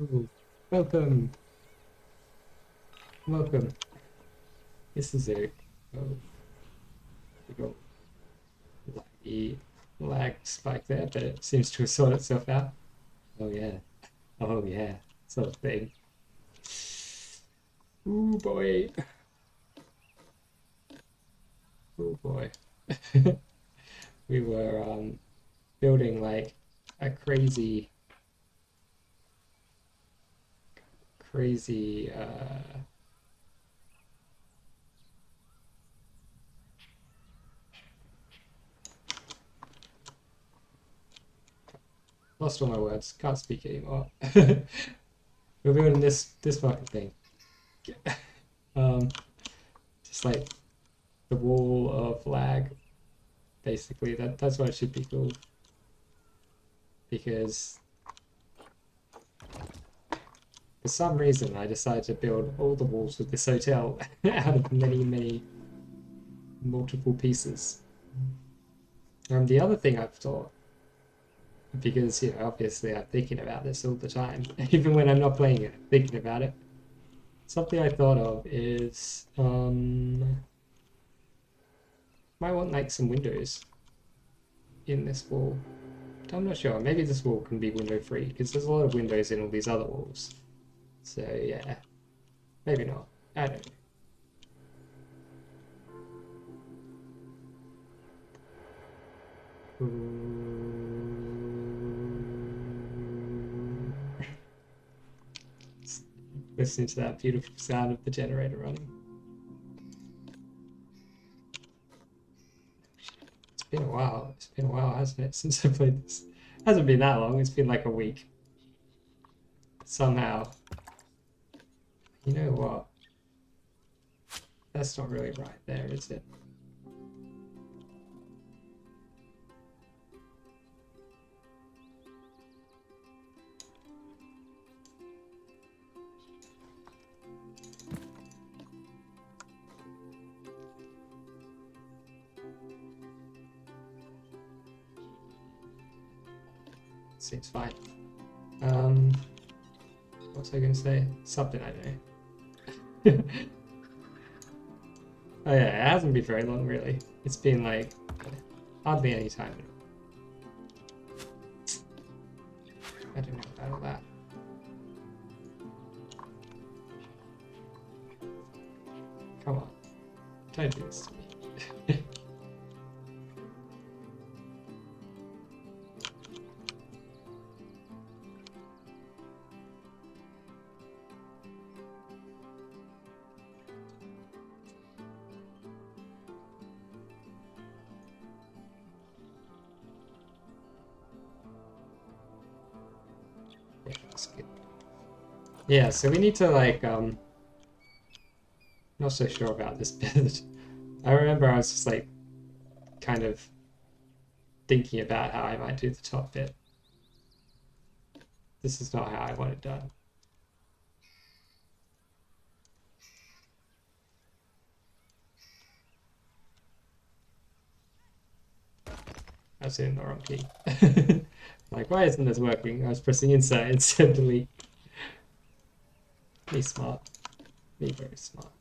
Ooh, welcome, welcome. This is a big old laggy lag spike there, but it seems to have sorted itself out. Oh yeah, sort of thing. Ooh boy, oh boy. We were building like a crazy lost all my words, can't speak anymore. We're building this fucking thing. um just like the wall of lag, basically. That's what it should be called, because for some reason I decided to build all the walls of this hotel out of many multiple pieces. The other thing I've thought, because obviously I'm thinking about this all the time, even when I'm not playing it, I'm thinking about it. Something I thought of is might want like some windows in this wall. I'm not sure. Maybe this wall can be window free because there's a lot of windows in all these other walls. So yeah, maybe not. I don't know. Listening to that beautiful sound of the generator running. It's been a while. It's been a while, hasn't it, since I played this? It hasn't been that long. It's been like a week. Somehow. You know what? That's not really right there, is it? Seems fine. What was I going to say? Something I know. Oh yeah, it hasn't been very long really. It's been like hardly any time. I don't know about all that. Come on, don't do this to me. Yeah, so we need to like not so sure about this bit. I remember I was just like kind of thinking about how I might do the top bit. This is not how I want it done. I was hitting the wrong key. Like, why isn't this working? I was pressing insert instead of delete. Me smart. Me very smart.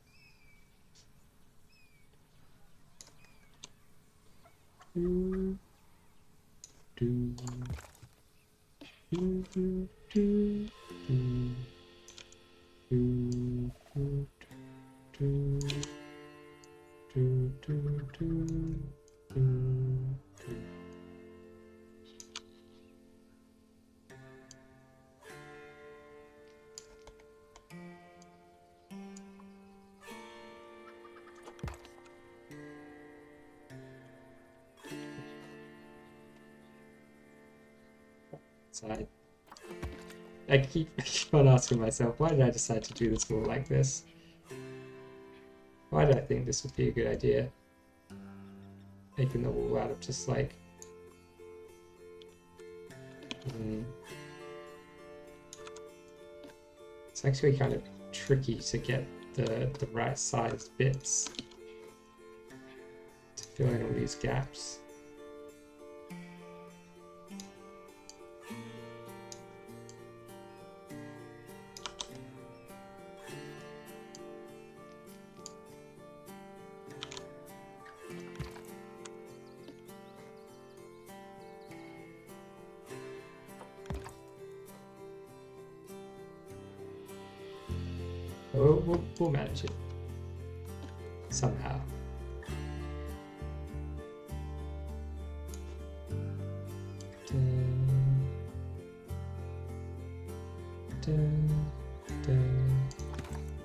Do, do, do, do, do, do, do, do, do, do, do, do, do. So I keep on asking myself, why did I decide to do this wall like this? Why did I think this would be a good idea? Making the wall out of just like... It's actually kind of tricky to get the right sized bits to fill in all these gaps. We'll manage it somehow.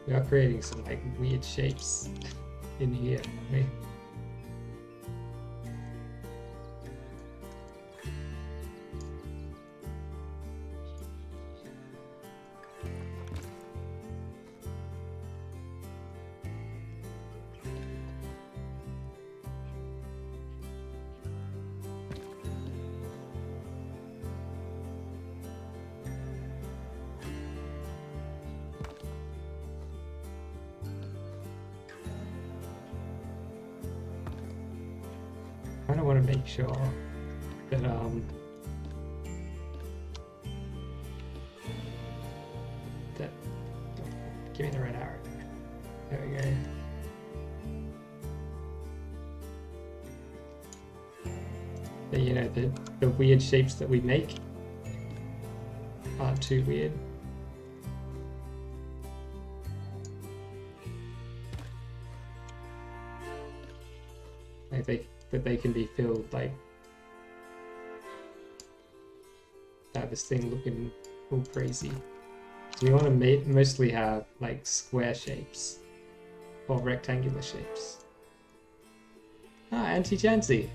We are creating some like weird shapes in here, aren't we? I kind of want to make sure that that give me the red arrow. There we go. That, you know, the weird shapes that we make aren't too weird. Like they can be filled like that. This thing looking all crazy. So we want to mostly have like square shapes or rectangular shapes. Ah, Auntie Jancy.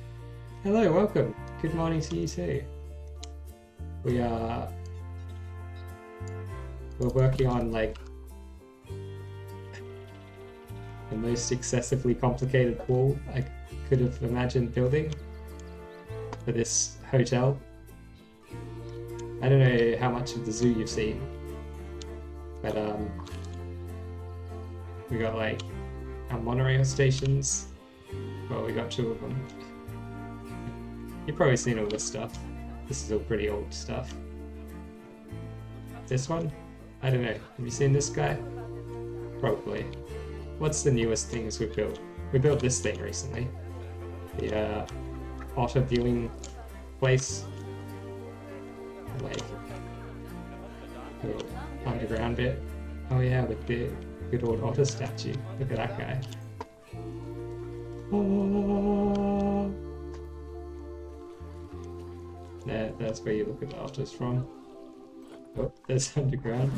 Hello, welcome. Good morning to you too. We're working on like the most excessively complicated wall I could have imagined building for this hotel. I don't know how much of the zoo you've seen, but we got like our monorail stations. Well, we got 2 of them. You've probably seen all this stuff. This is all pretty old stuff. This one? I don't know. Have you seen this guy? Probably. What's the newest things we've built? We built this thing recently. The otter viewing place. Like, little underground bit. Oh yeah, with the good old otter statue. Look at that guy. Oh. That's where you look at the otters from. Oh, there's underground.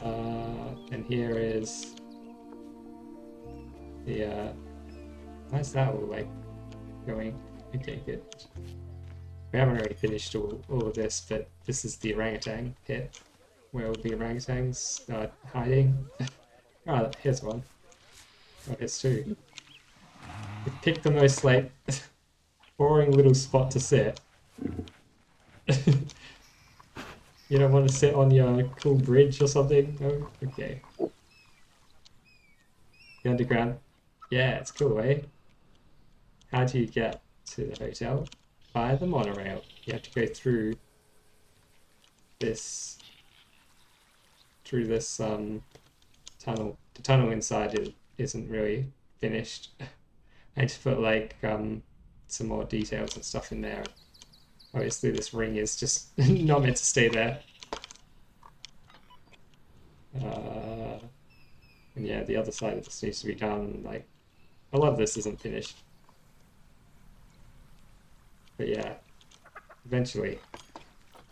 And here is the why's that all like going? Okay, good. We haven't already finished all of this, but this is the orangutan pit. where all the orangutans are hiding. Ah, here's one. Oh, here's two. We picked the most like boring little spot to sit. You don't want to sit on your cool bridge or something? No? Okay. The underground. Yeah, it's cool, eh? How do you get to the hotel? By the monorail. You have to go through this tunnel. The tunnel inside isn't really finished. I need to put like some more details and stuff in there. Obviously this ring is just not meant to stay there. And yeah, the other side of this needs to be done. Like, a lot of this isn't finished. But yeah, eventually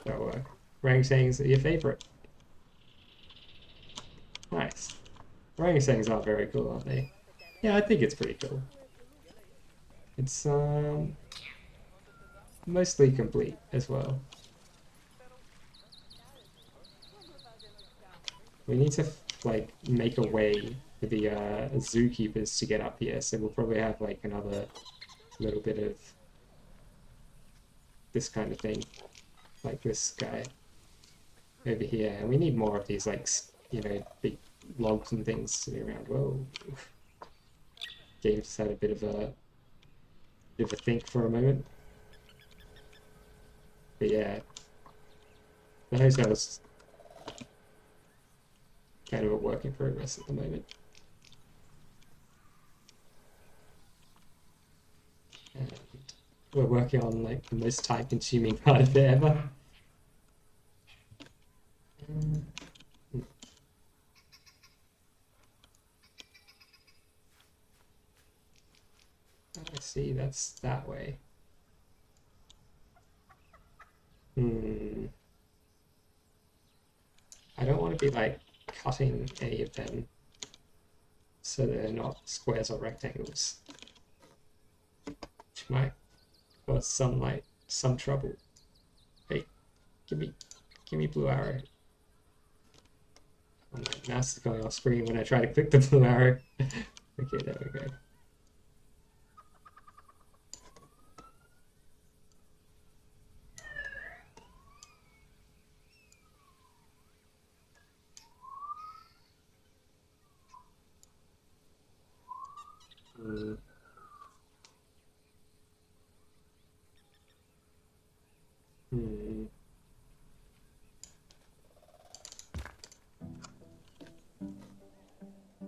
that'll work. Orangutans are your favorite. Nice. Orangutans are very cool, aren't they? Yeah, I think it's pretty cool. It's mostly complete as well. We need to like make a way for the zookeepers to get up here, so we'll probably have like another little bit of this kind of thing, like this guy over here, and we need more of these like big logs and things sitting around. Whoa, game just had a bit of a think for a moment, but yeah, the hotel's kind of a work in progress at the moment. And we're working on like the most time-consuming part of it ever. I see, that's that way. I don't want to be like cutting any of them so they're not squares or rectangles, which might cause some trouble. Hey, give me blue arrow. Oh, my mouse is going off screen when I try to click the blue arrow. Okay, there we go.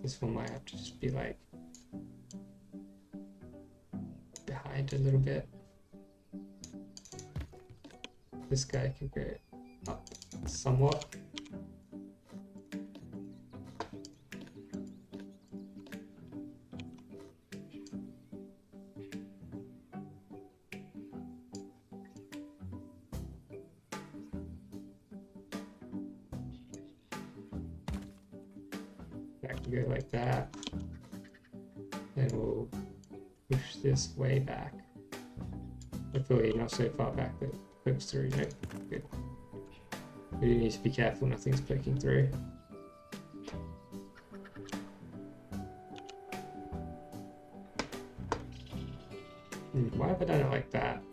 This one might have to just be like behind a little bit. This guy can go up somewhat. That can go like that. Then we'll push this way back. Hopefully not so far back that it clicks through. Nope, good. We do need to be careful nothing's clicking through. Why have I done it like that?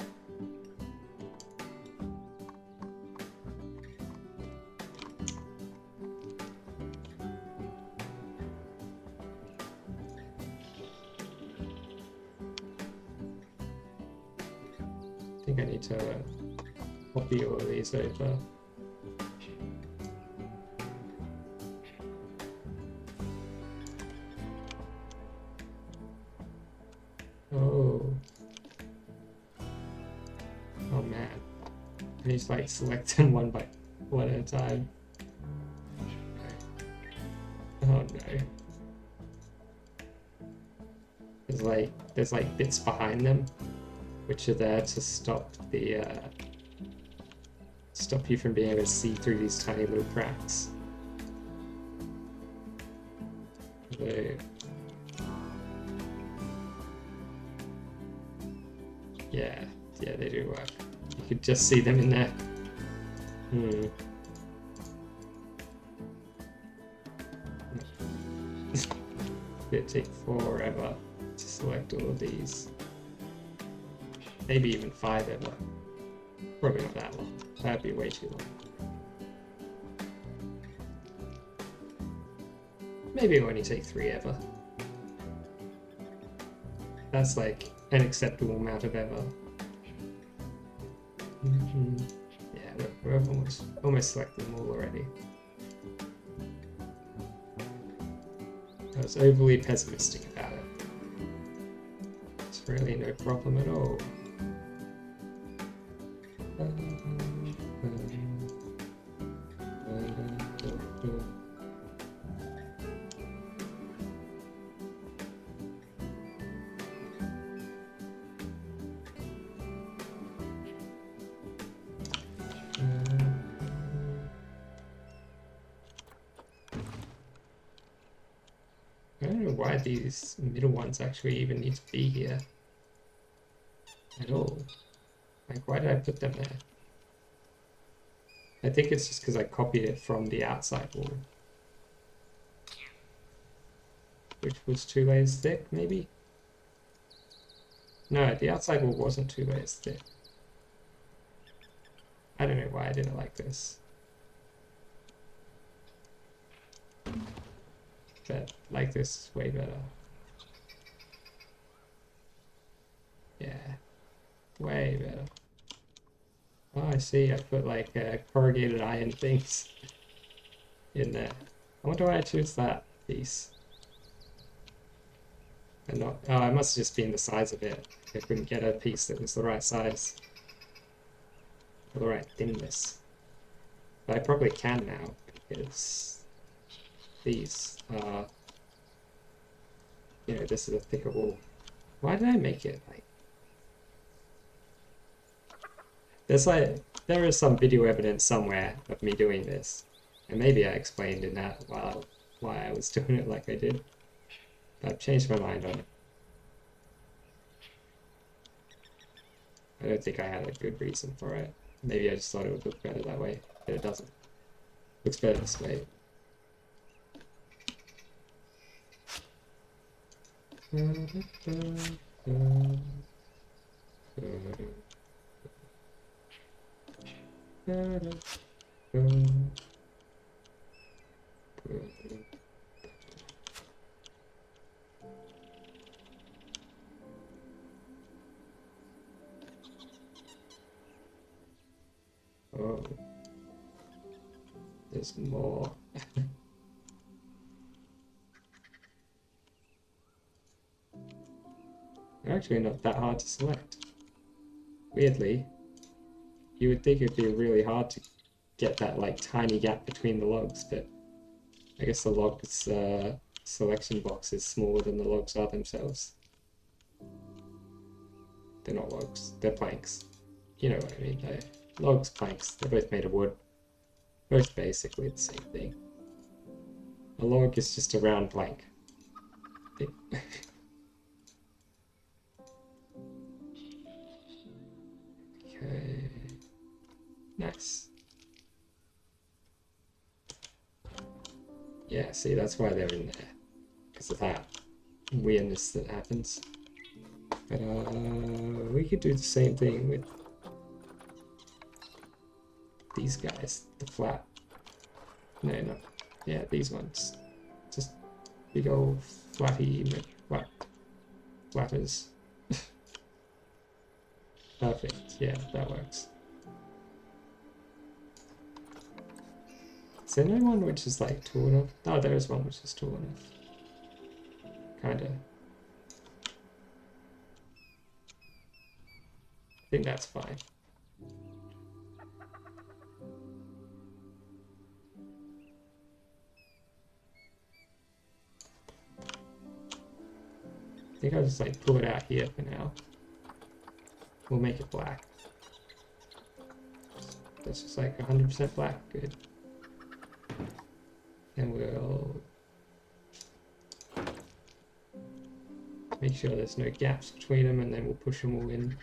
I think I need to copy all of these over. Oh man. I need to like select them one at a time. Oh no. There's like bits behind them which are there to stop the stop you from being able to see through these tiny little cracks. Yeah, they do work. You could just see them in there. bit take forever to select all of these. Maybe even 5 ever. Probably not that long. That'd be way too long. Maybe it'll only take 3 ever. That's like an acceptable amount of ever. Yeah, we're almost selected them all already. I was overly pessimistic about it. It's really no problem at all. I don't know why these middle ones actually even need to be here at all. Like, why did I put them there? I think it's just because I copied it from the outside wall, which was 2 layers thick, maybe? No, the outside wall wasn't 2 layers thick. I don't know why I did it like this. But like this is way better. Yeah, way better. Oh, I see. I put like corrugated iron things in there. I wonder why I chose that piece. And not. Oh, it must have just been the size of it. I couldn't get a piece that was the right size. Or the right thinness. But I probably can now because these are. You know, this is a thicker wall. Why did I make it like? There is some video evidence somewhere of me doing this, and maybe I explained in that why I was doing it like I did. But I've changed my mind on it. I don't think I had a good reason for it. Maybe I just thought it would look better that way, but it doesn't. Looks better this way. Oh, there's more. They're actually not that hard to select. Weirdly, you would think it'd be really hard to get that like tiny gap between the logs, but I guess the logs selection box is smaller than the logs are themselves. They're not logs, they're planks. You know what I mean, they're logs, planks, they're both made of wood. Both basically the same thing. A log is just a round plank. Okay. Nice. Yeah, see, that's why they're in there. Because of that weirdness that happens. But we could do the same thing with these guys, the flat. No, yeah, these ones. Just big old flatters. Perfect, yeah, that works. Is there no one which is like tall enough? Oh, there is one which is tall enough. Kinda. I think that's fine. I think I'll just like pull it out here for now. We'll make it black. That's just like 100% black, good. And we'll make sure there's no gaps between them, and then we'll push them all in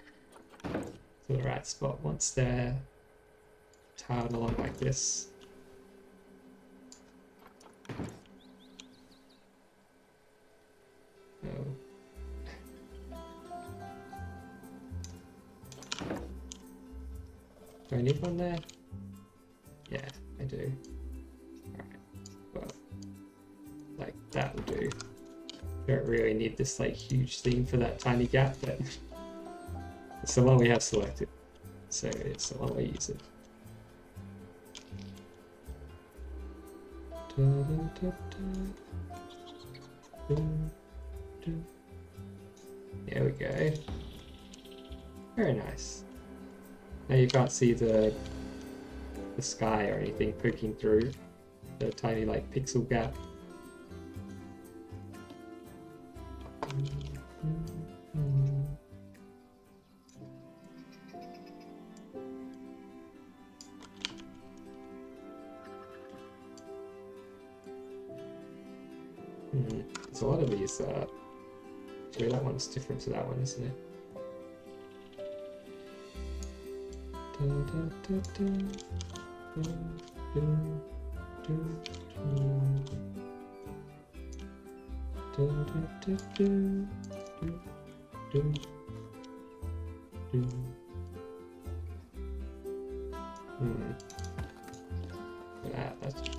to the right spot once they're tiled along like this. Do I need one there? Yeah, I do. Alright, well, like that will do. Don't really need this like huge thing for that tiny gap, but it's the one we have selected, so it's the one we use it. There we go. Very nice. Now you can't see the sky or anything poking through the tiny like pixel gap. There's a lot of these. Actually, that one's different to that one, isn't it?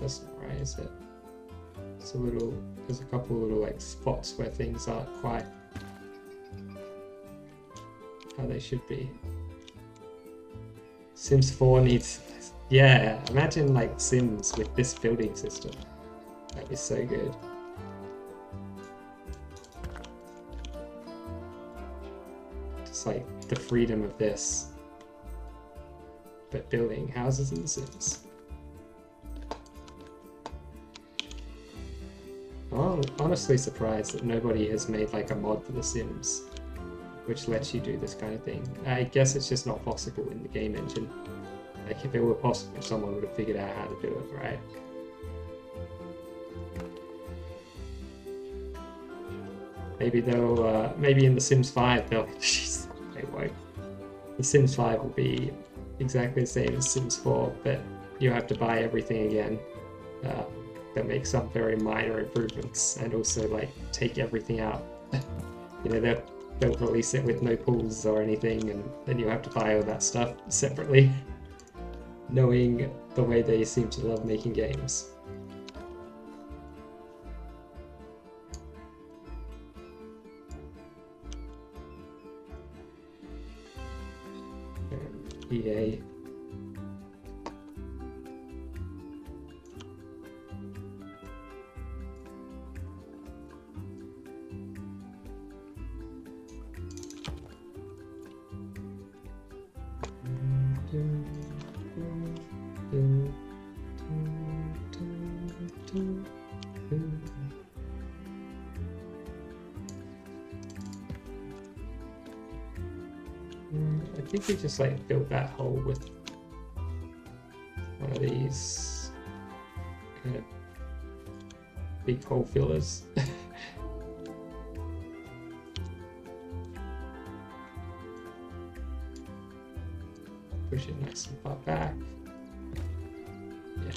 That's not right, is it? It's a little. There's a couple of little like spots where things aren't quite how they should be. Sims 4 needs. Yeah, imagine like Sims with this building system. That'd be so good. Just like the freedom of this, but building houses in The Sims. I'm honestly surprised that nobody has made like a mod for The Sims which lets you do this kind of thing. I guess it's just not possible in the game engine. Like if it were possible, someone would have figured out how to do it, right? Maybe they'll, maybe in The Sims 5 they'll, they won't. The Sims 5 will be exactly the same as Sims 4, but you have to buy everything again. That make some very minor improvements and also like take everything out. You know, they'll release it with no pools or anything, and then you have to buy all that stuff separately, knowing the way they seem to love making games. EA. I think we just like built that hole with one of these kind of big hole fillers. Push it nice and far back. Yeah.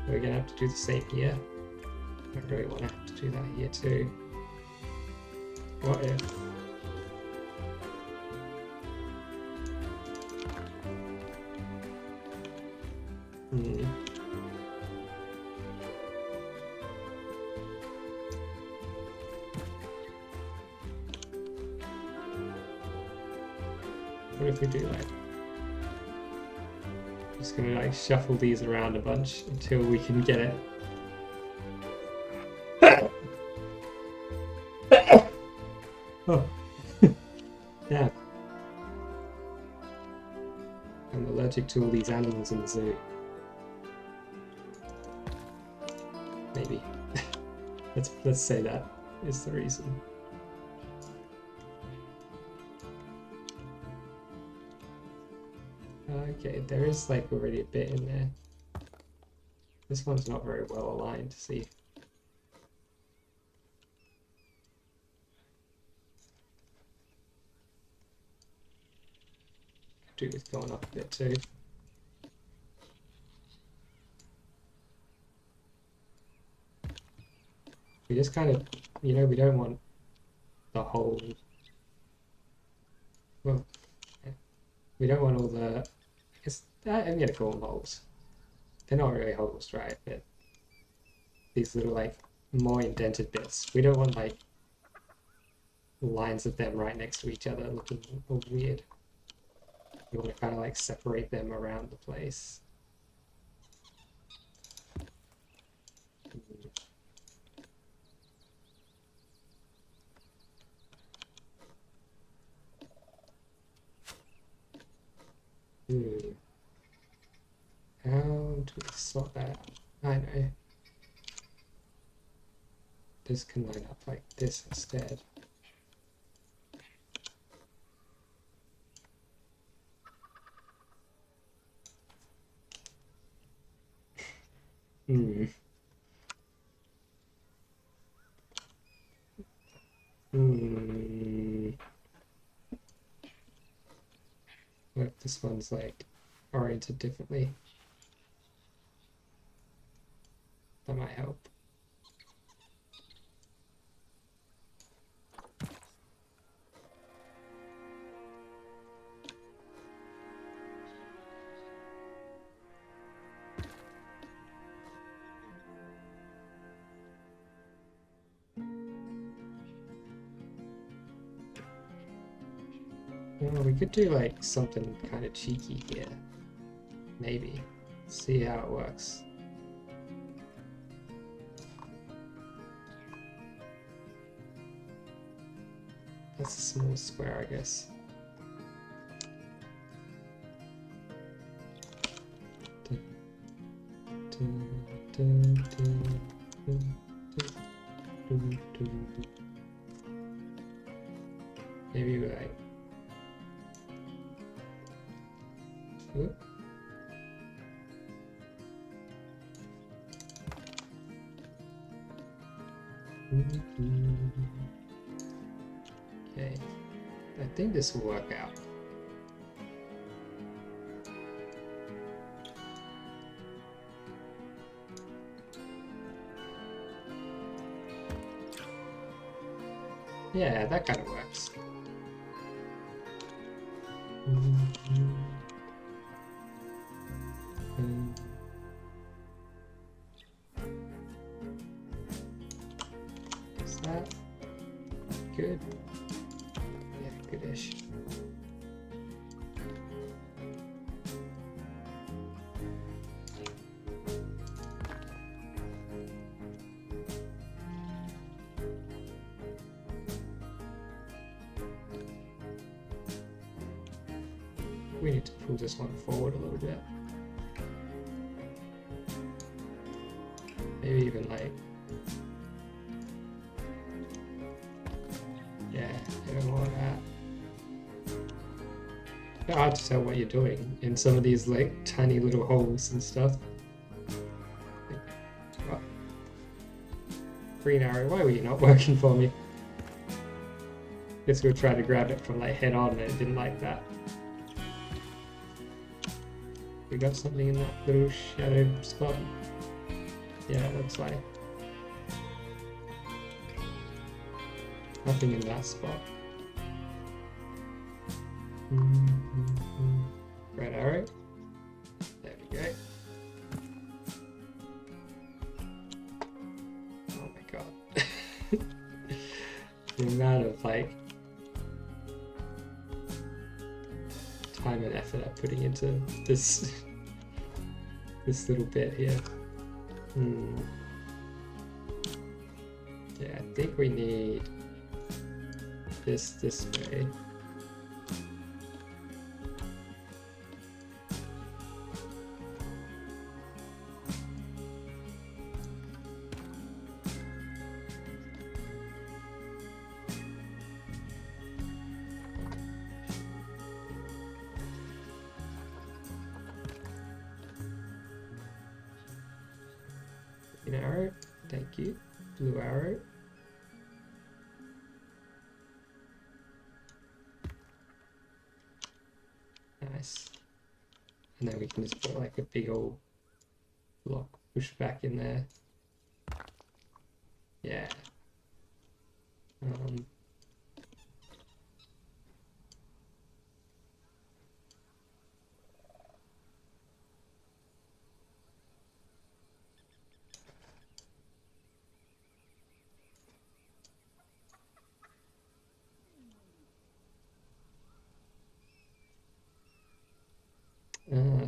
We're gonna have to do the same here. I really want to have to do that here too. What if? What if we do like, just gonna like shuffle these around a bunch until we can get it. Oh, yeah. I'm allergic to all these animals in the zoo. Maybe. let's say that is the reason. Okay, there is like already a bit in there. This one's not very well aligned, see. Do with going up a bit too. We just kind of, you know, we don't want the whole, well, we don't want all the, I guess, I'm gonna call them holes. They're not really holes, right? But these little, like, more indented bits. We don't want, like, lines of them right next to each other looking all weird. We want to kind of, like, separate them around the place. How do we sort that out? I know. This can line up like this instead. Hmm. Hmm. What if this one's like oriented differently? That might help. Well, we could do like something kind of cheeky here. Maybe. See how it works. That's a small square, I guess. Maybe like, whoop. Okay, I think this will work out. Yeah, that kind of works. Is that good? Yeah, goodish. We need to pull this one forward a little bit. Maybe even like, yeah, even more of that. It's hard to tell what you're doing in some of these like tiny little holes and stuff. Oh. Green arrow, why were you not working for me? Guess we tried to grab it from like head on and it didn't like that. We got something in that little shadow spot. Yeah, it looks like. Nothing in that spot. Red arrow. There we go. Oh my god. The amount of like time and effort I'm putting into this this little bit here. Yeah, I think we need this way. Green arrow, thank you. Blue arrow. Nice. And then we can just put like a big old block push back in there. Yeah. Um,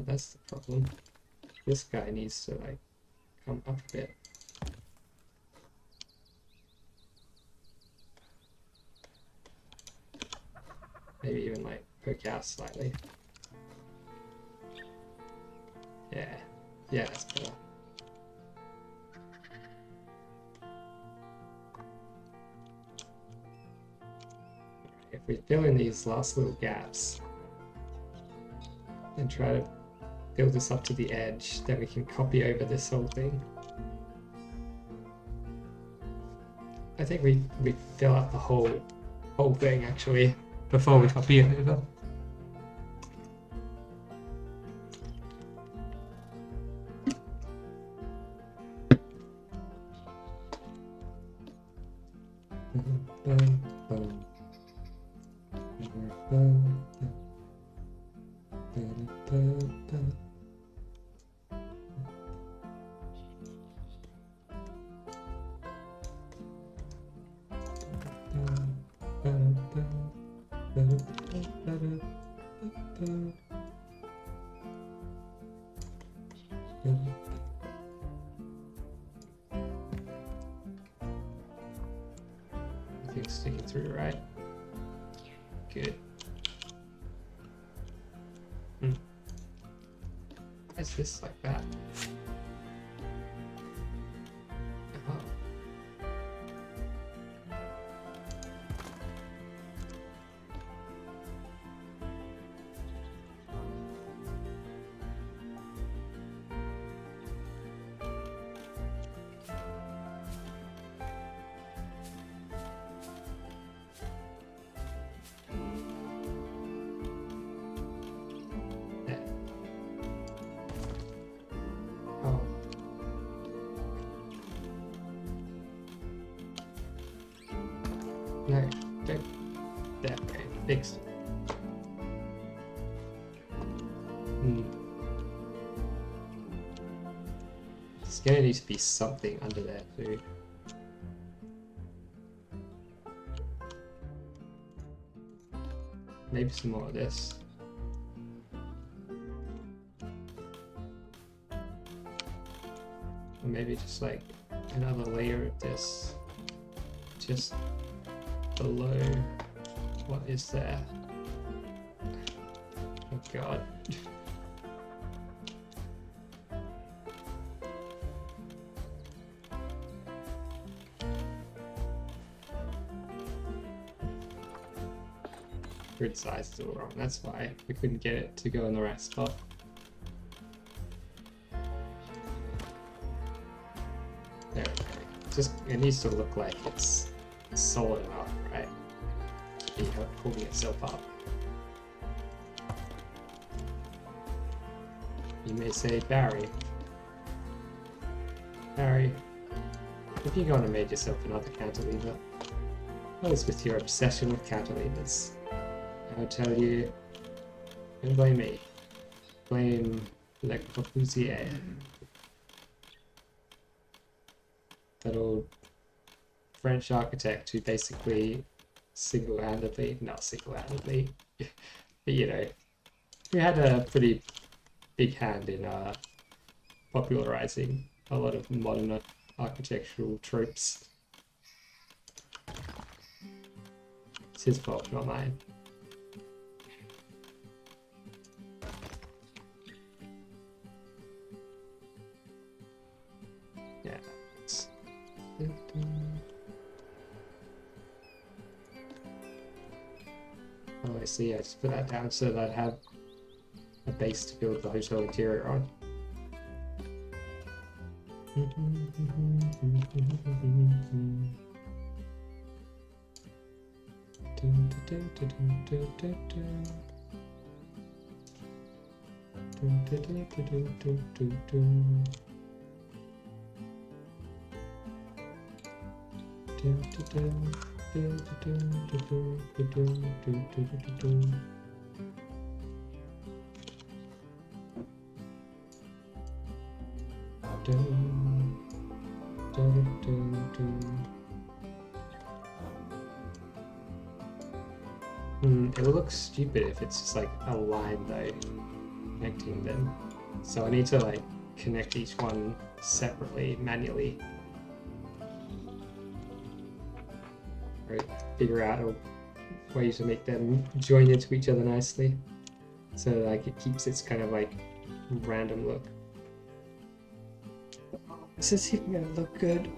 that's the problem. This guy needs to like come up a bit. Maybe even like poke out slightly. Yeah, yeah, that's better. If we fill in these last little gaps and try to build this up to the edge, then we can copy over this whole thing. I think we fill out the whole thing actually before we copy it over. Everything's sticking through, right? Good. Why is this like that? Oh. Oh. No, don't. There, okay, fixed. There's gonna need to be something under there too. Maybe some more of this. Or maybe just like another layer of this just below what is there. Oh god. Grid size is all wrong, that's why we couldn't get it to go in the right spot. There we go. Just, it needs to look like it's solid enough, right? To be holding itself up. You may say, Barry, if you're going to make yourself another cantilever, what is with your obsession with cantilevers? I'll tell you, don't blame me. Blame Le Corbusier. That old French architect who basically not single-handedly, but you know, who had a pretty big hand in popularizing a lot of modern architectural tropes. It's his fault, not mine. Yeah. Oh, I see. I just put that down so that I'd have a base to build the hotel interior on. It will look stupid if it's just like a line though, connecting them. So I need to like connect each one separately, manually. Or figure out a way to make them join into each other nicely. So like it keeps its kind of like random look. Is this even gonna look good?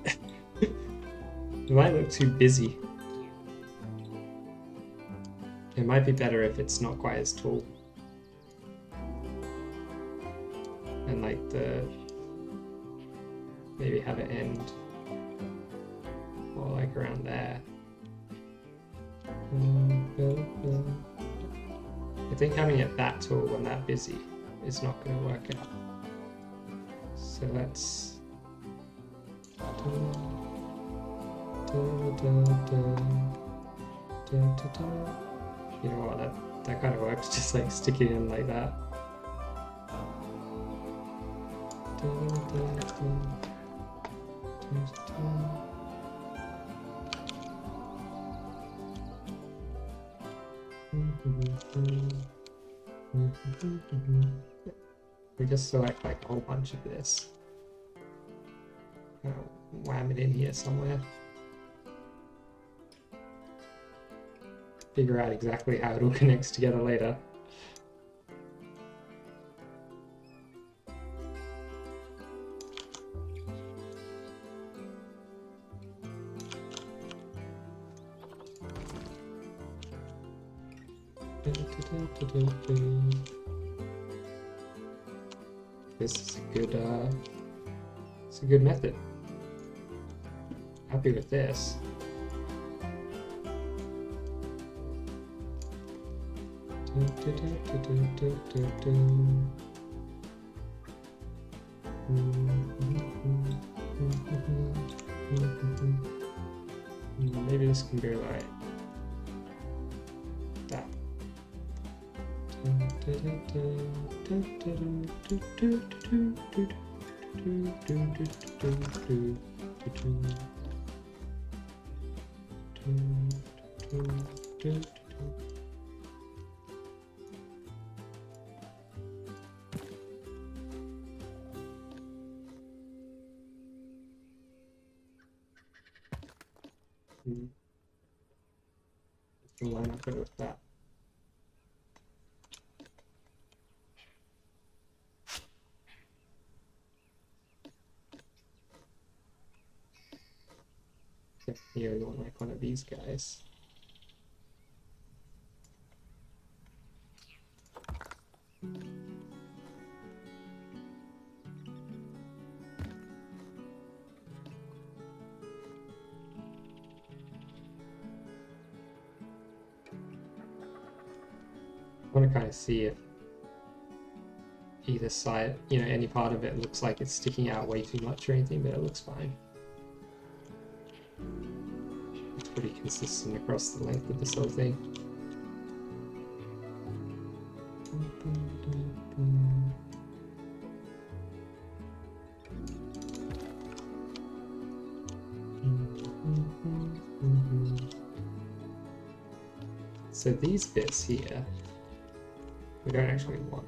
It might look too busy. It might be better if it's not quite as tall. And like maybe have it end or like around there. I think having it that tall and that busy is not going to work out. So let's you know what, that kind of works, just like stick it in like that. We just select like a whole bunch of this. Wham it in here somewhere. Figure out exactly how it all connects together later. This is it's a good method. Happy with this. Maybe this can be like that. Line up it with that. Here we want like one of these guys. I want to kind of see if either side, any part of it looks like it's sticking out way too much or anything, but it looks fine. It's pretty consistent across the length of this whole thing. So these bits here, we don't actually want.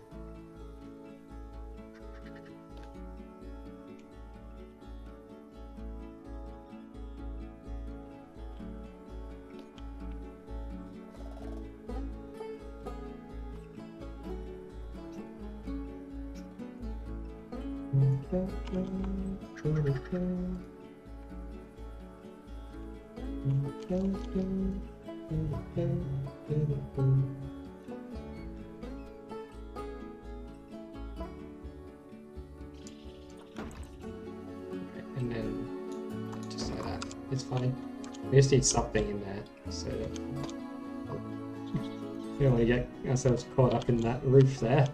And then just like that, it's fine. We just need something in there, so we don't want to get ourselves caught up in that roof there.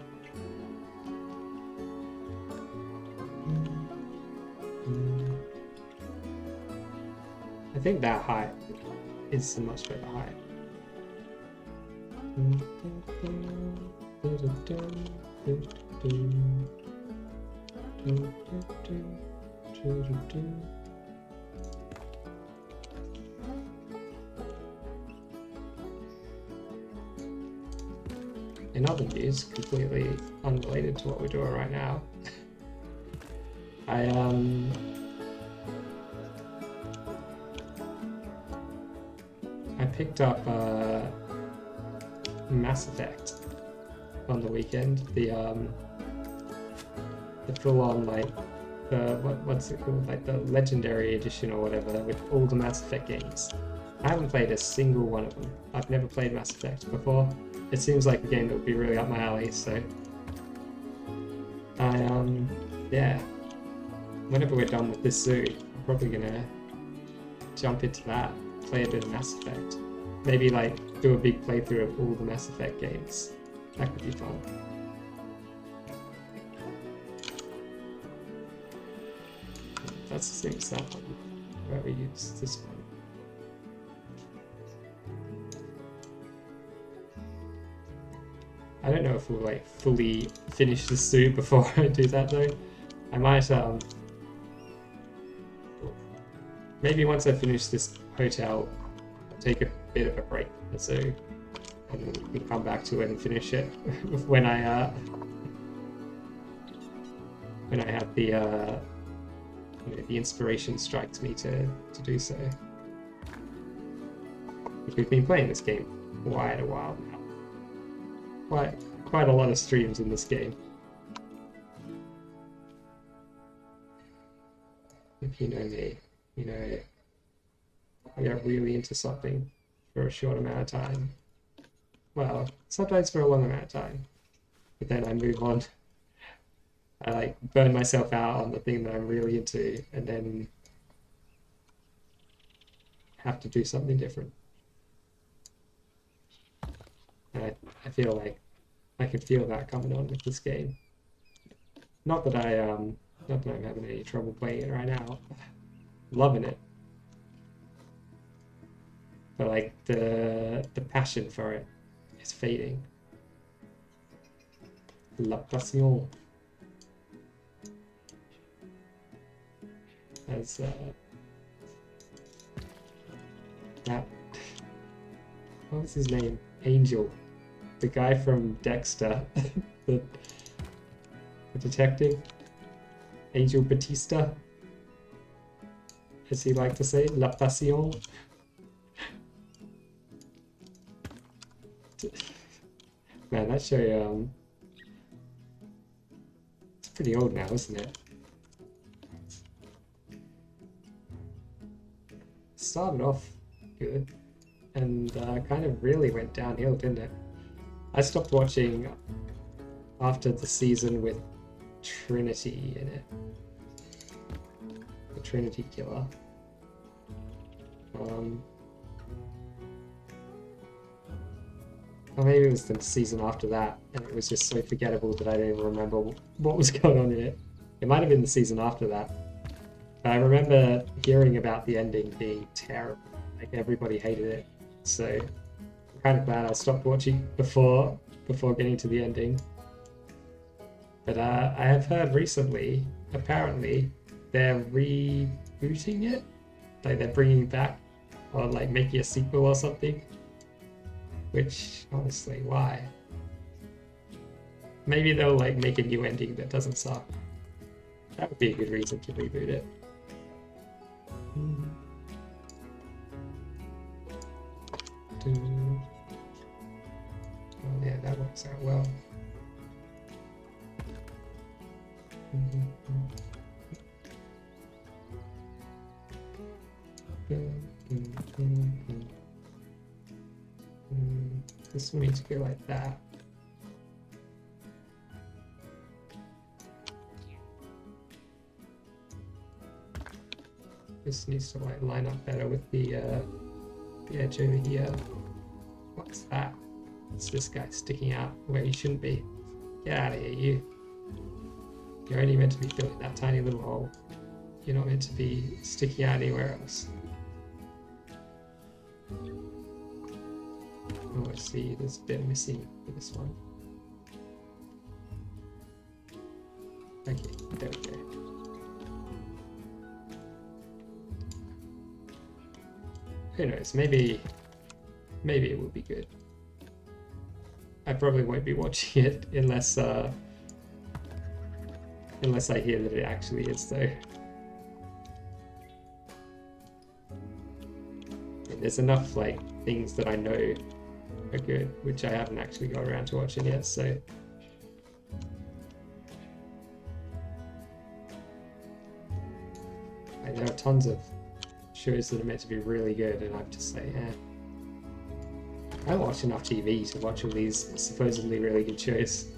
I think that height is a much better height. In other news, completely unrelated to what we're doing right now, I picked up Mass Effect on the weekend. The full-on, like, what's it called, like the Legendary Edition or whatever, with all the Mass Effect games. I haven't played a single one of them. I've never played Mass Effect before. It seems like a game that would be really up my alley, so yeah. Whenever we're done with this zoo, I'm probably gonna jump into that, play a bit of Mass Effect. Maybe like do a big playthrough of all the Mass Effect games. That could be fun. That's the same as that one, where we use this one. I don't know if we'll like fully finish the suit before I do that though. I might maybe once I finish this hotel, I'll take a bit of a break from the zoo, and then we can come back to it and finish it when I have the the inspiration strikes me to do so. We've been playing this game for quite a while now. Quite a lot of streams in this game. If you know me, you know I get really into something for a short amount of time. Well, sometimes for a long amount of time. But then I move on. I like burn myself out on the thing that I'm really into and then have to do something different. And I feel like I can feel that coming on with this game. Not that I'm having any trouble playing it right now. Loving it. But like the passion for it is fading. La passion. As that, what was his name? Angel. The guy from Dexter. the detective. Angel Batista. As he liked to say, La passion. Man, that show, it's pretty old now, isn't it? Started off good, and kind of really went downhill, didn't it? I stopped watching after the season with Trinity in it. The Trinity Killer. Or maybe it was the season after that, and it was just so forgettable that I didn't even remember what was going on in it. It might have been the season after that. But I remember hearing about the ending being terrible. Like, everybody hated it. So I'm kind of glad I stopped watching before getting to the ending. But I have heard recently, apparently, they're rebooting it. Like, they're bringing it back, or like making a sequel or something. Which, honestly, why? Maybe they'll like make a new ending that doesn't suck. That would be a good reason to reboot it. Oh yeah, that works out well. This one needs to go like that. This needs to like line up better with the edge over here. What's that? It's this guy sticking out where he shouldn't be. Get out of here, you. You're only meant to be filling that tiny little hole. You're not meant to be sticking out anywhere else. Oh, I see. There's a bit missing for this one. Okay, there we go. Who knows? Maybe it will be good. I probably won't be watching it unless I hear that it actually is, though. And there's enough like things that I know are good, which I haven't actually got around to watching yet, so. Like, there are tons of shows that are meant to be really good, and I'm just like, eh. I don't watch enough TV to watch all these supposedly really good shows.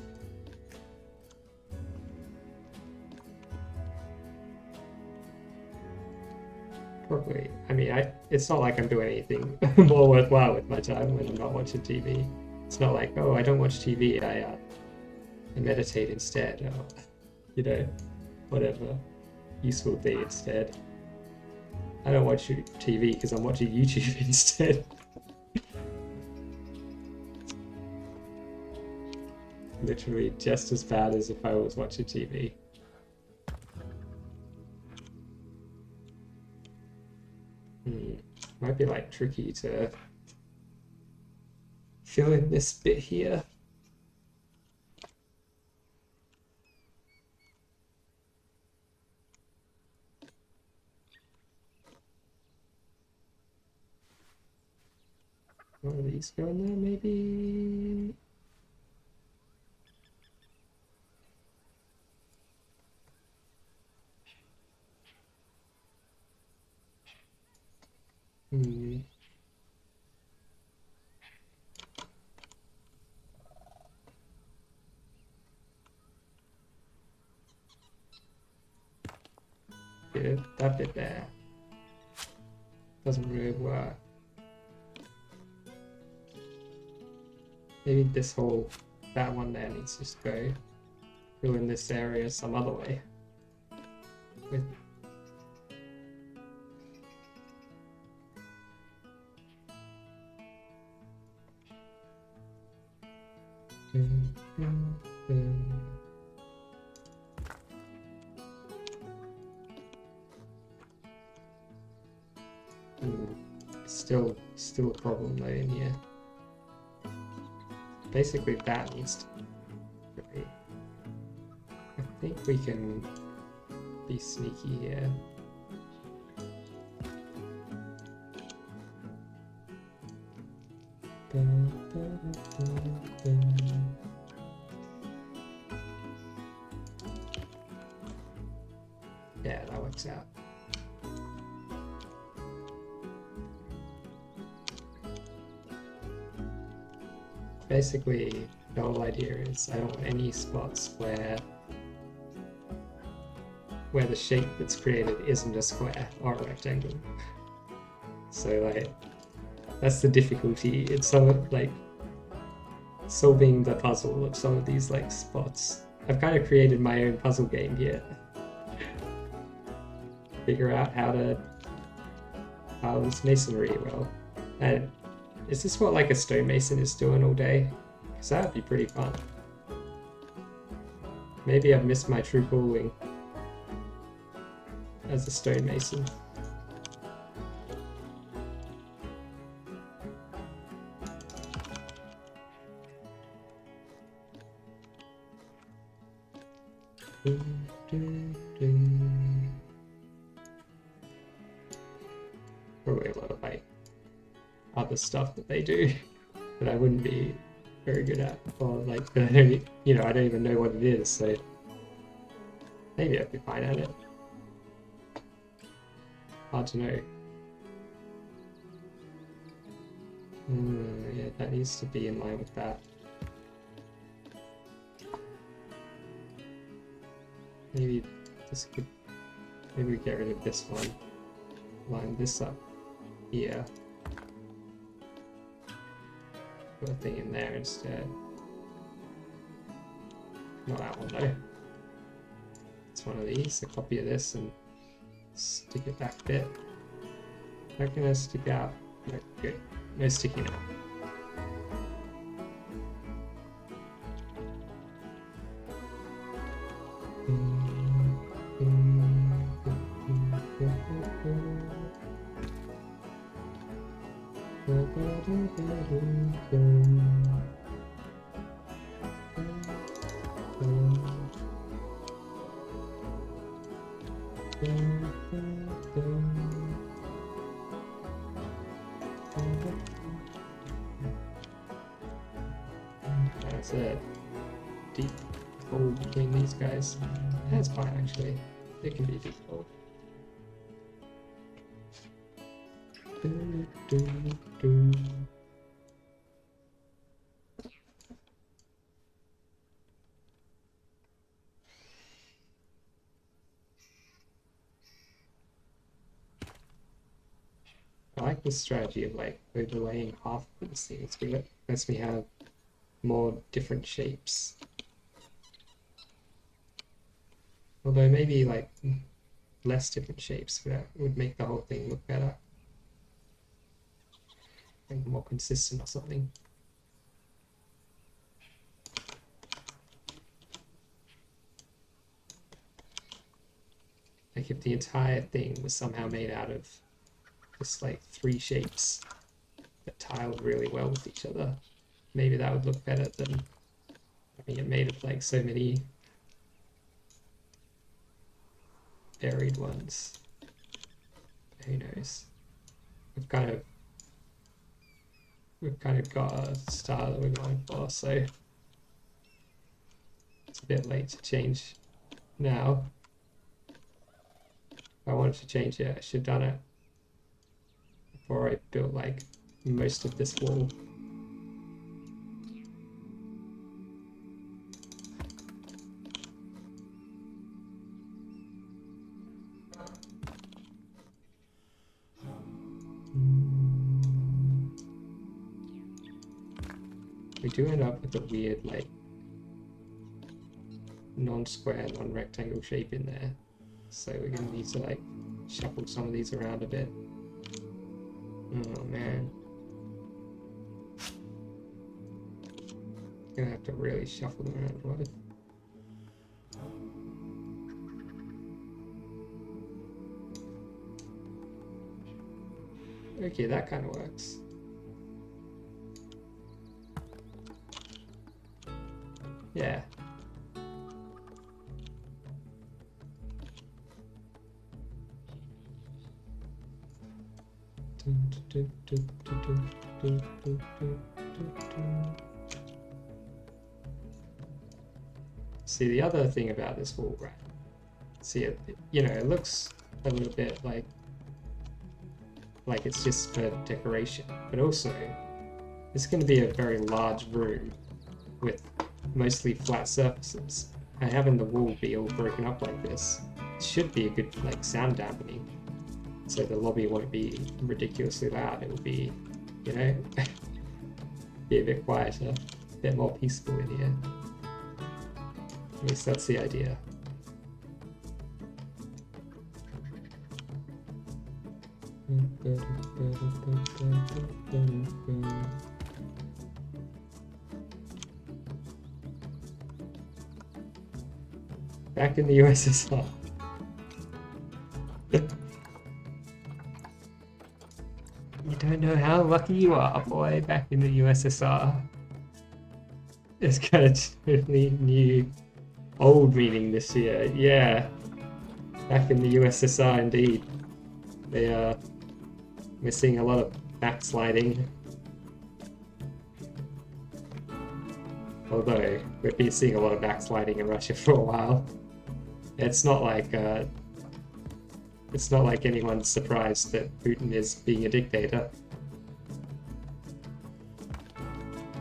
Probably. I mean, it's not like I'm doing anything more worthwhile with my time when I'm not watching TV. It's not like, oh, I don't watch TV, I meditate instead, or, you know, whatever useful thing instead. I don't watch TV because I'm watching YouTube instead. Literally just as bad as if I was watching TV. Might be like tricky to fill in this bit here. One of these go in there, maybe? Good, that bit there. Doesn't really work. Maybe that one there needs to just go fill in this area some other way. With still a problem though in here. Basically that needs to be. I think we can be sneaky here. Yeah, that works out. Basically, the whole idea is I don't want any spots where the shape that's created isn't a square or a rectangle. So like, that's the difficulty in some of like solving the puzzle of some of these like spots. I've kind of created my own puzzle game here. Figure out how this masonry well. And is this what like a stonemason is doing all day? Because that would be pretty fun. Maybe I've missed my true calling as a stonemason. Probably a lot of like other stuff that they do that I wouldn't be very good at, or like that I don't, I don't even know what it is. So maybe I'd be fine at it. Hard to know. Yeah, that needs to be in line with that. Maybe this could. Maybe we get rid of this one. Line this up here. Put a thing in there instead. Not that one though. It's one of these. A copy of this and stick it back a bit. How can I stick out No, good. No sticking out. That's it. Deep hole between these guys. That's fine actually. It can be a deep hole. I like the strategy of like overlaying half of these things because it lets me have more different shapes. Although maybe like less different shapes that would make the whole thing look better. Like more consistent or something. Like if the entire thing was somehow made out of just like 3 shapes that tiled really well with each other, maybe that would look better than having it made of like so many buried ones. Who knows? We've kind of got a style that we're going for, so it's a bit late to change now. If I wanted to change it, I should have done it before I built like most of this wall. We do end up with a weird like non-square, non-rectangle shape in there, so we're gonna need to like shuffle some of these around a bit. Oh man, gonna have to really shuffle them around. What? Okay, that kind of works. Yeah. See, the other thing about this wall, right? See, it looks a little bit like it's just for decoration, but also it's going to be a very large room with mostly flat surfaces, and having the wall be all broken up like this should be a good like sound dampening, so the lobby won't be ridiculously loud. It will be, be a bit quieter, a bit more peaceful in here. At least that's the idea. Back in the USSR. You don't know how lucky you are, boy. Back in the USSR. It's got a totally new old meaning this year. Yeah. Back in the USSR indeed. We're seeing a lot of backsliding. Although we've been seeing a lot of backsliding in Russia for a while. It's not like anyone's surprised that Putin is being a dictator.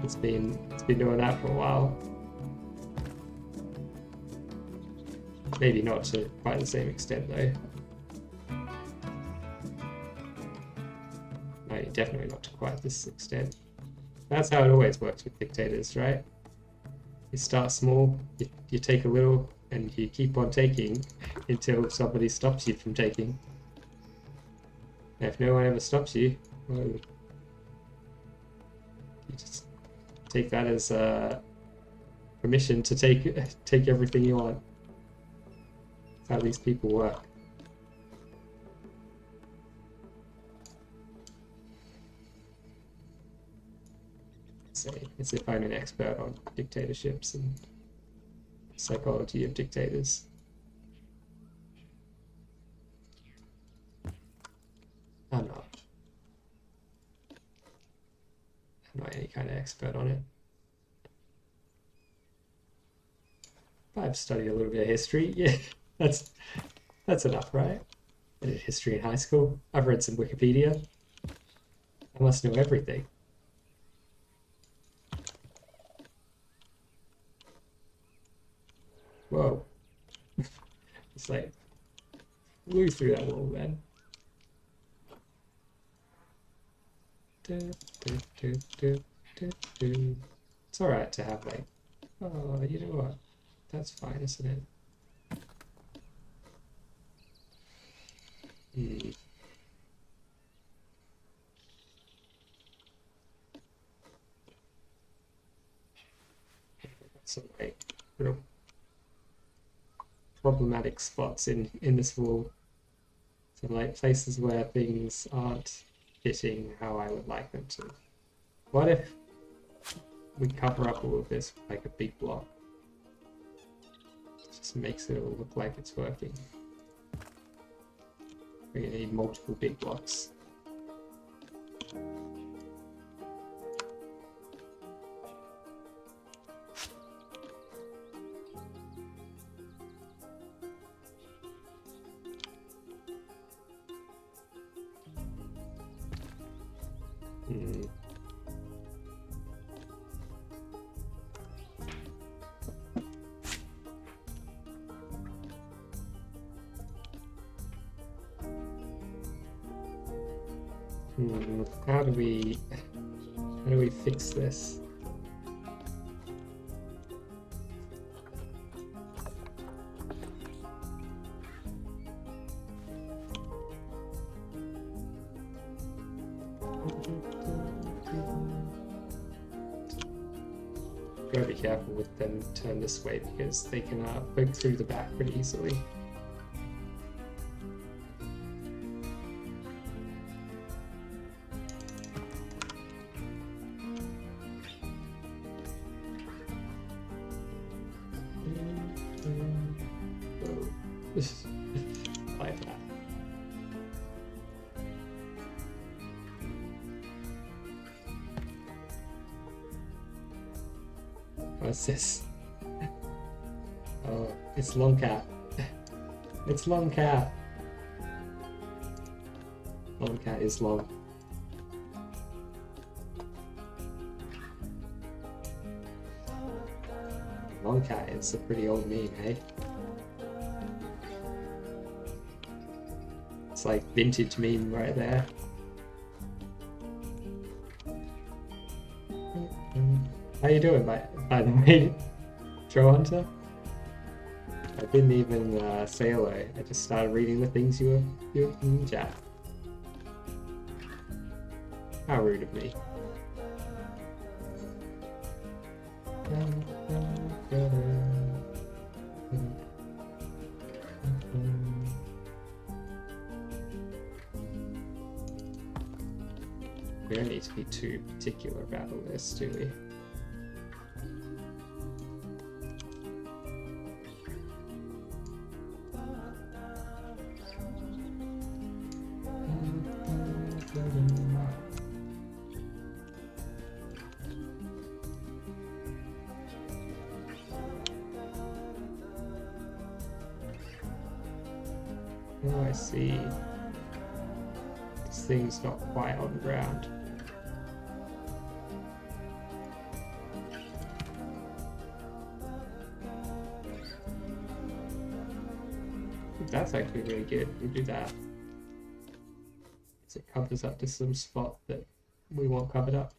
It's been doing that for a while. Maybe not to quite the same extent though. No, definitely not to quite this extent. That's how it always works with dictators, right? You start small, you take a little, and you keep on taking until somebody stops you from taking. And if no one ever stops you, well, Just take that as permission to take everything you want. That's how these people work. Say, as if I'm an expert on dictatorships and psychology of dictators. I'm not. I'm not any kind of expert on it. But I've studied a little bit of history. Yeah, that's enough, right? I did history in high school. I've read some Wikipedia. I must know everything. Whoa. It's like flew through that wall, man. It's alright to have like, oh, you know what? That's fine, isn't it? Some like real problematic spots in this wall. So like places where things aren't fitting how I would like them to. What if we cover up all of this with like a big block? It just makes it all look like it's working. We're gonna need multiple big blocks. How do we fix this? Gotta be careful with them turn this way because they can poke through the back pretty easily. Like that. What's this? Oh, it's Long Cat. It's Long Cat. Long Cat is long. Long Cat is a pretty old meme, eh? It's like vintage meme right there. How you doing, by the way, Joe Hunter? I didn't even say hello. I just started reading the things you were in chat. How rude of me. We don't need to be too particular about all this, do we? Oh, I see. This thing's not quite on the ground. That's actually really good. We'll do that. So it covers up to some spot that we want covered up.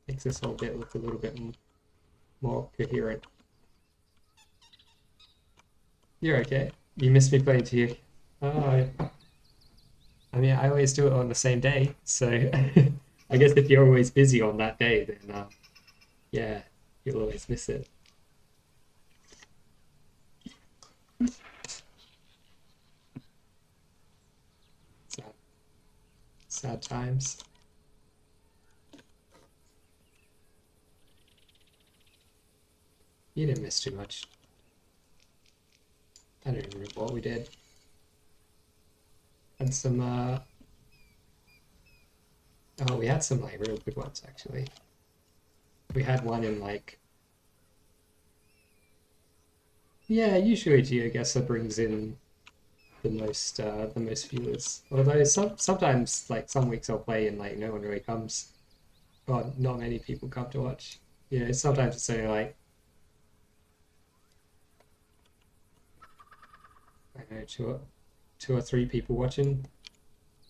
Makes this whole bit look a little bit more coherent. You're okay. You missed me playing to you. Oh, I mean, I always do it on the same day, so I guess if you're always busy on that day, then yeah, you'll always miss it. Sad, sad times. You didn't miss too much. I don't even remember what we did. Had some, oh, we had some like real good ones actually. We had one in like, yeah, usually GeoGuessr brings in the most viewers. Although sometimes like some weeks I'll play and like no one really comes. Well, not many people come to watch. You know, sometimes it's only like I don't know two or three people watching.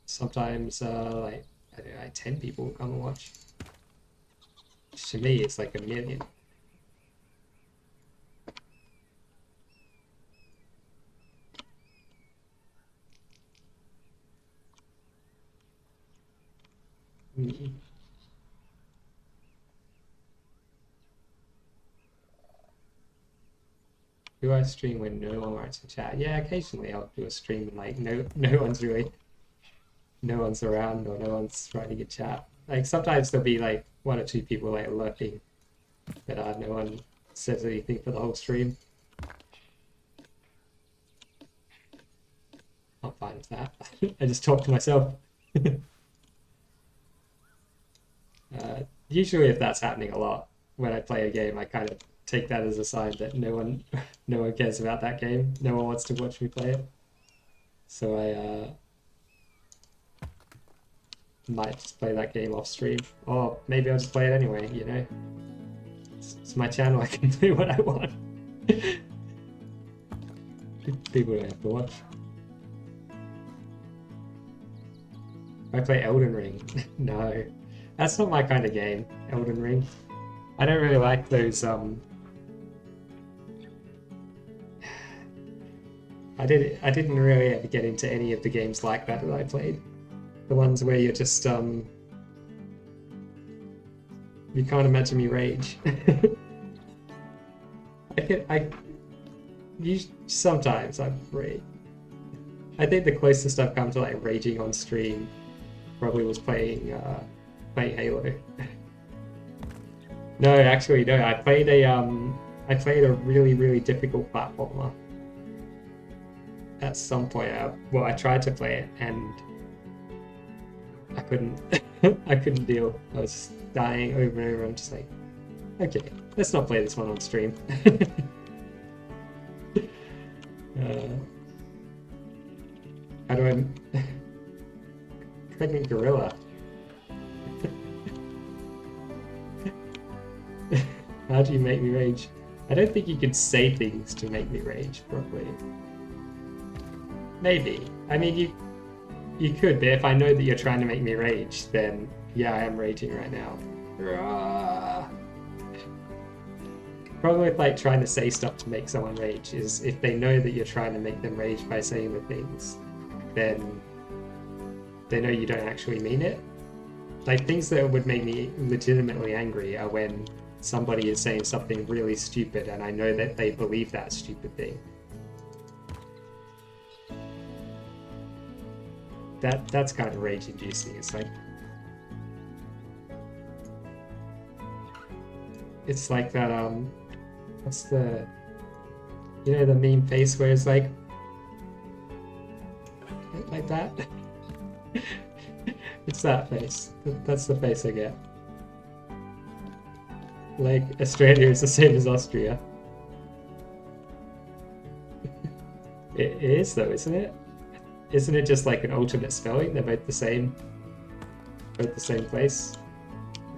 Sometimes like I don't know, like 10 people will come and watch. Which to me it's like a million. Mm. Do I stream when no one writes in chat? Yeah, occasionally I'll do a stream and like no one's around or no one's writing a chat. Like sometimes there'll be like one or two people like lurking, but no one says anything for the whole stream. I'm fine with that. I just talk to myself. Usually, if that's happening a lot when I play a game, I kind of take that as a sign that no one cares about that game. No one wants to watch me play it. So I might just play that game off stream, or maybe I'll just play it anyway. You know, it's my channel. I can do what I want. People don't have to watch. I play Elden Ring. No, that's not my kind of game. Elden Ring. I don't really like those. I didn't really ever get into any of the games like that I played. The ones where you're just you can't imagine me rage. Sometimes I'm rage. I think the closest I've come to like raging on stream probably was playing Halo. No, actually no. I played a really difficult platformer. At some point, well, I tried to play it and I couldn't. I couldn't deal. I was dying over and over. I'm just like, okay, let's not play this one on stream. How do I? Pregnant gorilla. How do you make me rage? I don't think you could say things to make me rage properly. Maybe. I mean, you could, but if I know that you're trying to make me rage, then yeah, I am raging right now. Problem with like trying to say stuff to make someone rage is if they know that you're trying to make them rage by saying the things, then they know you don't actually mean it. Like things that would make me legitimately angry are when somebody is saying something really stupid and I know that they believe that stupid thing. That's kind of rage inducing. It's like that what's the the meme face where it's like that. It's that face. That's the face I get. Like Australia is the same as Austria. It is though, isn't it? Isn't it just like an alternate spelling? They're both the same place.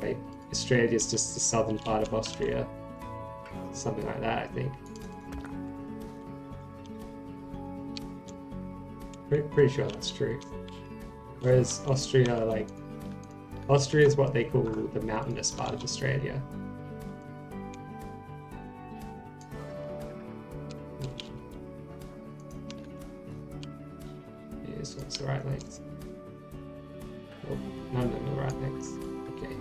Like Australia is just the southern part of Austria, something like that, I think. Pretty sure that's true. Whereas Austria is what they call the mountainous part of Australia. This one's the right length. Oh, no, right next. Okay.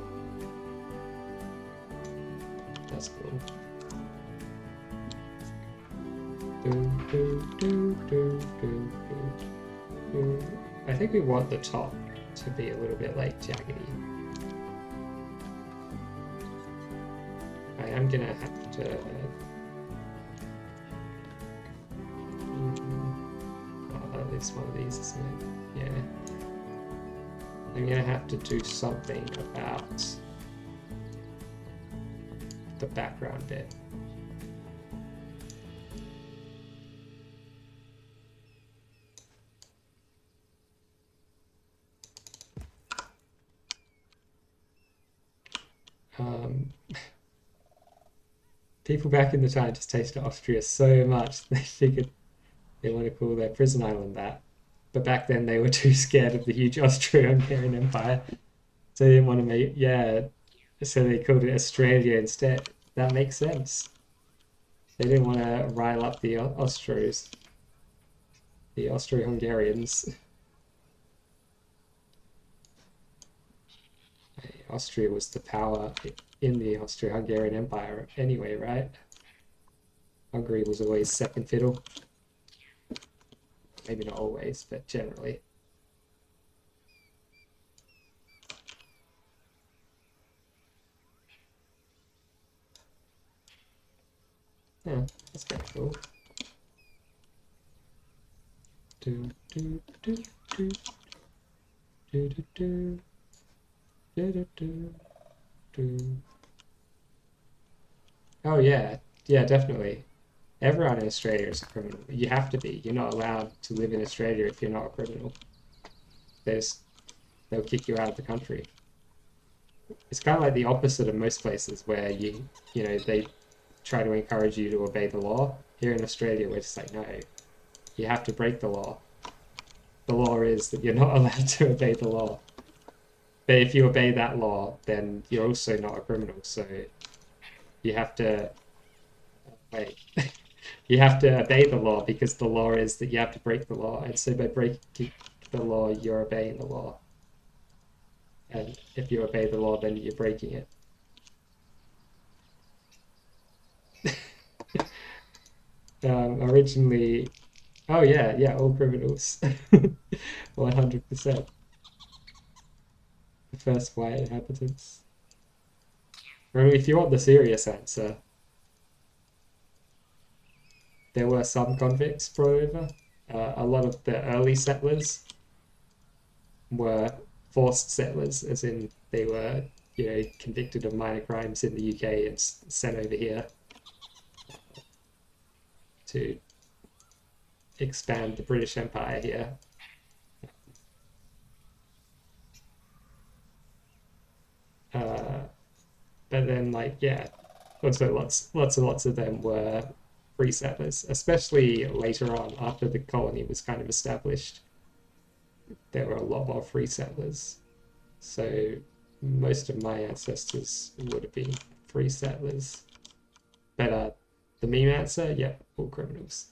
That's cool. I think we want the top to be a little bit like jaggedy. I am gonna have to at least one of these, isn't it? Yeah. I'm gonna have to do something about the background bit. People back in the time just tasted Austria so much they figured they want to call their prison island that. But back then they were too scared of the huge Austro-Hungarian Empire, so they didn't want to make, yeah, so they called it Australia instead. That makes sense. They didn't want to rile up the Austros, the Austro-Hungarians. Austria was the power in the Austro-Hungarian Empire anyway, right? Hungary was always second fiddle. Maybe not always, but generally. Yeah, that's kind of cool. Do do do do do do do do do do. Oh yeah, yeah, definitely. Everyone in Australia is a criminal. You have to be. You're not allowed to live in Australia if you're not a criminal. They'll kick you out of the country. It's kind of like the opposite of most places where you know, they try to encourage you to obey the law. Here in Australia, we're just like, no, you have to break the law. The law is that you're not allowed to obey the law. But if you obey that law, then you're also not a criminal. So you have to wait. You have to obey the law because the law is that you have to break the law. And so by breaking the law, you're obeying the law. And if you obey the law, then you're breaking it. Originally, oh yeah, all criminals. 100%. The first white inhabitants. I mean, if you want the serious answer, there were some convicts brought over. A lot of the early settlers were forced settlers, as in they were, you know, convicted of minor crimes in the UK and sent over here to expand the British Empire here. But then, like, yeah, also lots of them were free settlers, especially later on after the colony was kind of established. There were a lot more free settlers. So most of my ancestors would have been free settlers. But the meme answer, yeah, all criminals.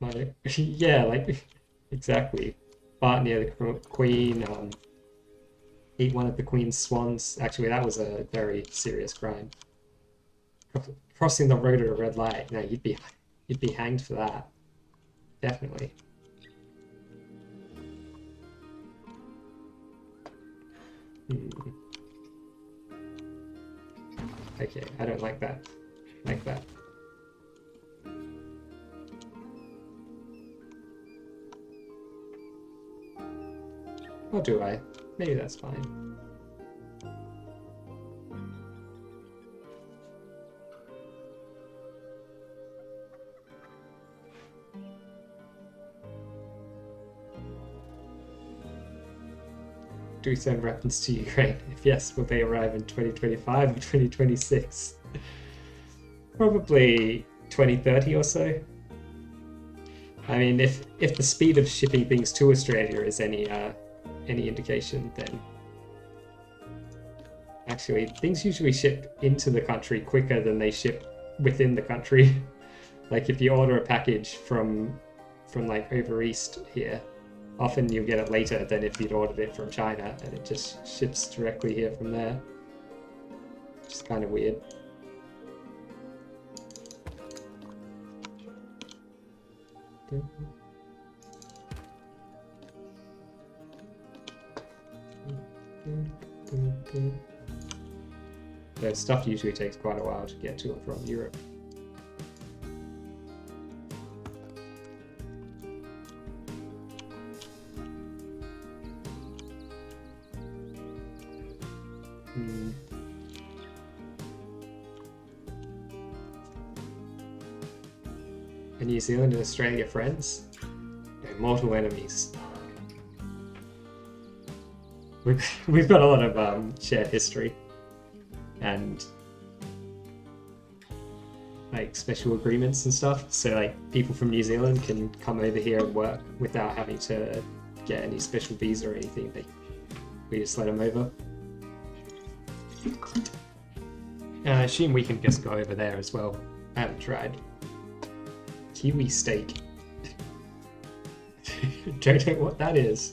Like, yeah, like, exactly. Fart near the Queen, eat one of the Queen's swans. Actually, that was a very serious crime. Crossing the road at a red light. No, you'd be hanged for that. Definitely. Okay, I don't like that. Like that. Or do I? Maybe that's fine. Do we send weapons to Ukraine? If yes, will they arrive in 2025 or 2026? Probably 2030 or so. I mean, if the speed of shipping things to Australia is any indication, then actually things usually ship into the country quicker than they ship within the country. Like if you order a package from like over east here, often you'll get it later than if you'd ordered it from China, and it just ships directly here from there. Which is kind of weird. The stuff usually takes quite a while to get to and from Europe. And New Zealand and Australia friends? They're mortal enemies. We've got a lot of shared history and like special agreements and stuff. So like people from New Zealand can come over here and work without having to get any special visa or anything. We just let them over. And I assume we can just go over there as well. I haven't tried. Kiwi Steak. Don't know what that is.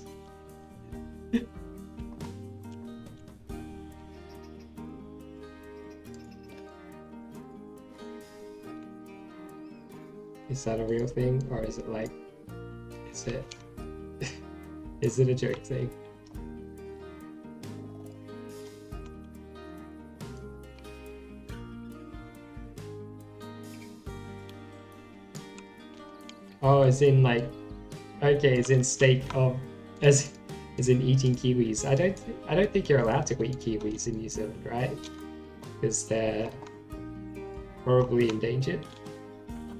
Is that a real thing, or is it like, is it a joke thing? Oh, as in like, okay, as in steak of, as in eating kiwis. I don't think you're allowed to eat kiwis in New Zealand, right? Because they're horribly endangered.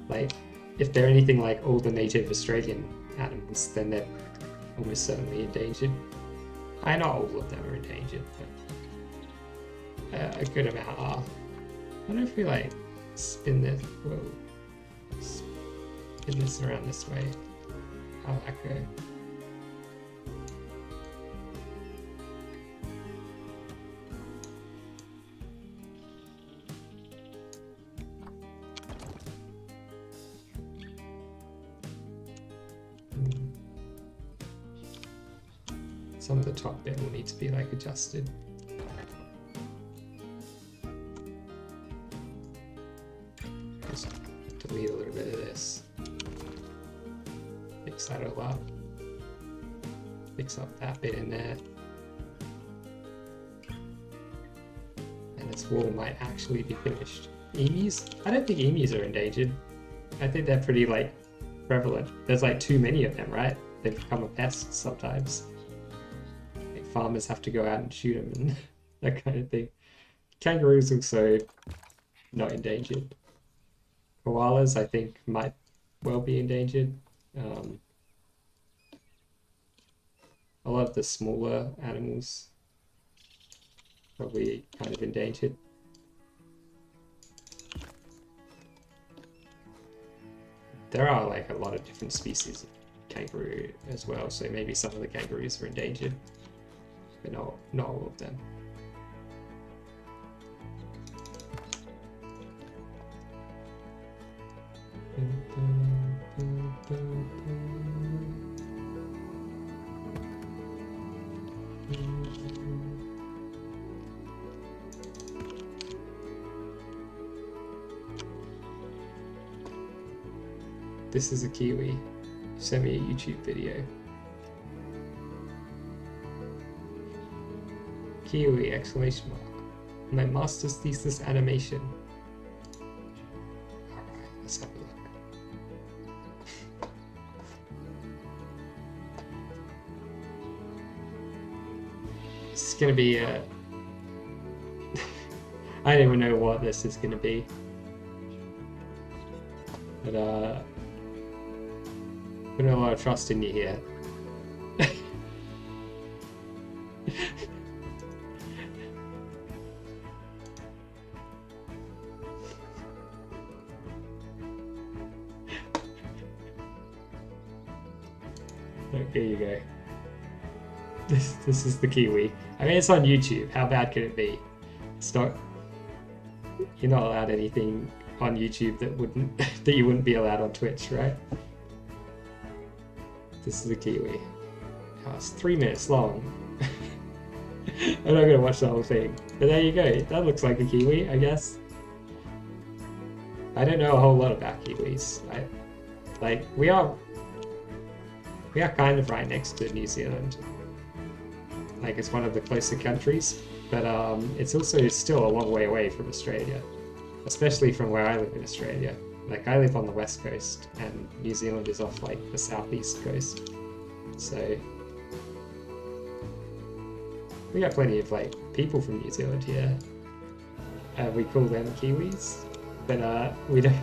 Like, if they're anything like all the native Australian animals, then they're almost certainly endangered. Not all of them are endangered, but a good amount are. I wonder if we like spin this, spin this around this way. How'll that go? Some of the top bit will need to be like adjusted. Just delete a little bit of this. Fix that all up. Fix up that bit in there. And this wall might actually be finished. Emus? I don't think emus are endangered. I think they're pretty like prevalent. There's like too many of them, right? They become a pest sometimes. Farmers have to go out and shoot them and that kind of thing. Kangaroos also not endangered. Koalas, I think, might well be endangered. A lot of the smaller animals probably kind of endangered. There are like a lot of different species of kangaroo as well, so maybe some of the kangaroos are endangered. But not all of them. This is a kiwi. Send me a YouTube video. Kiwi, exclamation mark. My master's thesis animation. Alright, let's have a look. This is gonna be a... I don't even know what this is gonna be. But putting a lot of trust in you here. There you go. This is the kiwi. I mean, it's on YouTube. How bad could it be? It's not. You're not allowed anything on YouTube that you wouldn't be allowed on Twitch, right? This is a kiwi. Oh, it's 3 minutes long. I'm not gonna watch the whole thing. But there you go. That looks like a kiwi, I guess. I don't know a whole lot about kiwis. We are kind of right next to New Zealand. Like it's one of the closer countries, but it's also still a long way away from Australia, especially from where I live in Australia. Like I live on the west coast, and New Zealand is off like the southeast coast. So we got plenty of like people from New Zealand here. We call them Kiwis, but we don't.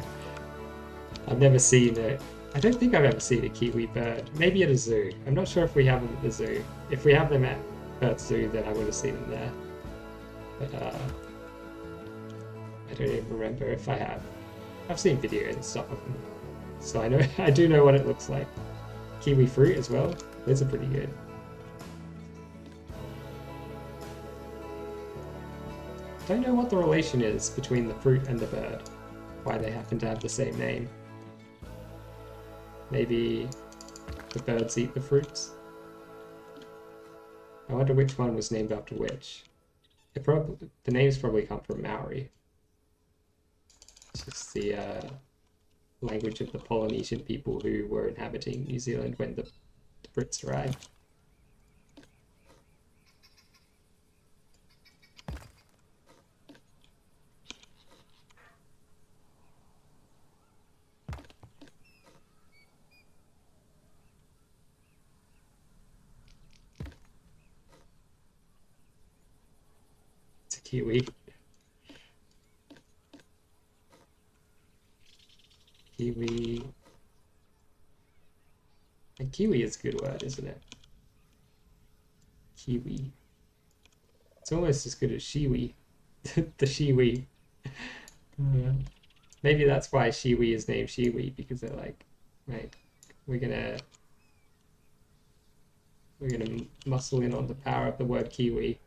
I've never seen it. I don't think I've ever seen a kiwi bird. Maybe at a zoo. I'm not sure if we have them at the zoo. If we have them at Perth Zoo, then I would have seen them there. But I don't even remember if I have. I've seen videos and stuff of them, so I know I do know what it looks like. Kiwi fruit as well. Those are pretty good. Don't know what the relation is between the fruit and the bird. Why they happen to have the same name. Maybe the birds eat the fruits. I wonder which one was named after which. The names probably come from Maori. It's just the language of the Polynesian people who were inhabiting New Zealand when the Brits arrived. It's a kiwi. Kiwi. And kiwi is a good word, isn't it? Kiwi. It's almost as good as shiwi. The shiwi. Maybe that's why shiwi is named shiwi, because they're like, right, we're gonna muscle in on the power of the word kiwi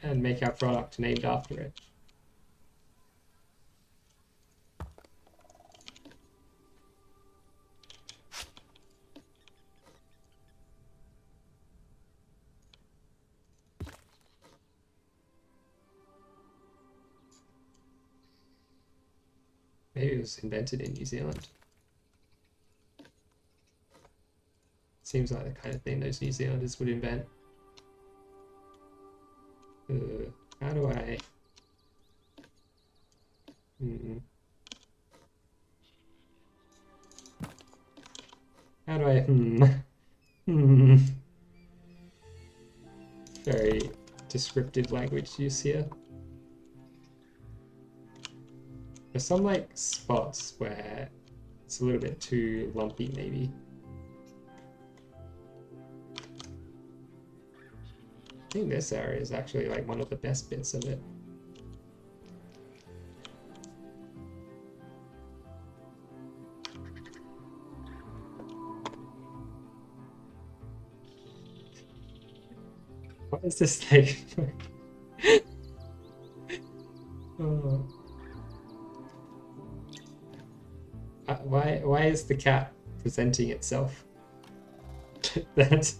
and make our product named after it. Maybe it was invented in New Zealand. Seems like the kind of thing those New Zealanders would invent. How do I... How do I... Very descriptive language use here. There's some like spots where it's a little bit too lumpy, maybe. I think this area is actually like one of the best bits of it. What is this thing? Oh. Why is the cat presenting itself? That's...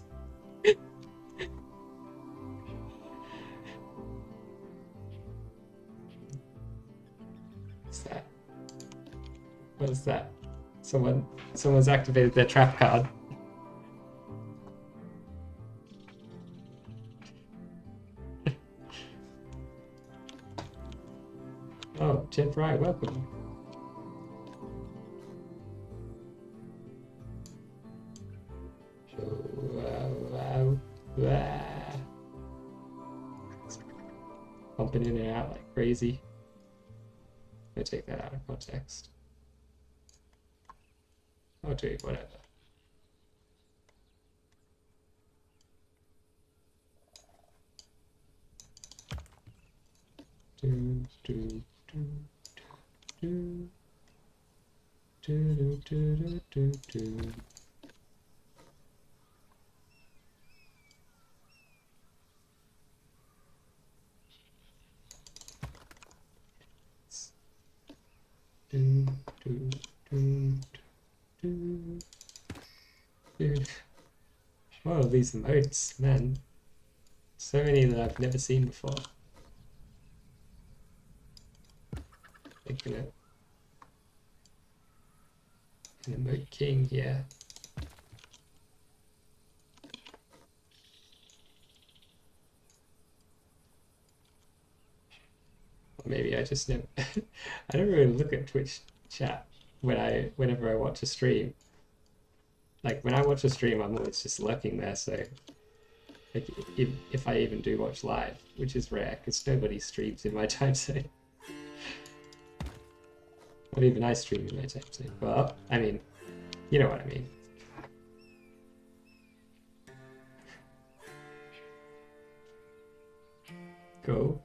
What's that? What is that? Someone's activated their trap card. Oh, Jen Fry, welcome. Pumping in and out like crazy. I'm gonna take that out of context. I'll do whatever. of these emotes, man. So many that I've never seen before. Making it an emote king, yeah. Or maybe I just never. I don't really look at Twitch chat whenever I watch a stream. Like when I watch a stream, I'm always just lurking there. So like if I even do watch live, which is rare because nobody streams in my time zone. Not even I stream in my time zone. Well, I mean, you know what I mean. Go.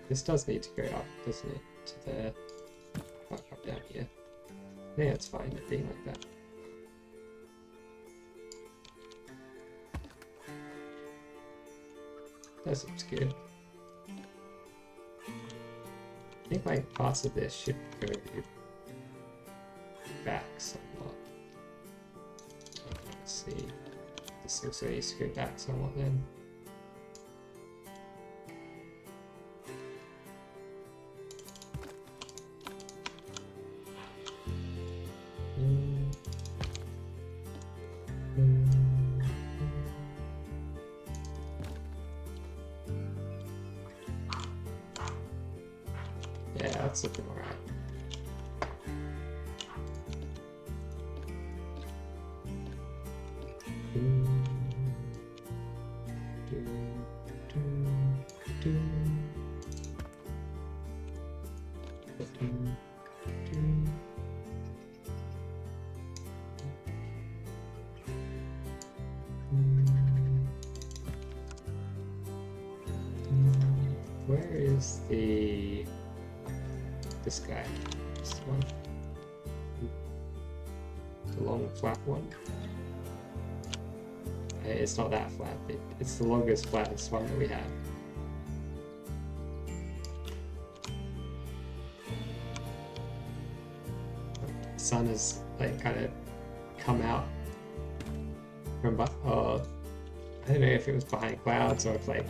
This does need to go up, doesn't it? To there. Up down here. Yeah, it's fine it being like that. That looks good. I think like parts of this should go back somewhat. Let's see. This also needs to go back somewhat then. Yeah, that's looking alright. Where is this guy? This one? The long flat one? It's not that flat, it's the longest, flattest one that we have. The sun has like kind of come out from I don't know if it was behind clouds or if like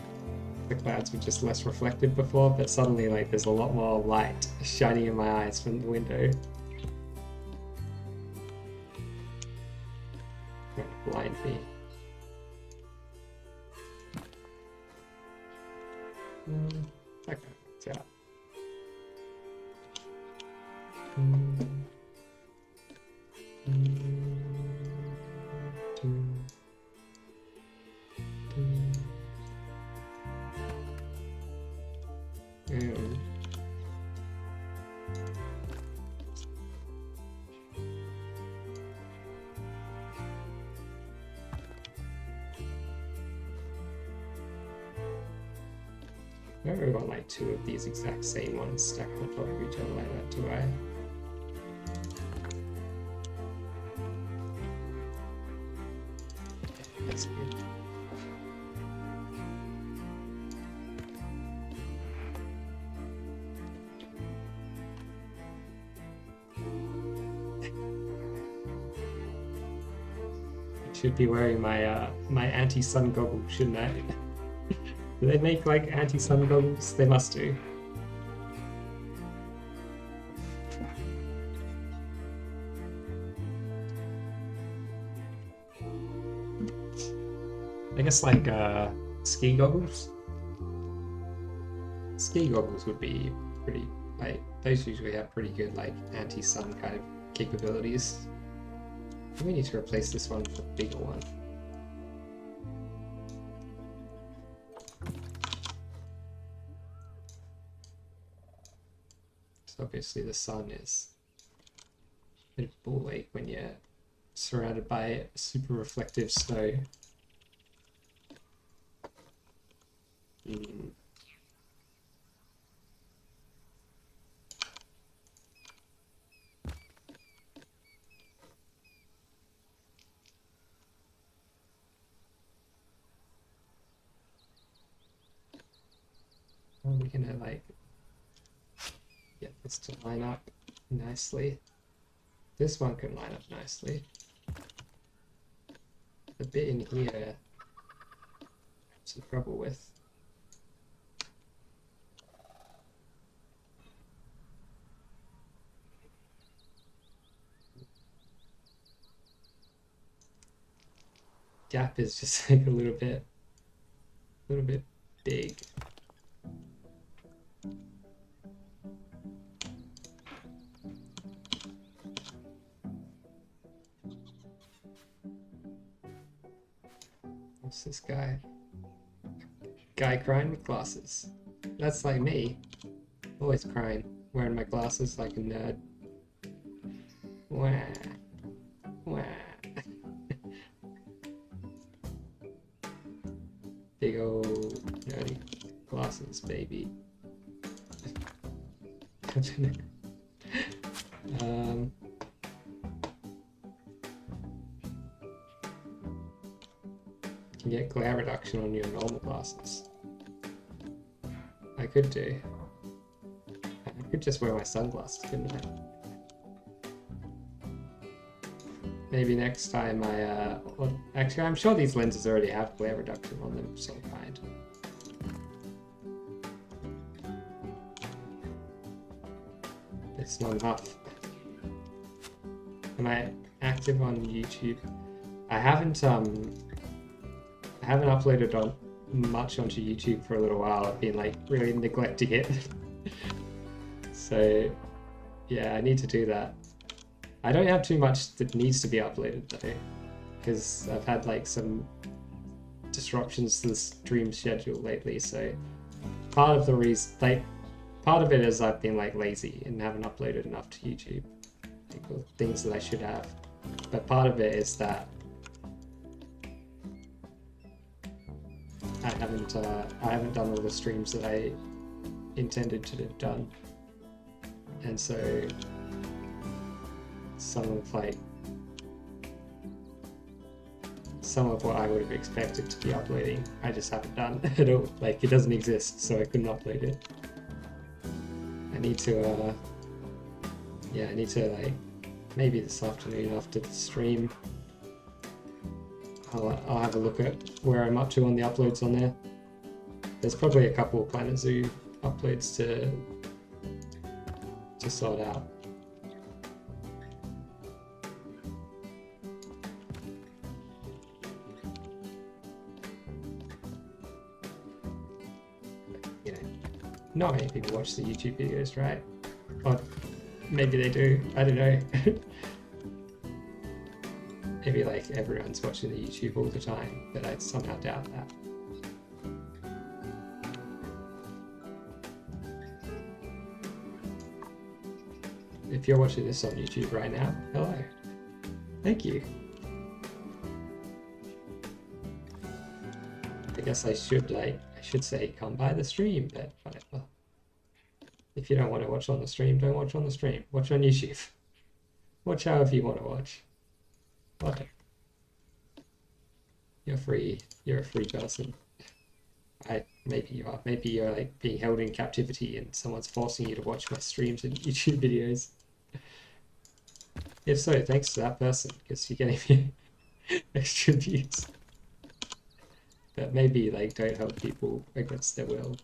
the clouds were just less reflected before, but suddenly like there's a lot more light shining in my eyes from the window. Trying to blind me. That kind of works out. I don't really want like two of these exact same ones stacked on top of each other like that, do I? That's good. I should be wearing my my anti-sun goggles, shouldn't I? Do they make like anti-sun goggles? They must do. I guess like ski goggles. Ski goggles would be pretty, like those usually have pretty good like anti-sun kind of capabilities. We need to replace this one with a bigger one. So obviously the sun is a bit of a ball ache when you're surrounded by super reflective snow. this to line up nicely. This one can line up nicely. The bit in here, I have some trouble with. Gap is just like a little bit big. What's this guy? Guy crying with glasses. That's like me. Always crying, wearing my glasses like a nerd. Wah. Wah. Big old nerdy glasses, baby. Can get glare reduction on your normal glasses. I could do. I could just wear my sunglasses, couldn't I? Maybe next time well, actually I'm sure these lenses already have glare reduction on them of some kind. It's not enough. Am I active on YouTube? I haven't uploaded much onto YouTube for a little while. I've been like really neglecting it. So yeah, I need to do that. I don't have too much that needs to be uploaded though, because I've had like some disruptions to the stream schedule lately. So part of the reason, like part of it is I've been like lazy and haven't uploaded enough to YouTube, like things that I should have. But part of it is that I haven't done all the streams that I intended to have done, and so some of what I would have expected to be uploading, I just haven't done at all. Like it doesn't exist, so I couldn't upload it. I need to, like maybe this afternoon after the stream, I'll have a look at where I'm up to on the uploads on there. There's probably a couple of Planet Zoo uploads to sort out. You know, not many people watch the YouTube videos, right? Or maybe they do, I don't know. Maybe like everyone's watching the YouTube all the time, but I somehow doubt that. If you're watching this on YouTube right now, hello. Thank you. I guess I should say come by the stream, but whatever. If you don't want to watch on the stream, don't watch on the stream. Watch on YouTube. Watch however you want to watch. Whatever. You're free. You're a free person. Maybe you are. Maybe you're like being held in captivity and someone's forcing you to watch my streams and YouTube videos. If so, thanks to that person, because you're getting me extra views. But maybe like don't help people against their will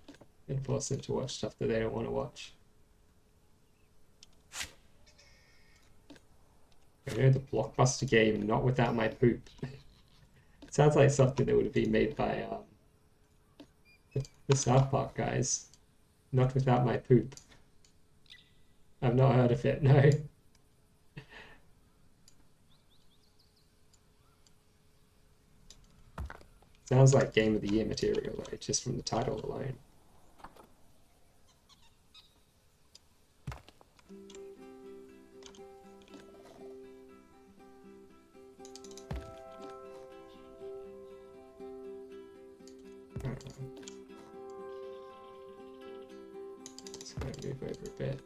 and force them to watch stuff that they don't want to watch. I know the blockbuster game, not without my poop. It sounds like something that would have been made by the South Park guys. Not without my poop. I've not heard of it, no. Sounds like Game of the Year material, though, just from the title alone. Just gonna move over a bit.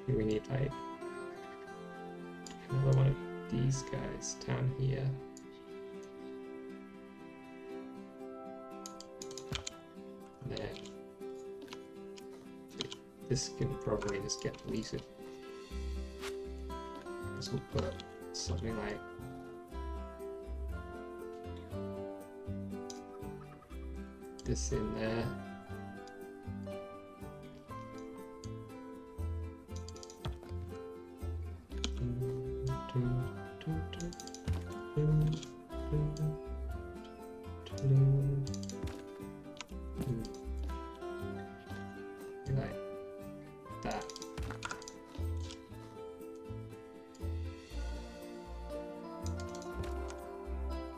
We need like another one of these guys down here. And then this can probably just get deleted. So we'll put something like this in there. Like that.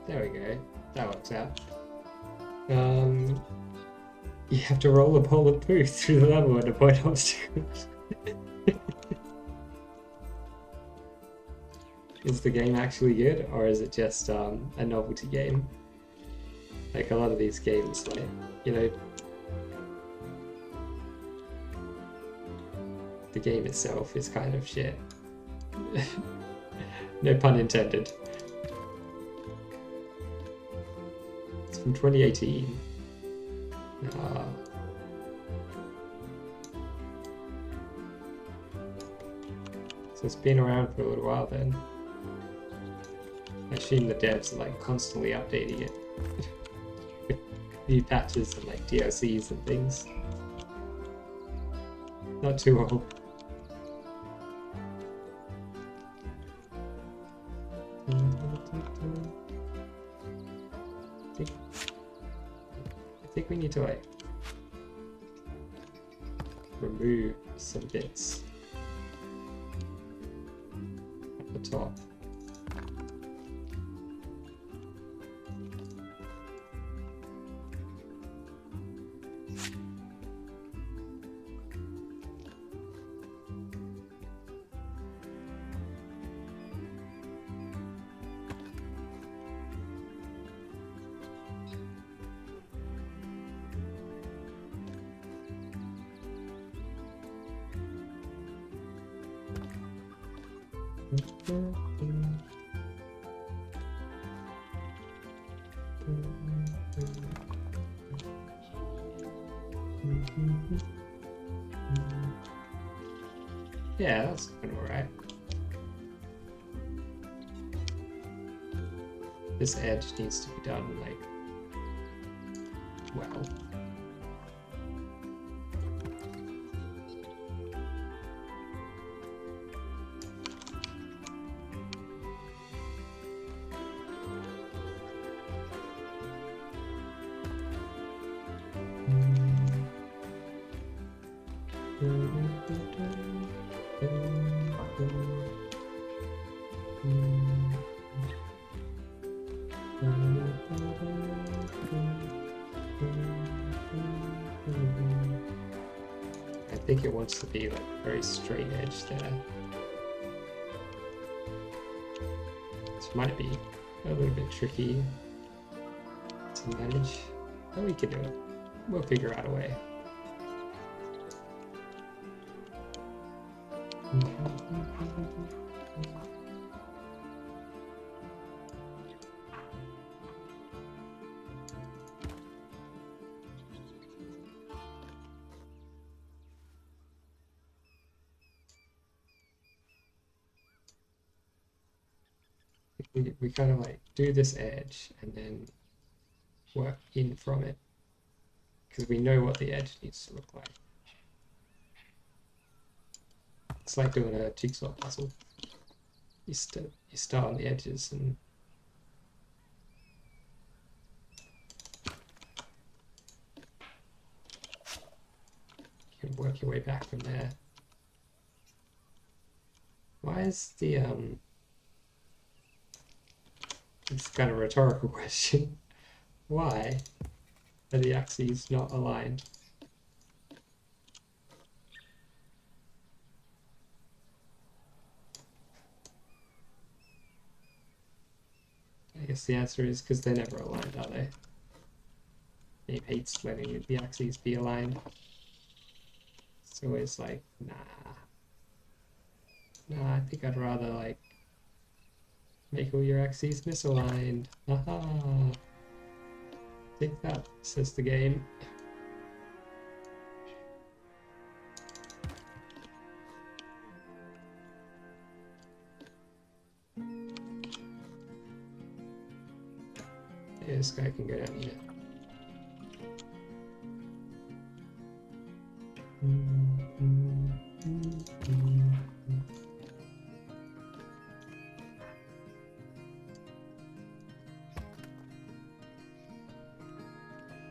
There we go. That works out. You have to roll a bowl of poo through the level and avoid obstacles. Is the game actually good, or is it just a novelty game? Like a lot of these games, like, you know, the game itself is kind of shit. No pun intended. It's from 2018. So it's been around for a little while then. I assume the devs are like constantly updating it. New patches and like DLCs and things. Not too old. I think we need to like remove some bits at the top. Yeah, that's kind of alright. This edge needs to be done like well. I think it wants to be like a very straight edge there. This might be a little bit tricky to manage, but we can do it. We'll figure out a way. We kind of like do this edge and then work in from it, because we know what the edge needs to look like. It's like doing a jigsaw puzzle. You start on the edges and you can work your way back from there. Why is the it's kind of a rhetorical question. Why are the axes not aligned? I guess the answer is because they're never aligned, are they? He hates letting the axes be aligned. It's always like, nah. Nah, I think I'd rather like make all your axes misaligned. Haha. Take that, says the game. Yeah, this guy can go down here.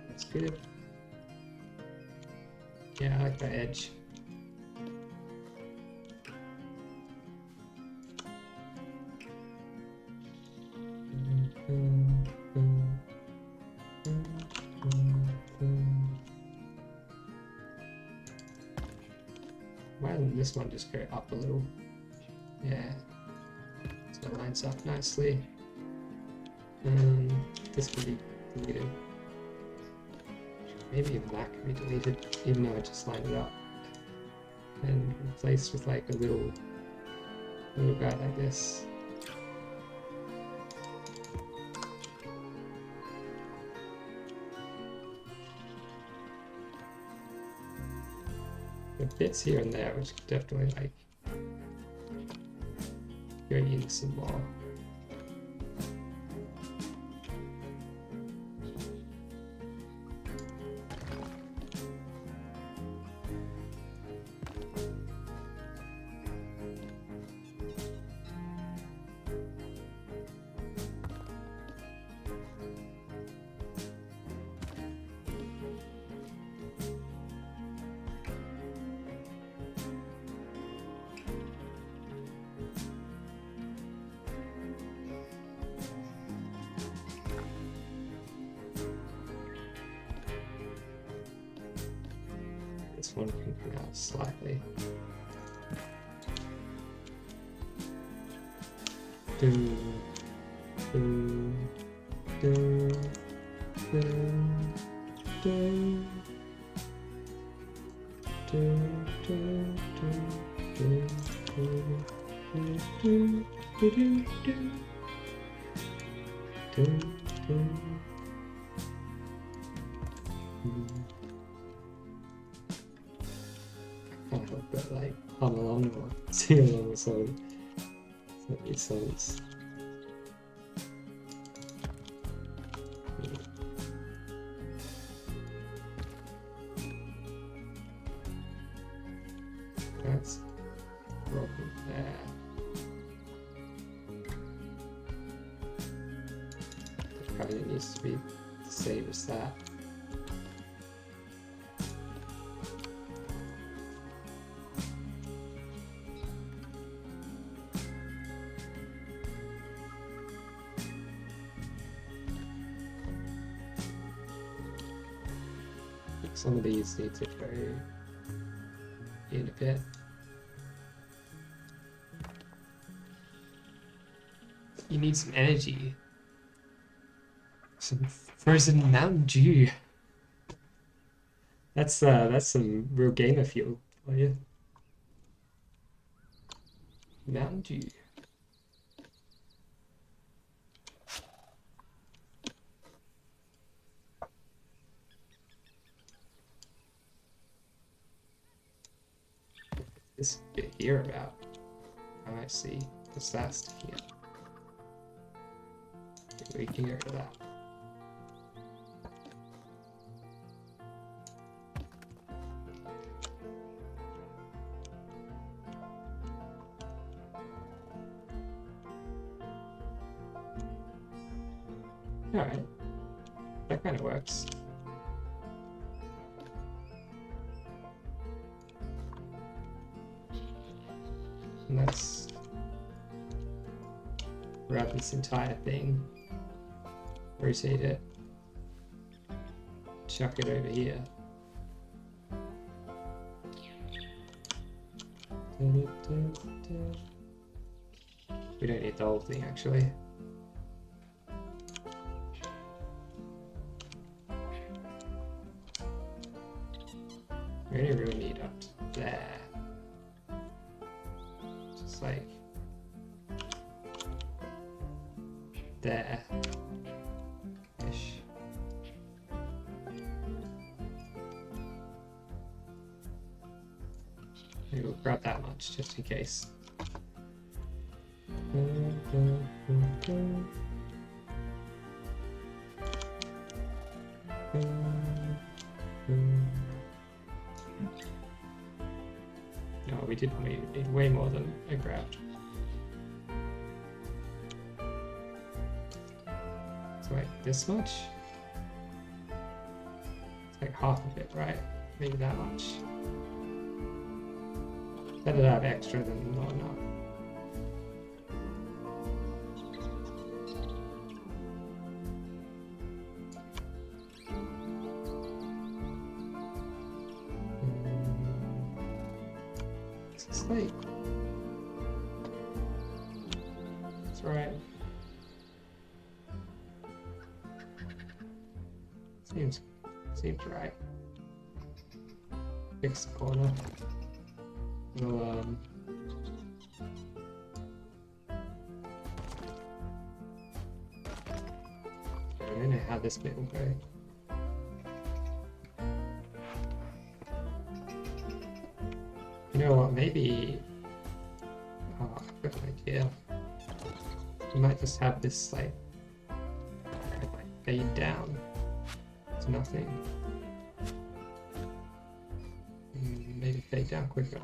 That's good. Yeah, I like that edge. Why doesn't this one just go up a little? Yeah, so it lines up nicely. This can be deleted. Maybe even that can be deleted, even though I just lined it up. And replaced with like a little guy like this. The bits here and there, which could definitely like go in some more. This one can come out slightly. Can't help but like hum along or sing along the song. These songs. That's broken there. Probably needs to be the same as that. Some of these need to go in a bit. You need some energy. Some frozen Mountain Dew. That's some real gamer fuel for you. Mountain Dew. This bit here about. Oh, I see. What's that sticking out? We can get rid of that. Alright. That kind of works. And let's grab this entire thing, rotate it, chuck it over here. We don't need the whole thing actually. We only really need up to there. Just like there. Ish. Maybe we'll grab that much just in case. No, we didn't. We need way more than I grabbed. So like this much? It's like half of it, right? Maybe that much. Better to have extra than not enough. Like, that's right. Seems right. Fix the corner. We'll I don't know how this bit will go. You know what, maybe... Oh, I've got an idea. We might just have this, like fade down to nothing. Maybe fade down quicker.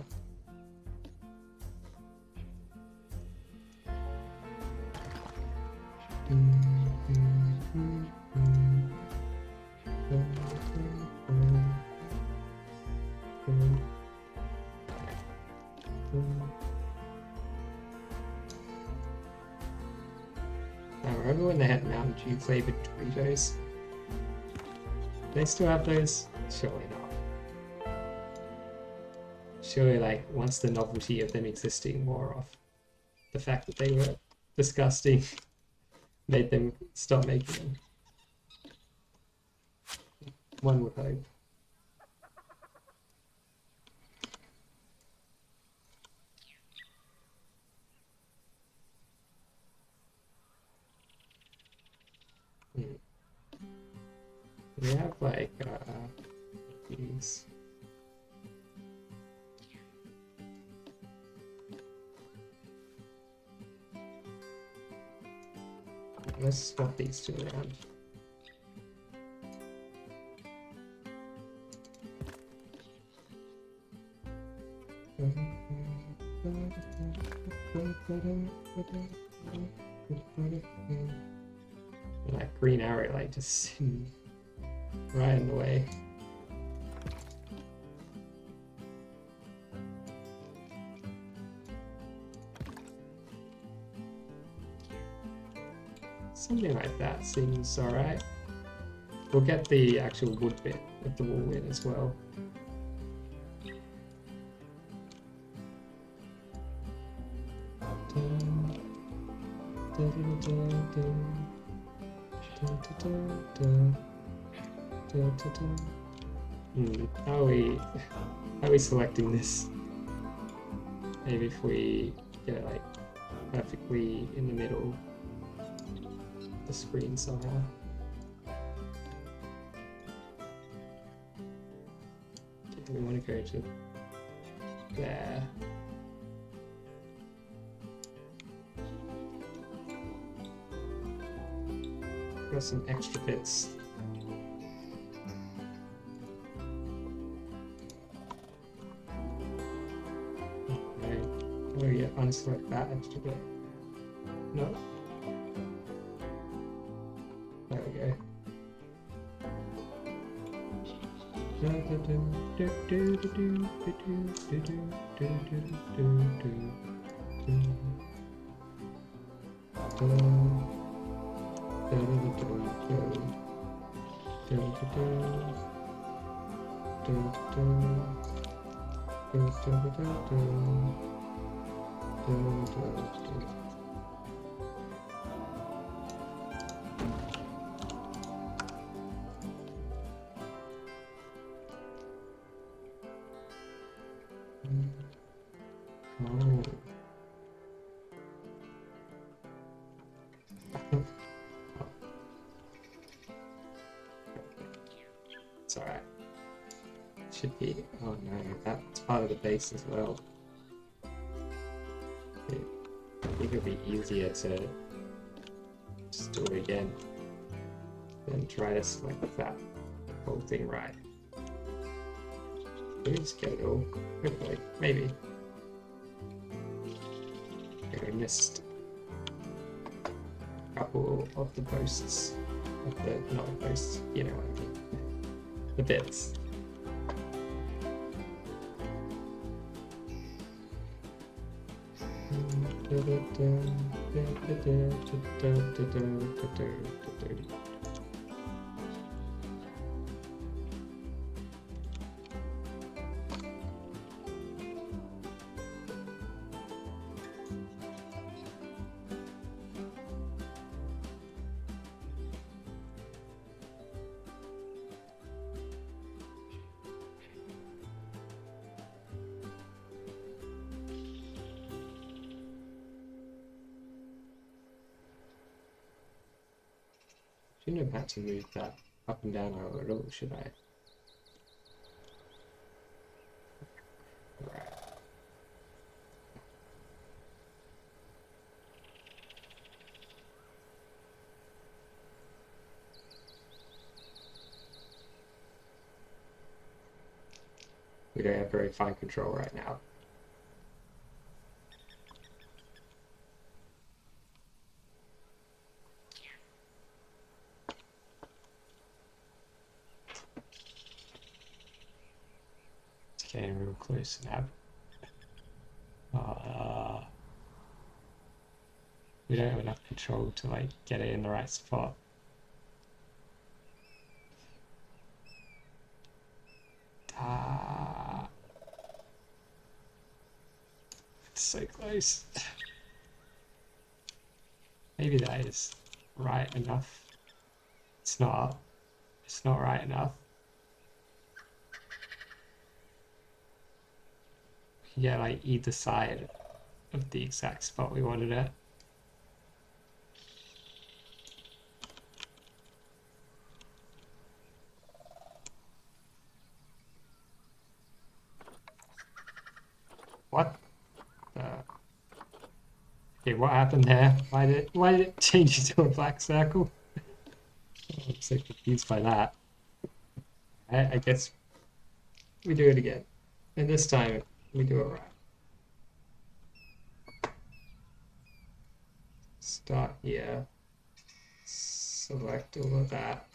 I remember when they had Mountain Dew flavored Doritos? Do they still have those? Surely not. Surely, like, once the novelty of them existing wore off, the fact that they were disgusting made them stop making them. One would hope. We have like these. Let's swap these two around. That green arrow like just right in the way. Something like that seems alright. We'll get the actual wood bit of the wall in as well. How are we selecting this? Maybe if we get it like perfectly in the middle of the screen somehow. Okay, we want to go to there. Got some extra bits. Okay, we'll get unselect that extra bit. No. There we go. It's alright. Should be. Oh no, that's part of the base as well. I think it'll be easier to just do it again than try to select that whole thing right. Maybe just get it all. Hopefully, maybe. Okay, we missed a couple of the posts. Not the posts, you know what I mean. The bits. Shouldn't have had to move that up and down at all, should I? Right. We don't have very fine control right now. Getting real close now. We don't have enough control to like get it in the right spot. It's so close. Maybe that is right enough. It's not. It's not right enough. Yeah, like either side of the exact spot we wanted it. What? Okay, what happened there? Why did it change into a black circle? I'm so confused by that. I guess we do it again, and this time we do it right. Start here, select all of that,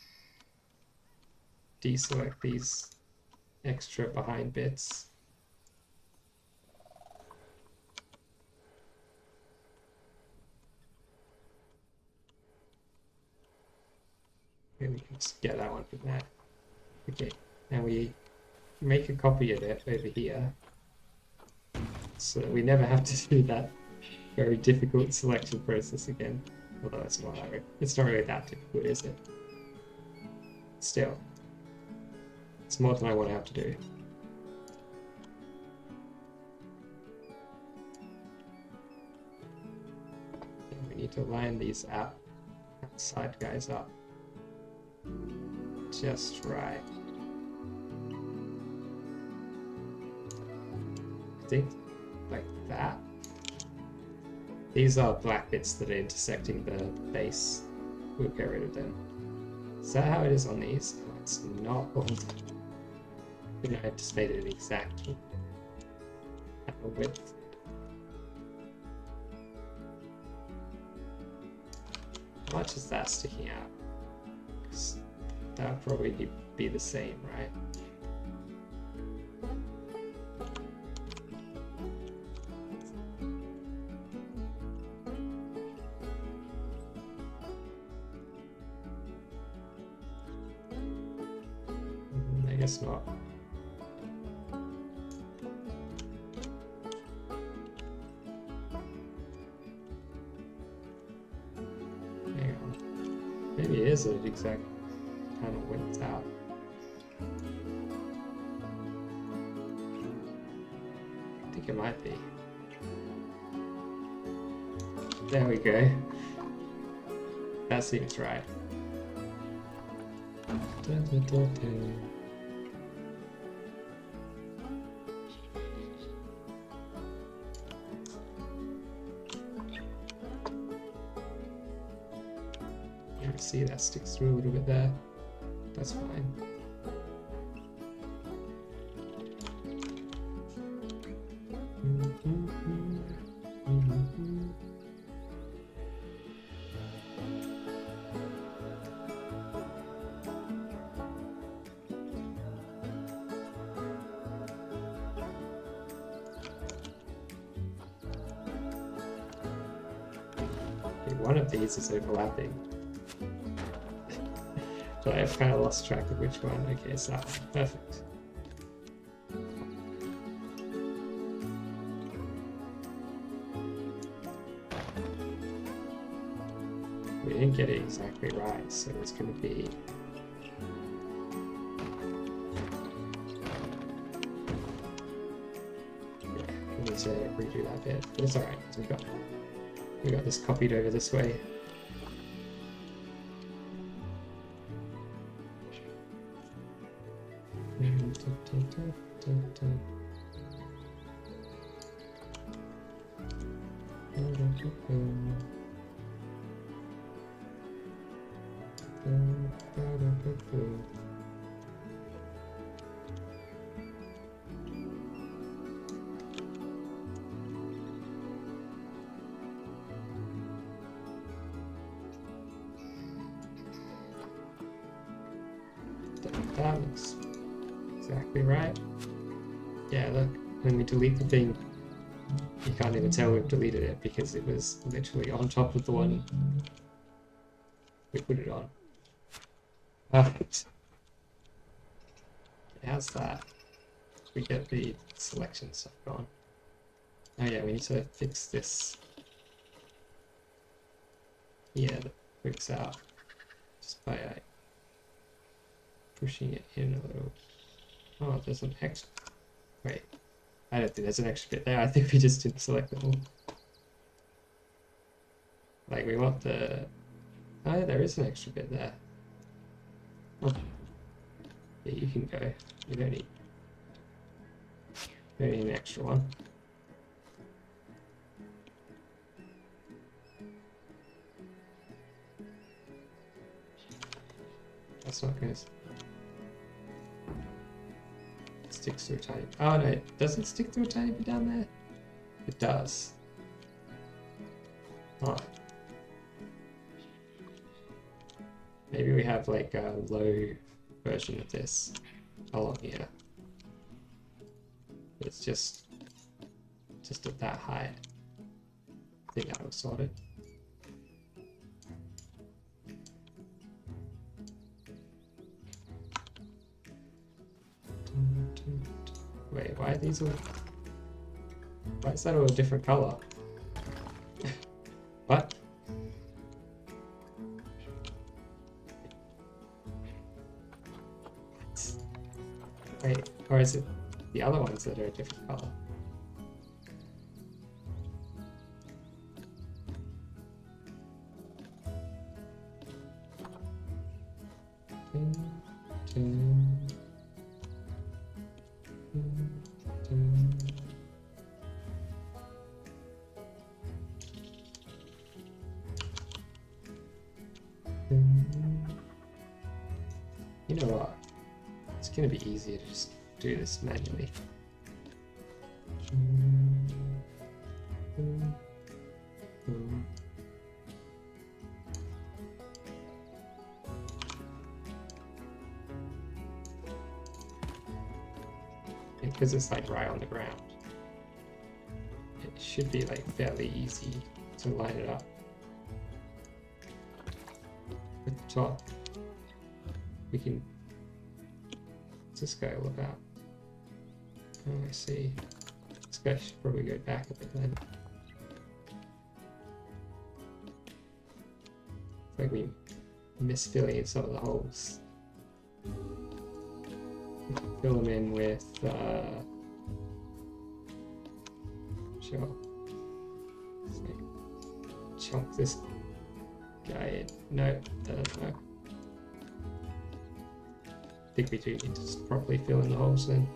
deselect these extra behind bits. And we can just get that one from there. Okay, now we make a copy of it over here so that we never have to do that very difficult selection process again. Although it's not really that difficult, is it? Still, it's more than I want to have to do. And we need to line these outside guys up just right. I think like that. These are black bits that are intersecting the base. We'll get rid of them. Is that how it is on these? No, it's not. I think I just made it exactly at the width. How much is that sticking out? Because that would probably be the same, right? I guess not. Hang on. Maybe it is an exact kind of width out. I think it might be. There we go. That seems right. see that sticks through a little bit there. That's fine. One of these is overlapping. But I've kind of lost track of which one. Okay, it's that one. Perfect. We didn't get it exactly right, so it's going to be... Yeah, we need to redo that bit. But it's alright, because we got this copied over this way. That looks exactly right. Yeah, look, when we delete the thing, you can't even tell we've deleted it because it was literally on top of the one we put it on. Perfect. How's that? We get the selection stuff gone. Oh yeah, we need to fix this here that freaks out just by pushing it in a little. Oh, there's an extra. Wait, I don't think there's an extra bit there. I think we just didn't select it all. Like we want the. Oh, there is an extra bit there. Oh. Yeah, you can go. You don't need an extra one. That's not good. It sticks to a tiny... Oh no, it doesn't stick to a tiny bit down there? It does. Oh. Maybe we have like a low version of this along here. It's just at that height. I think that was sorted. Wait, why are these all... Why is that all a different color? What? Wait, or is it the other ones that are a different color? You know what? It's going to be easier to just do this manually. Because it's like right on the ground. It should be like fairly easy to line it up with the top. We can... What's this guy all about? Oh, I see. This guy should probably go back a bit then. It's like we miss filling in some of the holes. We can fill them in with, sure. Let's chunk this guy in. No, that doesn't work. I think we do need to just properly fill in the holes then.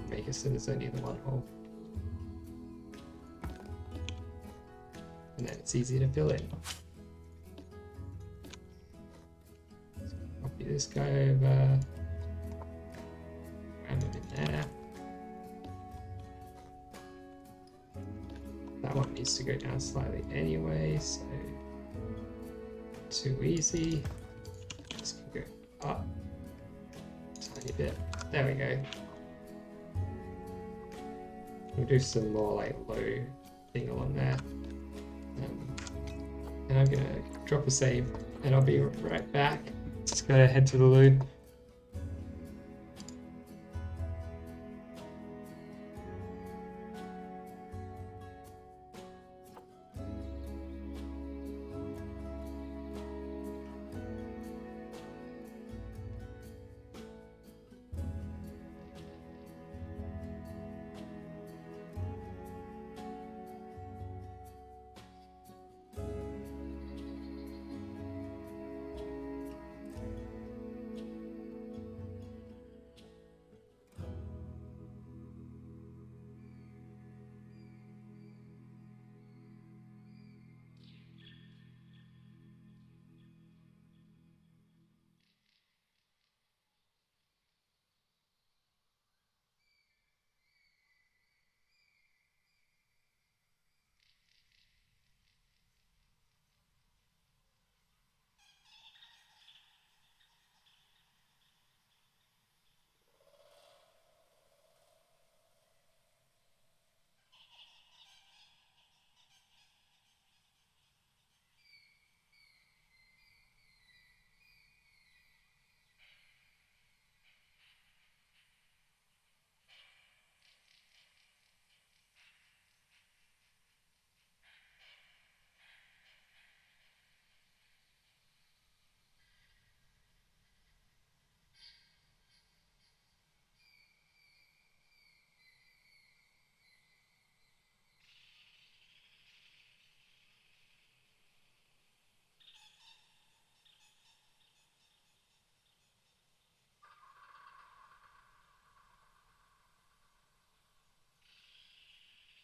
Make a so there's only the one hole. And then it's easy to fill in. Copy this guy over. Ram him in there. That one needs to go down slightly anyway, so too easy. This can go up a tiny bit. There we go. We'll do some more like low thing along there. And I'm gonna drop a save and I'll be right back. Just gotta head to the loo.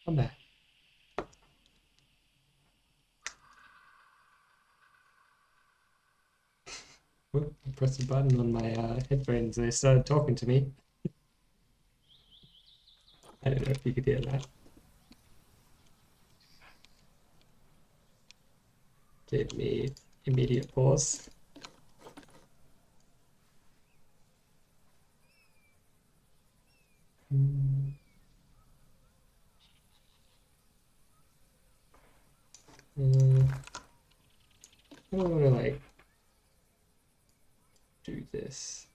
I'm back. Whoop, I pressed a button on my headphones and they started talking to me. I don't know if you could hear that. Gave me immediate pause. I don't want to like do this.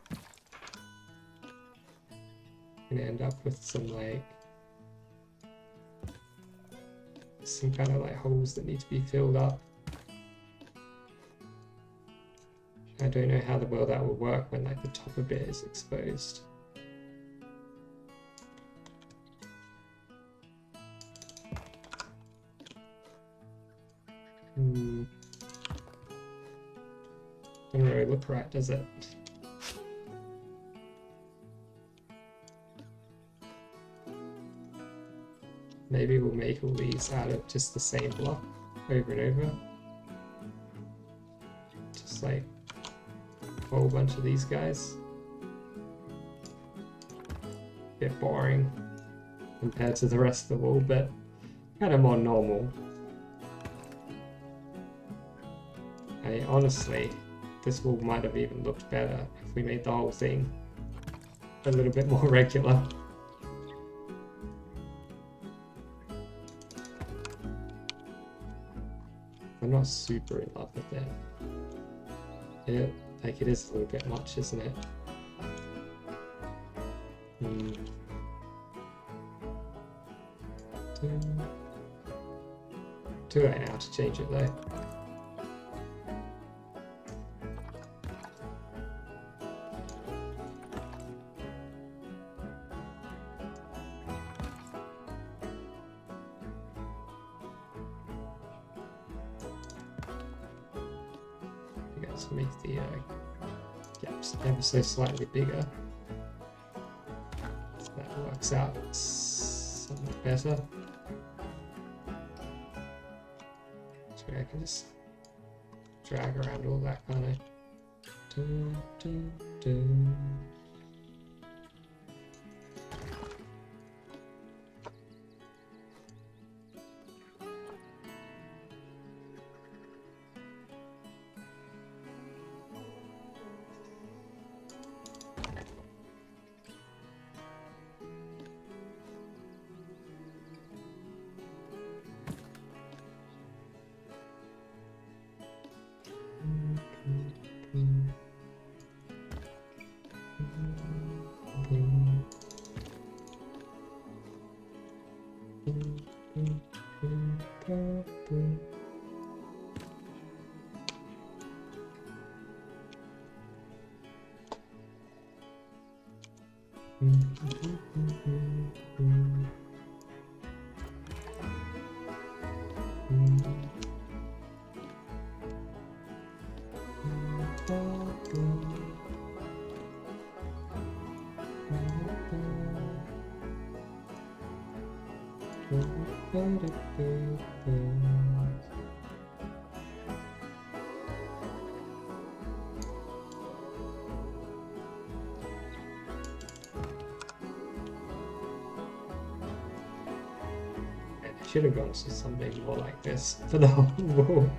I'm gonna end up with some like some kind of like holes that need to be filled up. I don't know how well that will work when like the top of it is exposed. Doesn't really look right, does it? Maybe we'll make all these out of just the same block over and over. Just like a whole bunch of these guys. Bit boring compared to the rest of the wall, but kind of more normal. Honestly, this wall might have even looked better if we made the whole thing a little bit more regular. I'm not super in love with it. Like it is a little bit much, isn't it? Too late now to change it though. Let's make the gaps ever so slightly bigger. So that works out somewhat better. So I can just drag around all that kind of. Should have gone to something more like this for the whole wall.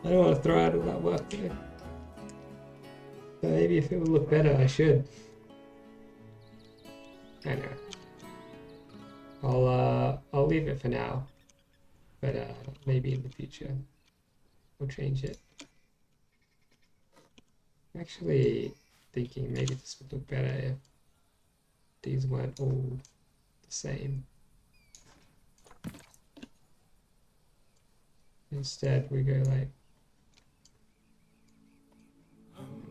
I don't want to throw out all that work though. But maybe if it would look better, I should. Anyway, I'll leave it for now, but maybe in the future we'll change it. I'm actually thinking maybe this would look better if these weren't all the same. Instead, we go like,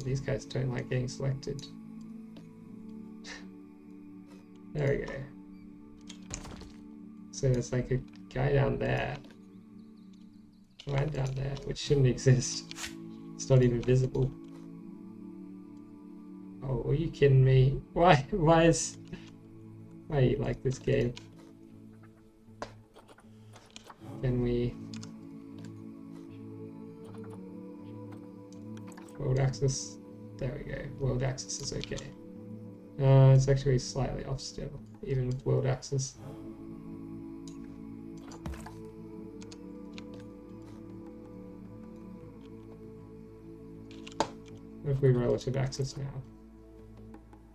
these guys don't like getting selected. There we go. So there's like a guy down there, and down there, which shouldn't exist. It's not even visible. Oh, are you kidding me? Why you like this game? Can we... World axis, there we go. World axis is okay. It's actually slightly off still, even with world axis. What if we relative axis now?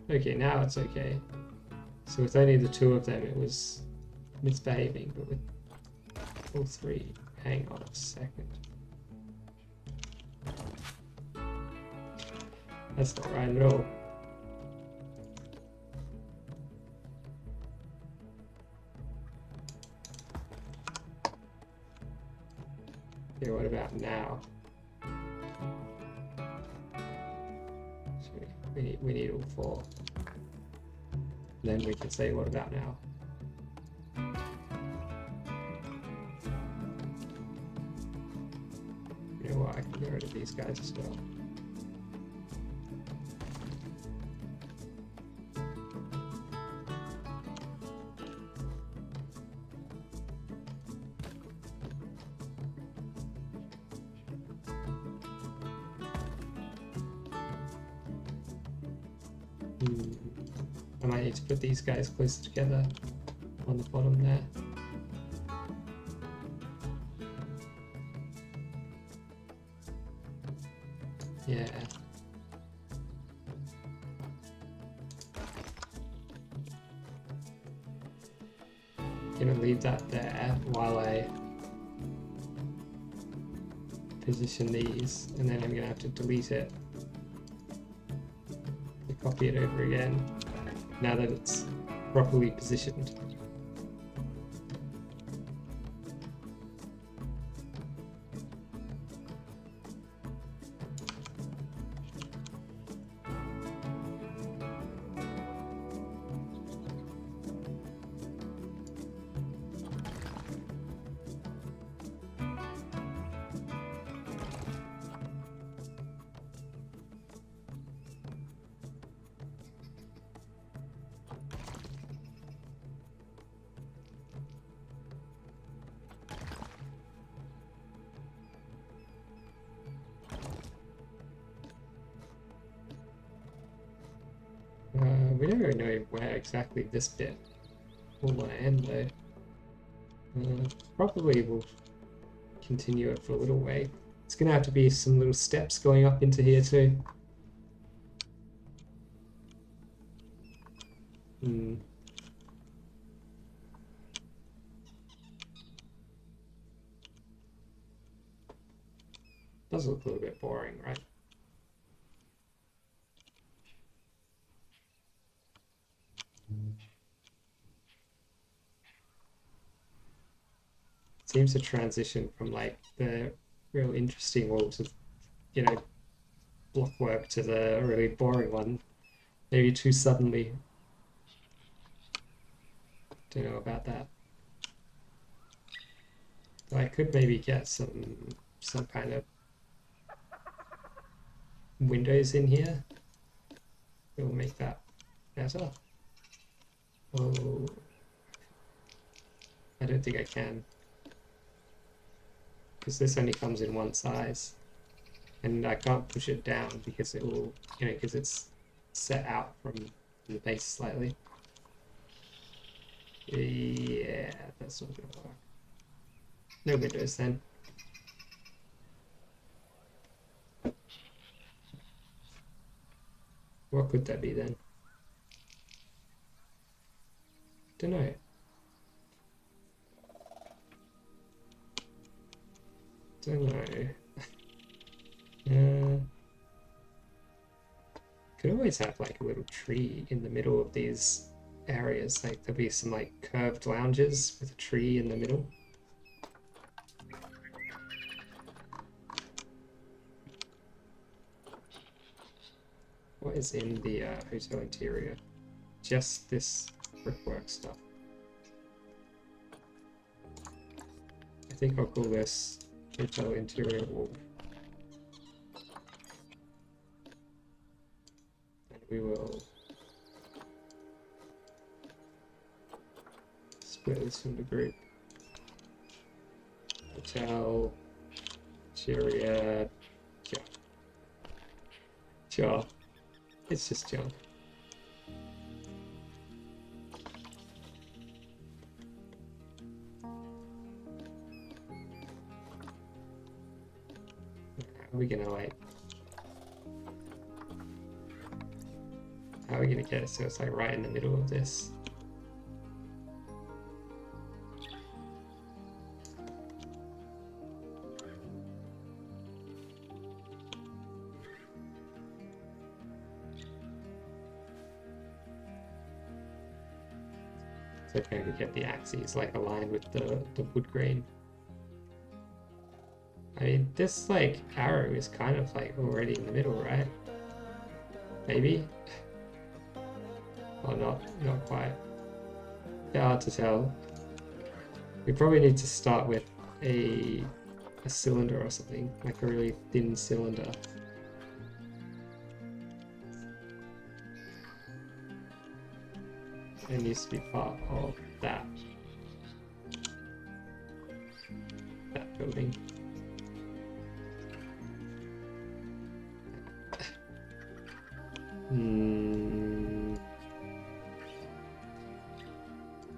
Okay, now it's okay. So with only the two of them, it was misbehaving, but with all three, hang on a second. That's not right at all. Okay, what about now? So we need all four. Then we can say, what about now? You know what, I can get rid of these guys as well. I might need to put these guys closer together on the bottom there. Yeah. Gonna leave that there while I position these, and then I'm gonna have to delete it. Copy it over again now that it's properly positioned. We don't really know where exactly this bit will want to end though. Probably will continue it for a little way. It's gonna have to be some little steps going up into here too. Does look a little bit boring, right? Seems to transition from like the real interesting walls of, you know, block work to the really boring one, maybe too suddenly. Don't know about that. So I could maybe get some kind of windows in here. It will make that better. Oh, I don't think I can, because this only comes in one size, and I can't push it down because it will, you know, because it's set out from the base slightly. Yeah, that's not gonna work. No windows then. What could that be then? Don't know. Don't know. Could always have like a little tree in the middle of these areas. Like there'll be some like curved lounges with a tree in the middle. What is in the hotel interior? Just this brickwork stuff. I think I'll call this hotel interior wall. And we will split this from the group. Hotel interior junk. Sure. It's just junk. How are we gonna like? How are we gonna get it so it's like right in the middle of this? So okay, we get the axes like aligned with the wood grain. I mean, this like arrow is kind of like already in the middle, right? Maybe? Or not quite. Yeah, hard to tell. We probably need to start with a cylinder or something, like a really thin cylinder. It needs to be part of that building.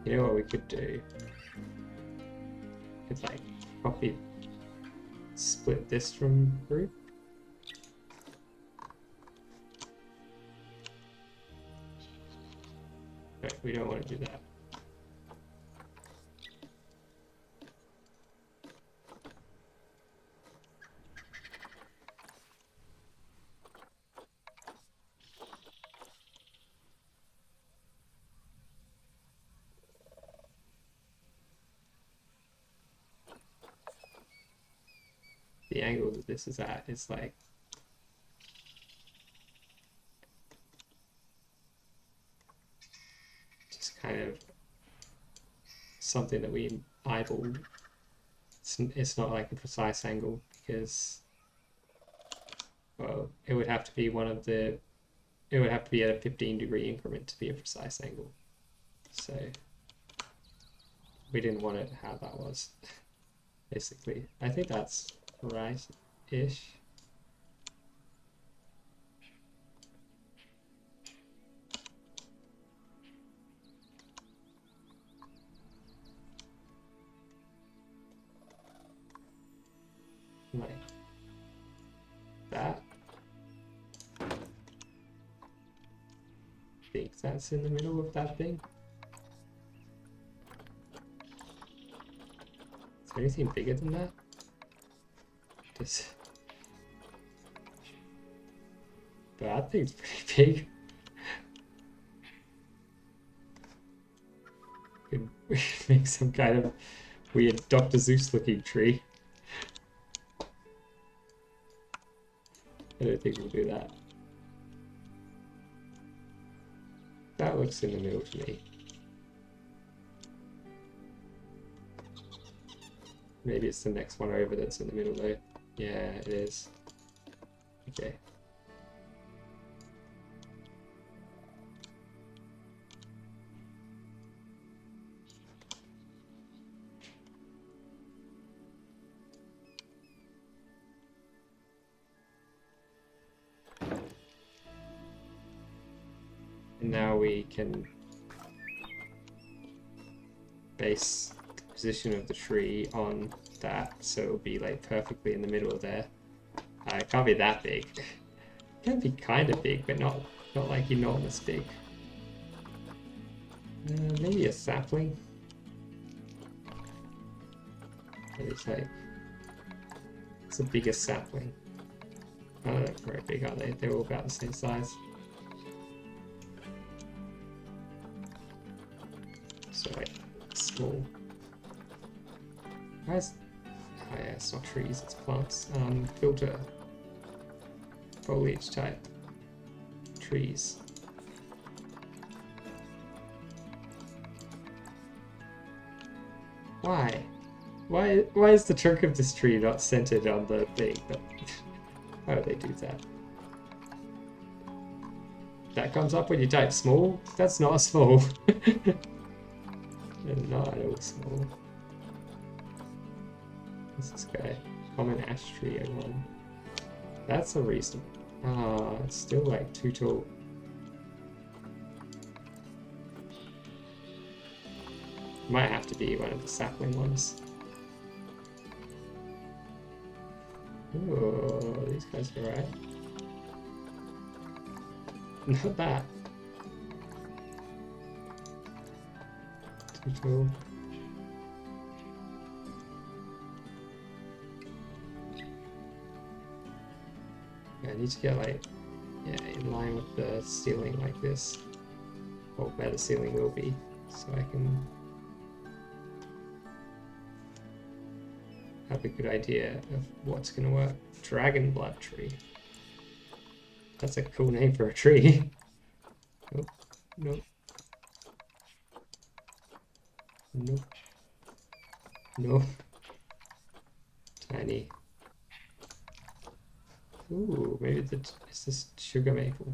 You know what we could do? We could like probably split this from group. No, we don't want to do that. The angle that this is at is like just kind of something that we eyeball. It's not like a precise angle because, well, it would have to be one of the, it would have to be at a 15-degree increment to be a precise angle. So we didn't want it how that was, basically. I think that's right-ish. think that's in the middle of that thing. Is there anything bigger than that? But that thing's pretty big. We could make some kind of weird Dr. Zeus looking tree. I don't think we'll do that. That looks in the middle to me. Maybe it's the next one over that's in the middle though. Yeah, it is. Okay. And now we can base the position of the tree on that, so it'll be like perfectly in the middle there. It can't be that big. It can be kind of big, but not like enormous big. Maybe a sapling. It's like it's the biggest sapling. Oh, they're very big, aren't they? They're all about the same size. So like small. Where's oh yeah, it's not trees, it's plants. Filter foliage type trees. Why? Why is the trunk of this tree not centered on the thing? But why would they do that? That comes up when you type small? That's not small. Not at all small. What's this guy? Common ash tree A1. That's a reasonable. Ah, it's still like too tall. Might have to be one of the sapling ones. Oh, these guys are alright. Not that. Too tall. Yeah, I need to get like, yeah, in line with the ceiling like this. Or where the ceiling will be, so I can have a good idea of what's going to work. Dragon blood tree. That's a cool name for a tree. Nope. Nope. Nope. Nope. Tiny. Ooh, maybe it's this sugar maple.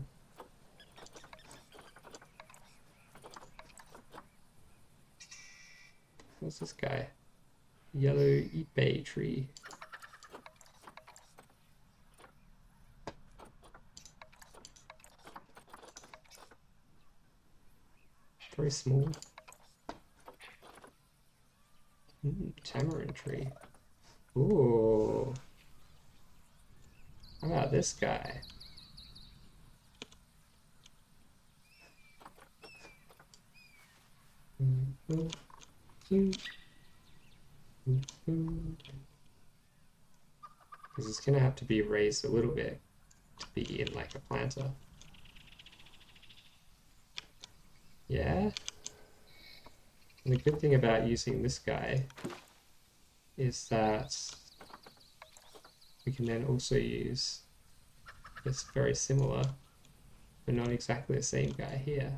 What's this guy? Yellow ipe tree. Very small. Tamarind tree. Ooh. How about this guy? Because it's gonna have to be raised a little bit to be in like a planter. Yeah? And the good thing about using this guy is that we can then also use this very similar, but not exactly the same guy here.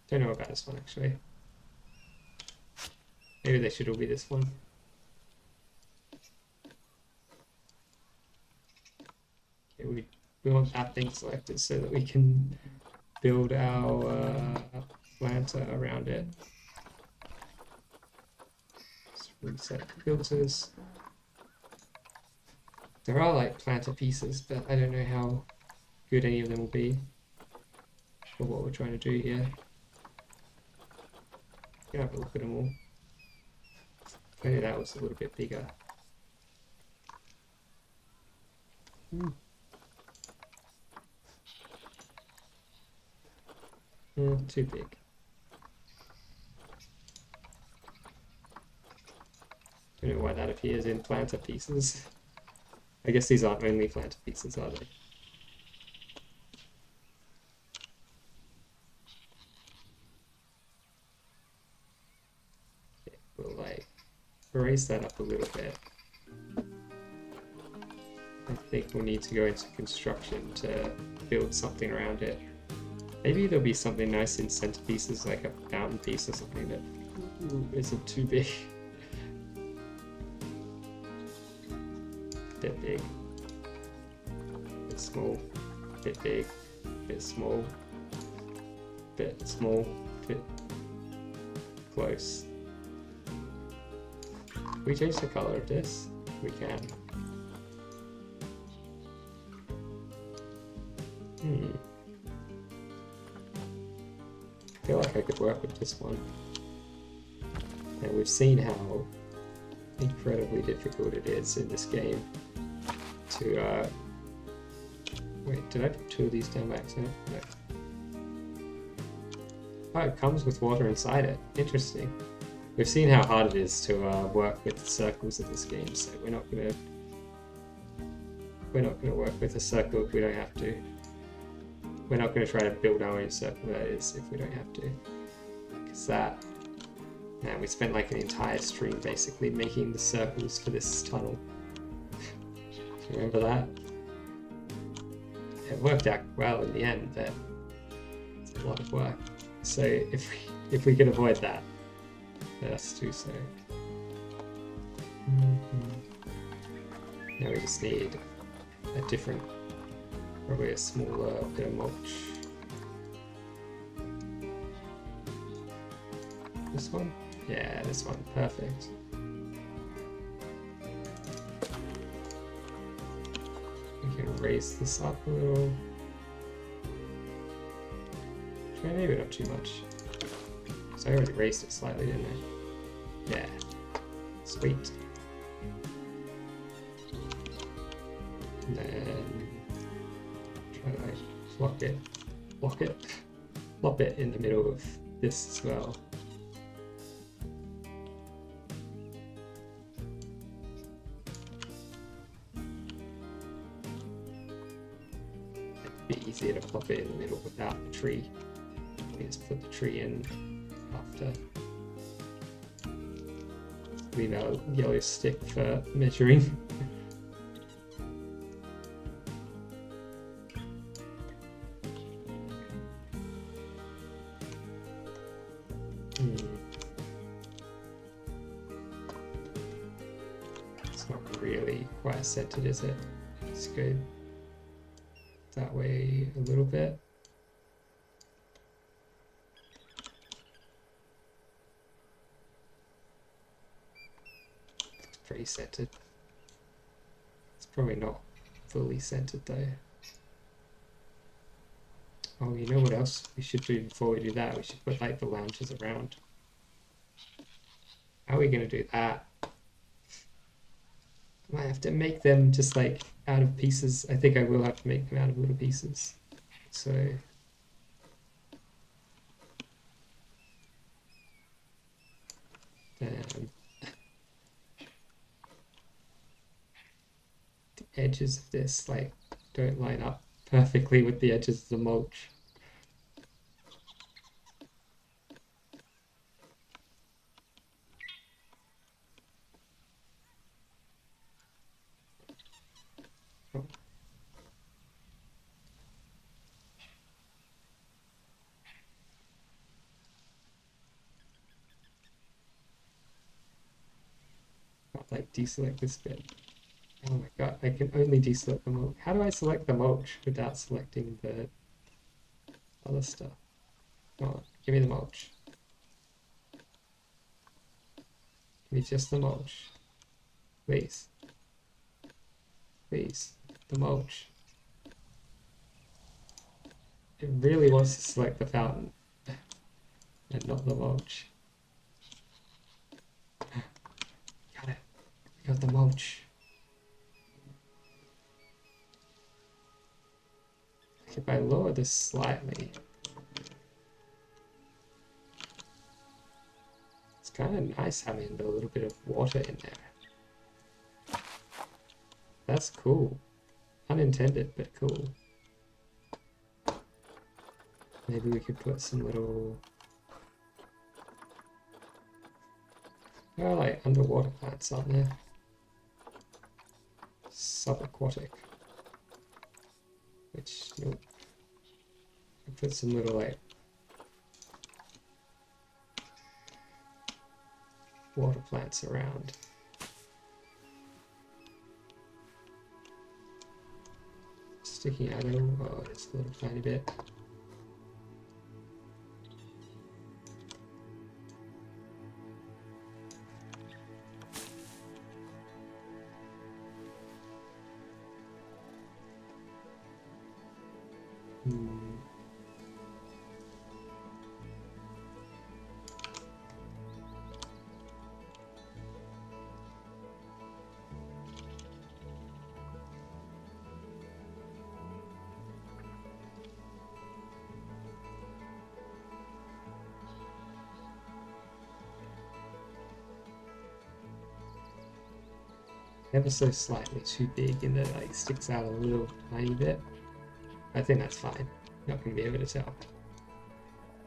Don't know about this one actually. Maybe they should all be this one. Okay, we want that thing selected so that we can build our planter around it. Let's reset filters. There are like planter pieces, but I don't know how good any of them will be for what we're trying to do here. Gonna have a look at them all. Maybe that was a little bit bigger. Too big. Don't know why that appears in planter pieces. I guess these aren't only planter pieces, are they? Okay, we'll like raise that up a little bit. I think we'll need to go into construction to build something around it. Maybe there'll be something nice in centerpieces, like a fountain piece or something that isn't too big. Bit big, bit small, bit big, bit small, bit small, bit close. Can we change the color of this? We can. I feel like I could work with this one. And we've seen how incredibly difficult it is in this game to wait, did I put two of these down by accident? No. Oh, it comes with water inside it. Interesting. We've seen how hard it is to work with the circles in this game, so we're not gonna work with a circle if we don't have to. We're not gonna try to build our own circle, that is, if we don't have to. Because that, man, we spent like an entire stream basically making the circles for this tunnel. Remember that? It worked out well in the end, but it's a lot of work. So if we can avoid that, let us do so. Now we just need a different, probably a smaller bit of mulch. This one? Yeah, this one, perfect. We can raise this up a little. Okay, maybe not too much. So I already raised it slightly, didn't I? Yeah. Sweet. And then try to like plop it in the middle of this as well. It'd be easier to plop it in the middle without the tree. We just put the tree in after. Leave our yellow stick for measuring. It's not really quite centered, is it? Let's go that way a little bit. Pretty centered. It's probably not fully centered though. Oh, you know what else we should do before we do that? We should put like the lounges around. How are we going to do that? I might have to make them just like out of pieces. I think I will have to make them out of little pieces. So the edges of this like don't line up perfectly with the edges of the mulch. Oh. Can't like deselect this bit. Oh my god, I can only deselect the mulch. How do I select the mulch without selecting the other stuff? Come on, give me the mulch. Give me just the mulch. Please. Please. The mulch. It really wants to select the fountain and not the mulch. of the mulch. If I lower this slightly, it's kind of nice having a little bit of water in there. That's cool. Unintended, but cool. Maybe we could put some little, like underwater plants on there. Subaquatic. Which, nope. I put some little like water plants around. Sticking out a little, oh, just a little tiny bit. Ever so slightly too big and it like sticks out a little tiny bit. I think that's fine. Not gonna be able to tell.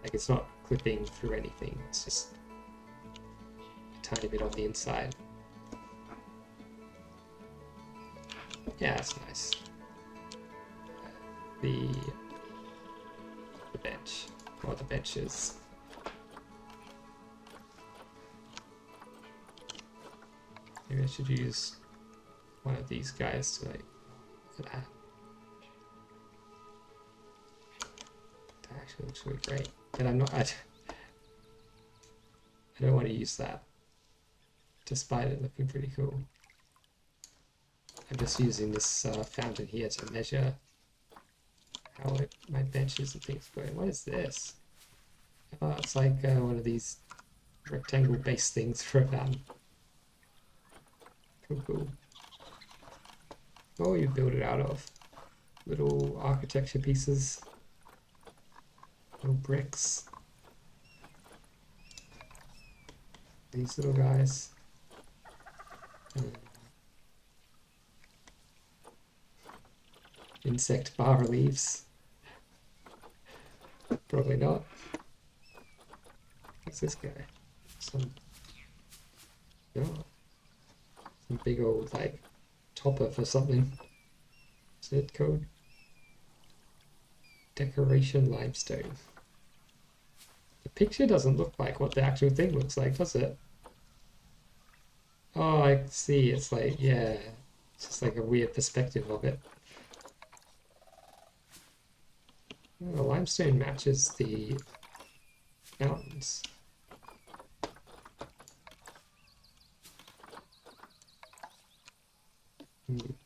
Like it's not clipping through anything, it's just a tiny bit on the inside. Yeah, that's nice. The bench, or the benches. Maybe I should use one of these guys to like, look at that. That actually looks really great. But I'm not, I don't want to use that, despite it looking pretty cool. I'm just using this fountain here to measure how my benches and things go. What is this? Oh, it's like one of these rectangle base things for a fountain. Cool. What will you build it out of? Little architecture pieces, little bricks. These little guys. Insect bar leaves. Probably not. What's this guy? Some big old like topper for something. Is it called? Decoration limestone. The picture doesn't look like what the actual thing looks like, does it? Oh, I see. It's like, yeah, it's just like a weird perspective of it. Oh, the limestone matches the mountains.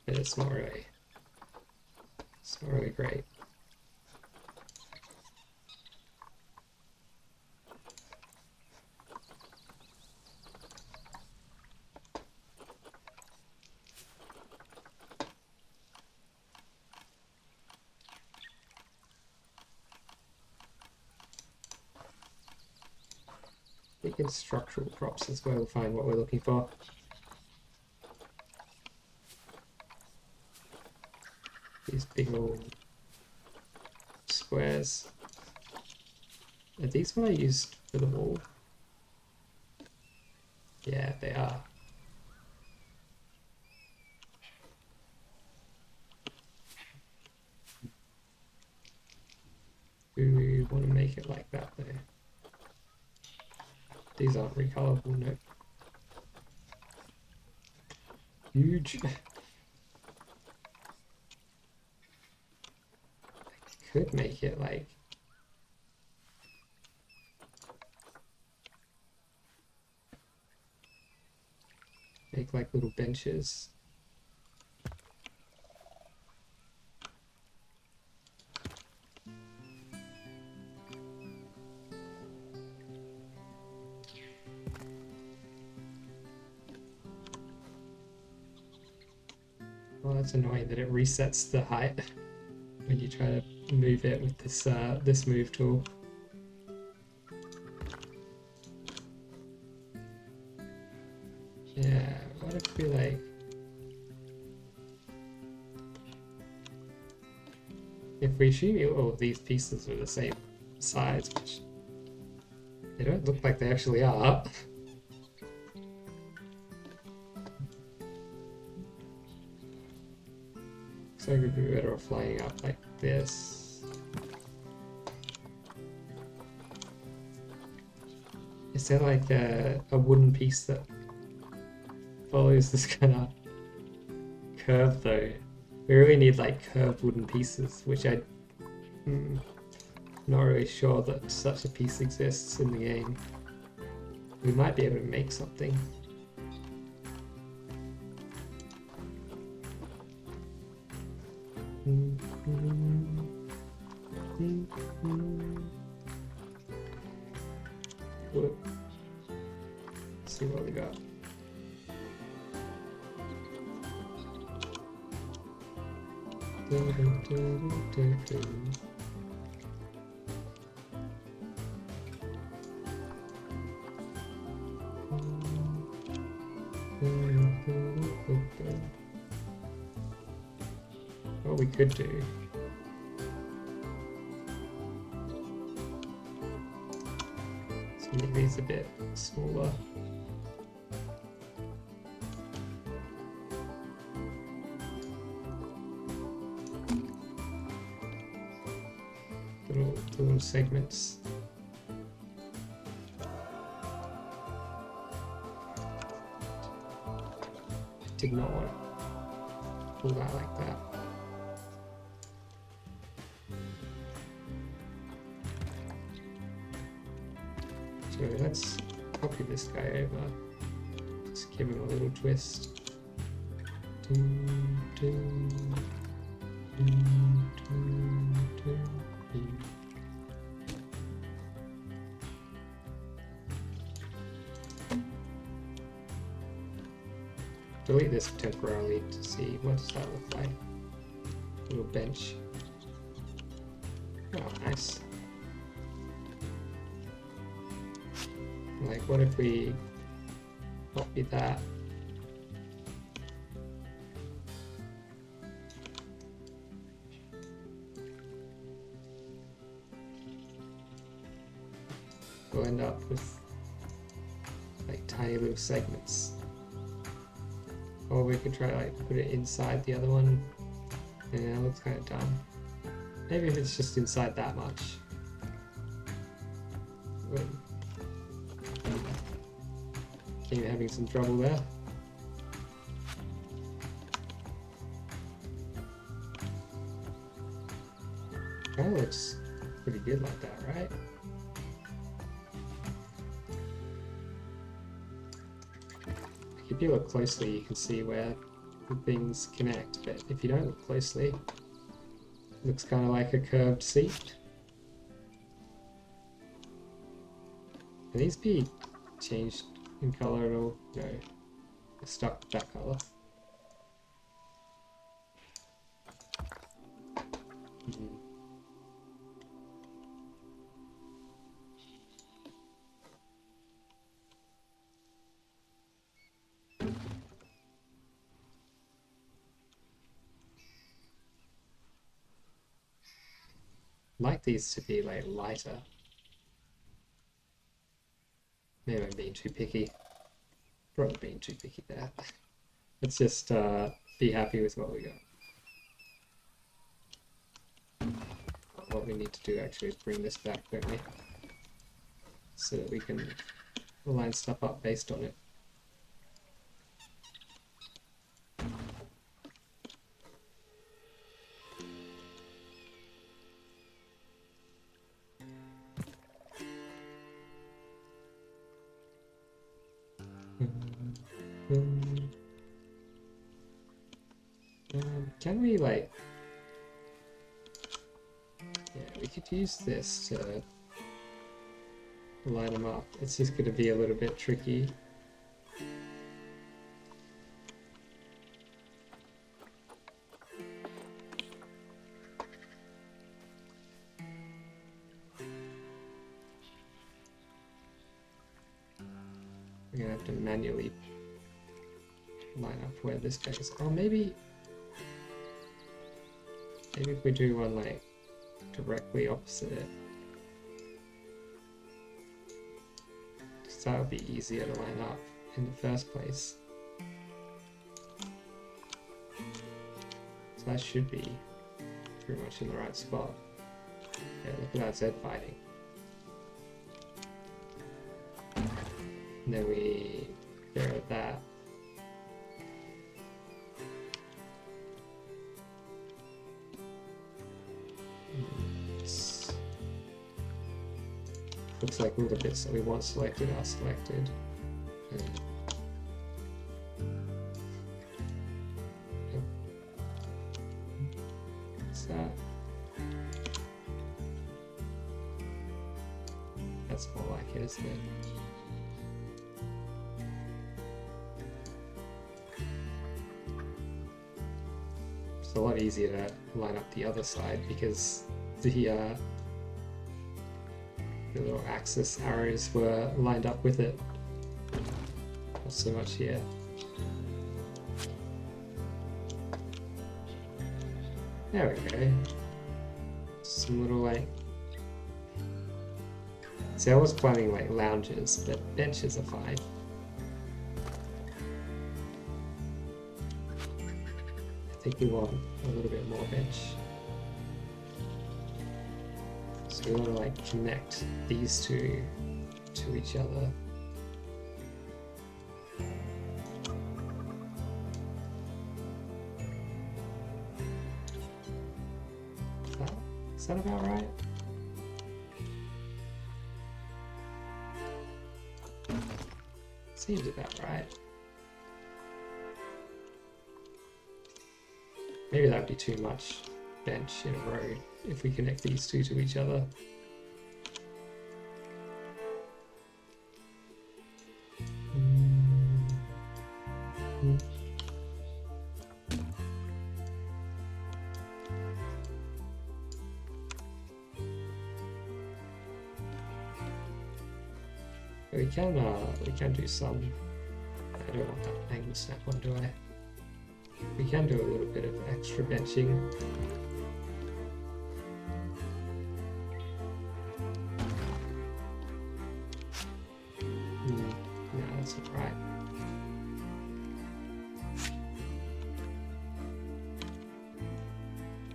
But it's not really great. I think in structural props is where we'll find what we're looking for. These big old squares. Are these what I used for the wall? Yeah, they are. Do we want to make it like that though? These aren't recolorable, no. Huge. I could make it like little benches. Well, that's annoying that it resets the height when you try to move it with this move tool. Yeah, what if we like... If we assume all of these pieces are the same size, which they don't look like they actually are. So it would be better off flying up like this. Is there like a wooden piece that follows this kind of curve though? We really need like curved wooden pieces, which I'm not really sure that such a piece exists in the game. We might be able to make something. Let's see what we got. What we could do is make these a bit smaller. Little segments. Did not want to pull that like that. So let's copy this guy over. Just give him a little twist. Delete this temporarily to see what does that look like. Little bench. Oh, nice. Like, what if we copy that? We'll end up with like tiny little segments. Or we could try like put it inside the other one. Yeah, it looks kind of dumb. Maybe if it's just inside that much. Are you having some trouble there? Kind of looks pretty good like that, right? If you look closely, you can see where the things connect, but if you don't look closely, it looks kind of like a curved seat. Can these be changed in color at all? No, they're stuck with that color. I'd like these to be like lighter. Maybe I'm being too picky. Probably being too picky there. Let's just be happy with what we got. What we need to do actually is bring this back, don't we? So that we can line stuff up based on it. Can we like... Yeah, we could use this to line them up. It's just going to be a little bit tricky. We're gonna have to manually line up where this goes. Or maybe if we do one like directly opposite it. Because that would be easier to line up in the first place. So that should be pretty much in the right spot. Yeah, look at that Z fighting. And then we get rid of that. Looks like all the bits that we want selected are selected. What's that? That's more like it, isn't it? It's a lot easier to line up the other side because the little axis arrows were lined up with it. Not so much here. There we go. Some little like... See, I was planning like lounges, but benches are fine. I think we want a little bit more bench. So we want to like connect these two to each other. Is that about right? Seems about right. Maybe that would be too much bench in a row if we connect these two to each other. We can do some. I don't want that angle snap on, do I? We can do a little bit of extra benching. No, that's not right.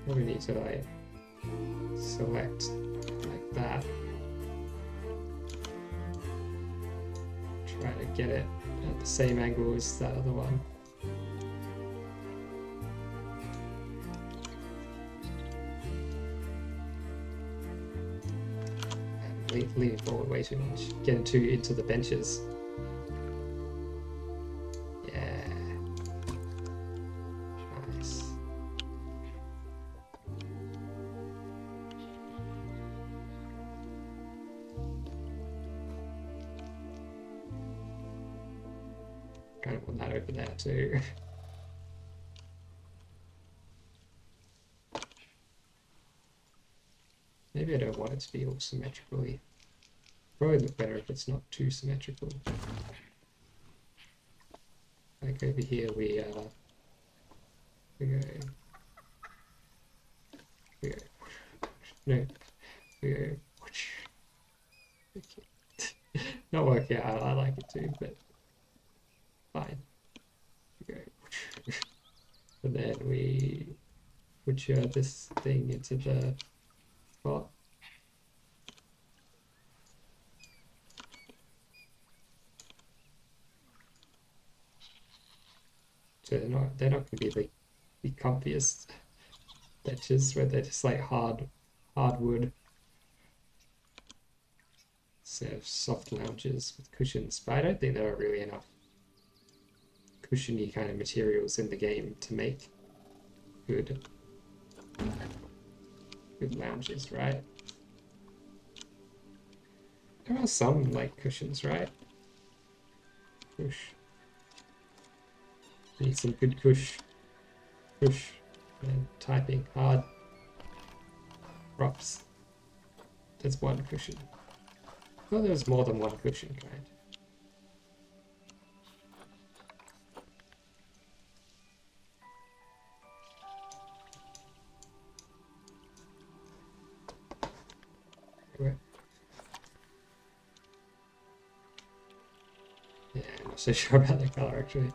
We need to like select like that. Try to get it at the same angle as that other one. Leaning forward way too much. Getting too into the benches. Yeah. Nice. Kind of want that over there too. Maybe I don't want it to be all symmetrically. Probably look better if it's not too symmetrical. Like over here we go, no, we go, okay. Not working out, I like it too, but fine. We go, and then we butcher this thing into the spot. So they're not going to be the comfiest benches where they're just like hard wood. So soft lounges with cushions, but I don't think there are really enough cushiony kind of materials in the game to make good lounges, right? There are some like cushions, right? Cush. Need some good cush and typing hard props. There's one cushion. Well, there's more than one cushion kind. I'm not so sure about the color actually.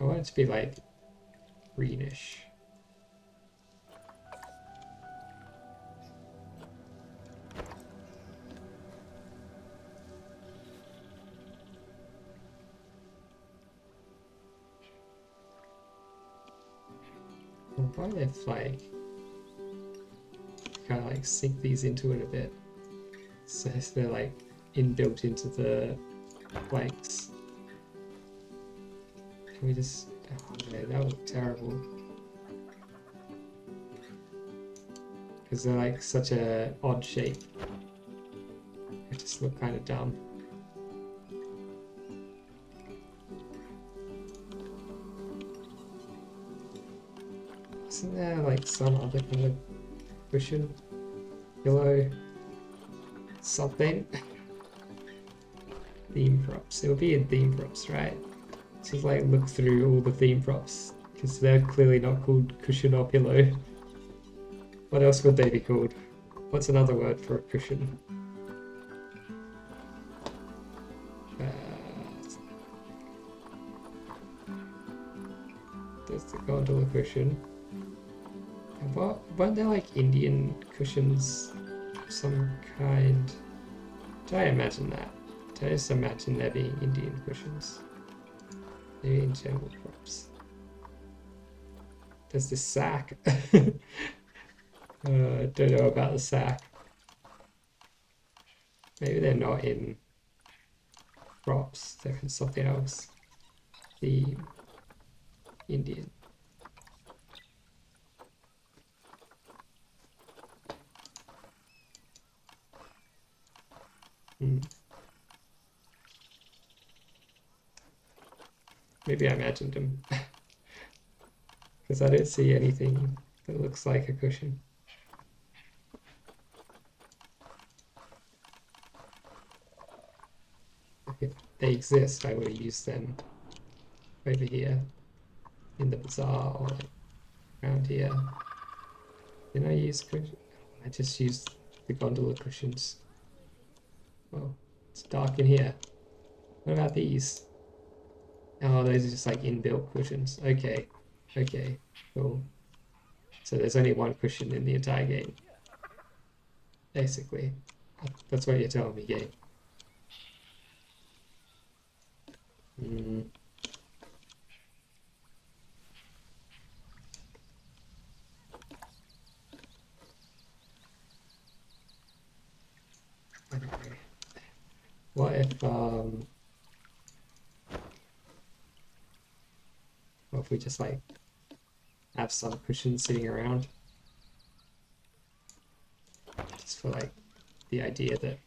I want it to be like greenish. What if like kind of like sink these into it a bit, so they're like inbuilt into the planks? Can we just? Oh man, that would look terrible. Because they're like such a odd shape. They just look kind of dumb. Isn't there like some other kind of cushion? Pillow? Something? Theme props. It'll be in theme props, right? Just like look through all the theme props, because they're clearly not called cushion or pillow. What else would they be called? What's another word for a cushion? There's the gondola cushion. And weren't there like Indian cushions of some kind? Did I imagine that? Did I just imagine there being Indian cushions? Maybe in general props. There's this sack. Don't know about the sack. Maybe they're not in props, they're in something else. The Indian. Maybe I imagined them. Because I don't see anything that looks like a cushion. If they exist, I would have used them over here in the bazaar or like around here. Didn't I use cushions? I just used the gondola cushions. Oh, it's dark in here. What about these? Oh, those are just like inbuilt cushions. Okay, okay, cool. So there's only one cushion in the entire game. Basically. That's what you're telling me, game. Anyway. What if we just like have some cushions sitting around? Just for like the idea that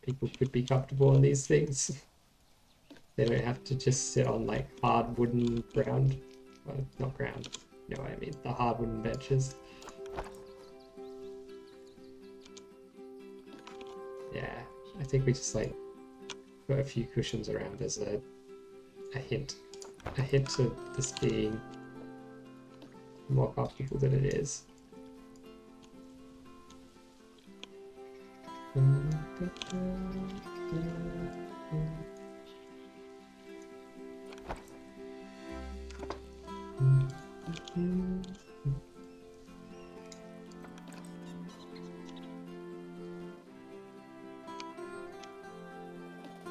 people could be comfortable on these things. They don't have to just sit on like hard wooden ground. Well, not ground, you know what I mean, the hard wooden benches. Yeah, I think we just like put a few cushions around as a hint of this being more comfortable than it is.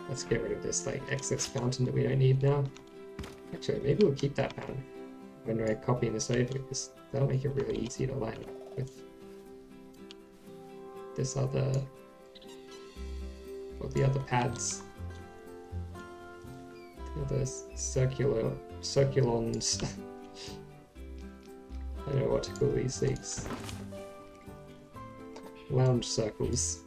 Let's get rid of this like excess fountain that we don't need now. Actually, maybe we'll keep that fountain when we're copying this over, because that'll make it really easy to line up with this other, or the other pads. The other circulons. I don't know what to call these things. Lounge circles.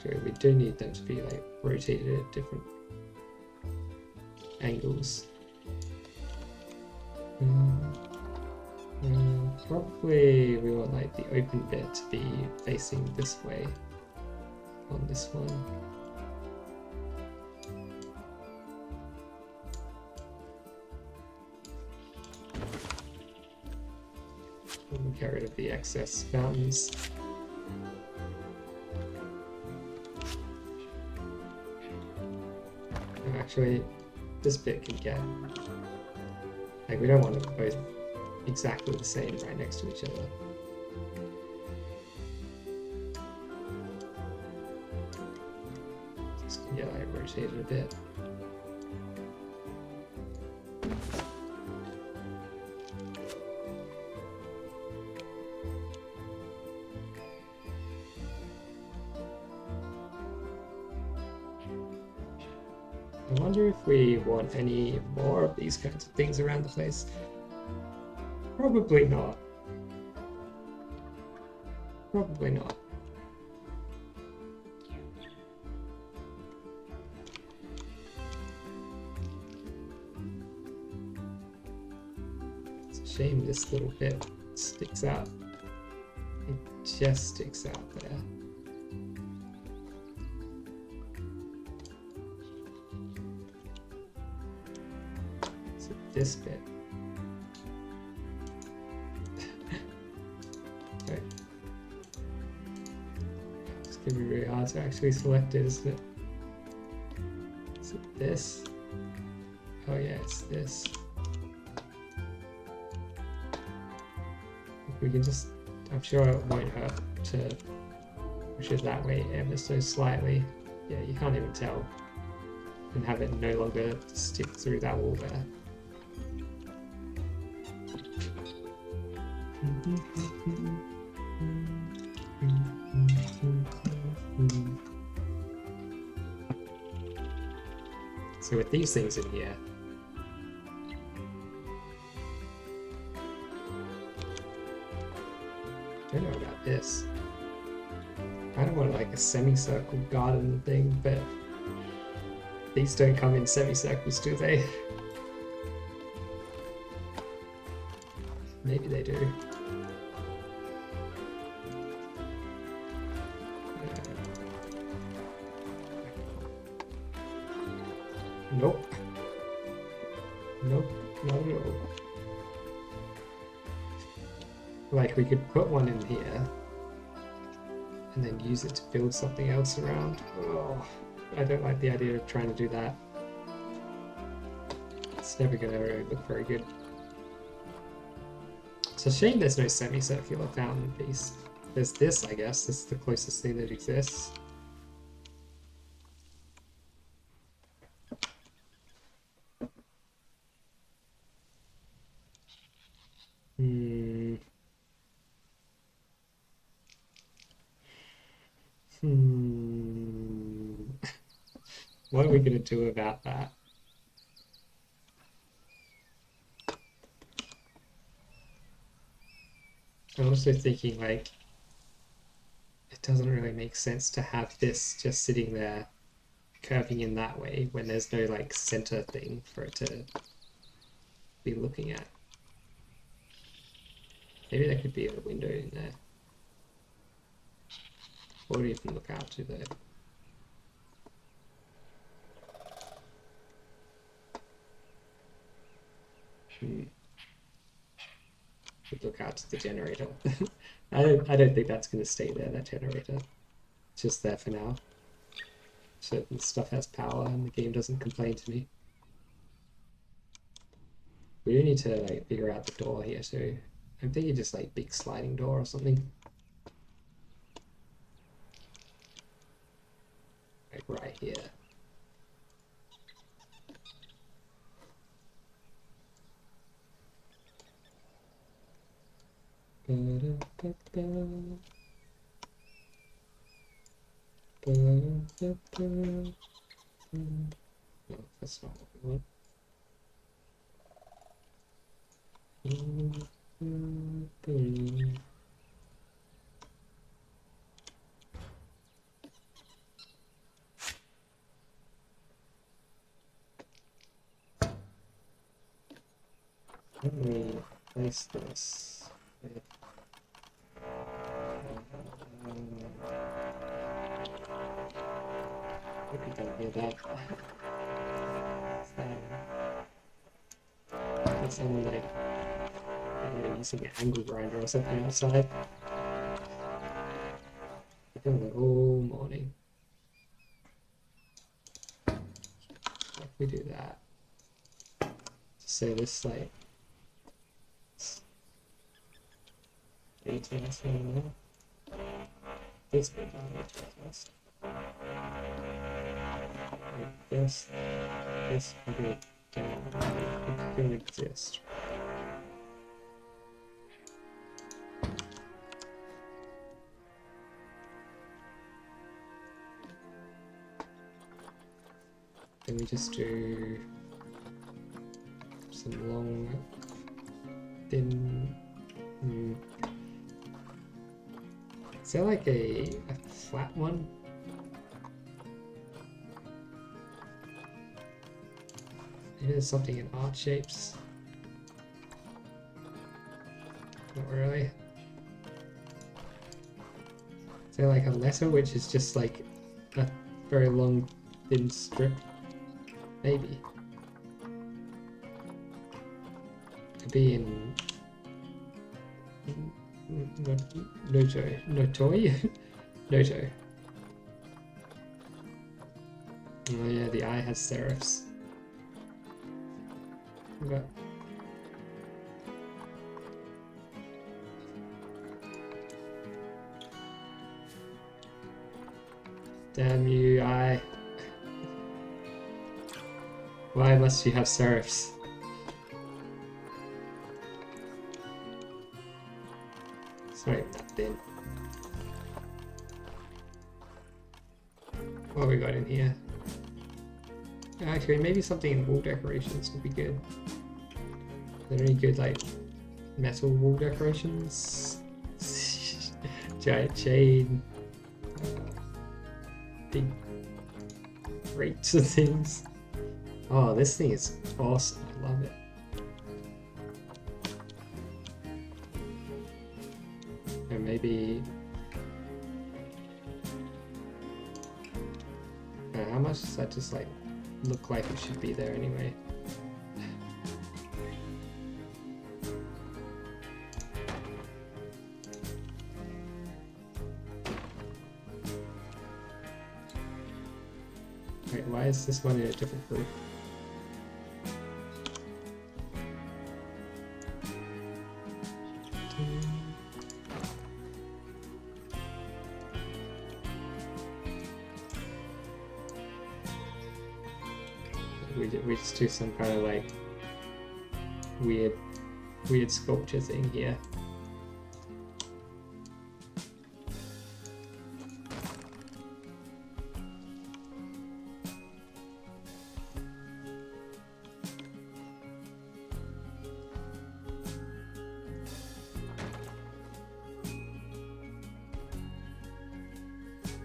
So we do need them to be like rotated at different angles. Probably we want like the open bit to be facing this way. on this one. We'll get rid of the excess fountains. Actually, this bit can get... Like, we don't want them both exactly the same right next to each other. Just can get, like, rotated a bit. I wonder if we want any more of these kinds of things around the place. Probably not. Probably not. It's a shame this little bit sticks out. It just sticks out there. This bit. Okay. It's gonna be really hard to actually select it, isn't it? Is it this? Oh yeah, it's this. We can just, I'm sure it won't hurt to push it that way ever so slightly. Yeah, you can't even tell. And have it no longer stick through that wall there. So with these things in here, I don't know about this. I don't want like a semicircle garden thing, but these don't come in semicircles, do they? Maybe they do. Nope. Nope, not at all. Like, we could put one in here and then use it to build something else around. Oh, I don't like the idea of trying to do that. It's never going to look very good. It's a shame there's no semicircular fountain piece. There's this, I guess. This is the closest thing that exists. What are we going to do about that? I'm also thinking, like, it doesn't really make sense to have this just sitting there curving in that way when there's no, like, center thing for it to be looking at. Maybe there could be a window in there. What do you even look out to there? Could look out to the generator. I don't think that's going to stay there, that generator. It's just there for now. Certain stuff has power and the game doesn't complain to me. We do need to like figure out the door here too. I'm thinking just like big sliding door or something. Like right here. Oh, that's not what we want. Let me place this. Hope you don't hear that. There's someone like using an angle grinder or something outside. I've done it all morning. If we do that, so this like this bit first. This probably can exist. Then we just do some long, thin. Is there like a flat one? Maybe there's something in art shapes. Not really. Is there like a letter which is just like a very long, thin strip? Maybe. Could be in Notoi? Noto. Oh yeah, the eye has serifs. But damn you, eye. Why must you have serifs? Sorry, that bin. What have we got in here? Actually, maybe something in wall decorations would be good. Are there any good, like, metal wall decorations? Giant chain. Big grates and things. Oh, this thing is awesome. I love it. And maybe... how much does that just, like, look like it should be there anyway? Wait, why is this one in a different group? We just do some kind of like weird sculpture thing here.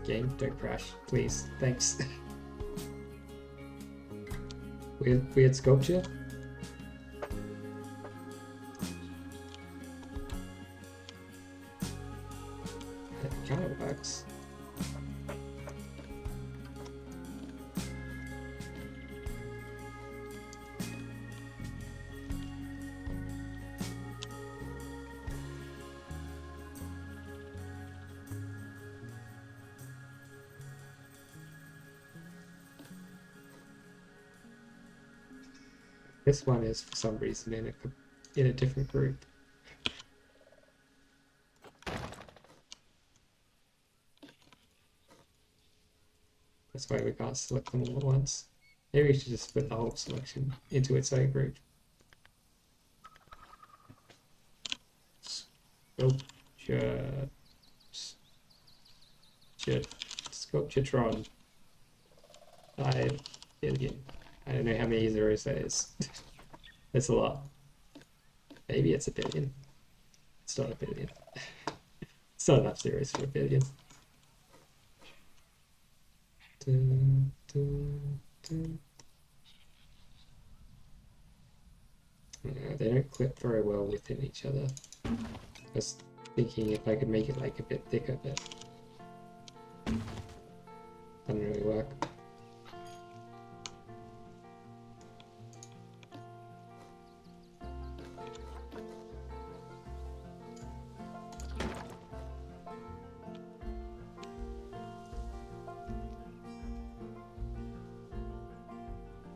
Game, don't crash, please. Thanks. Weird sculpture. It kind of works. This one is for some reason in a different group. That's why we can't select them all at once. Maybe we should just put the whole selection into its own group. Sculpturetron. 5 billion. I don't know how many zeros that is. That's a lot. Maybe it's a billion. It's not a billion. It's not enough zeros for a billion. Dun, dun, dun. They don't clip very well within each other. I was thinking if I could make it like a bit thicker, but doesn't really work.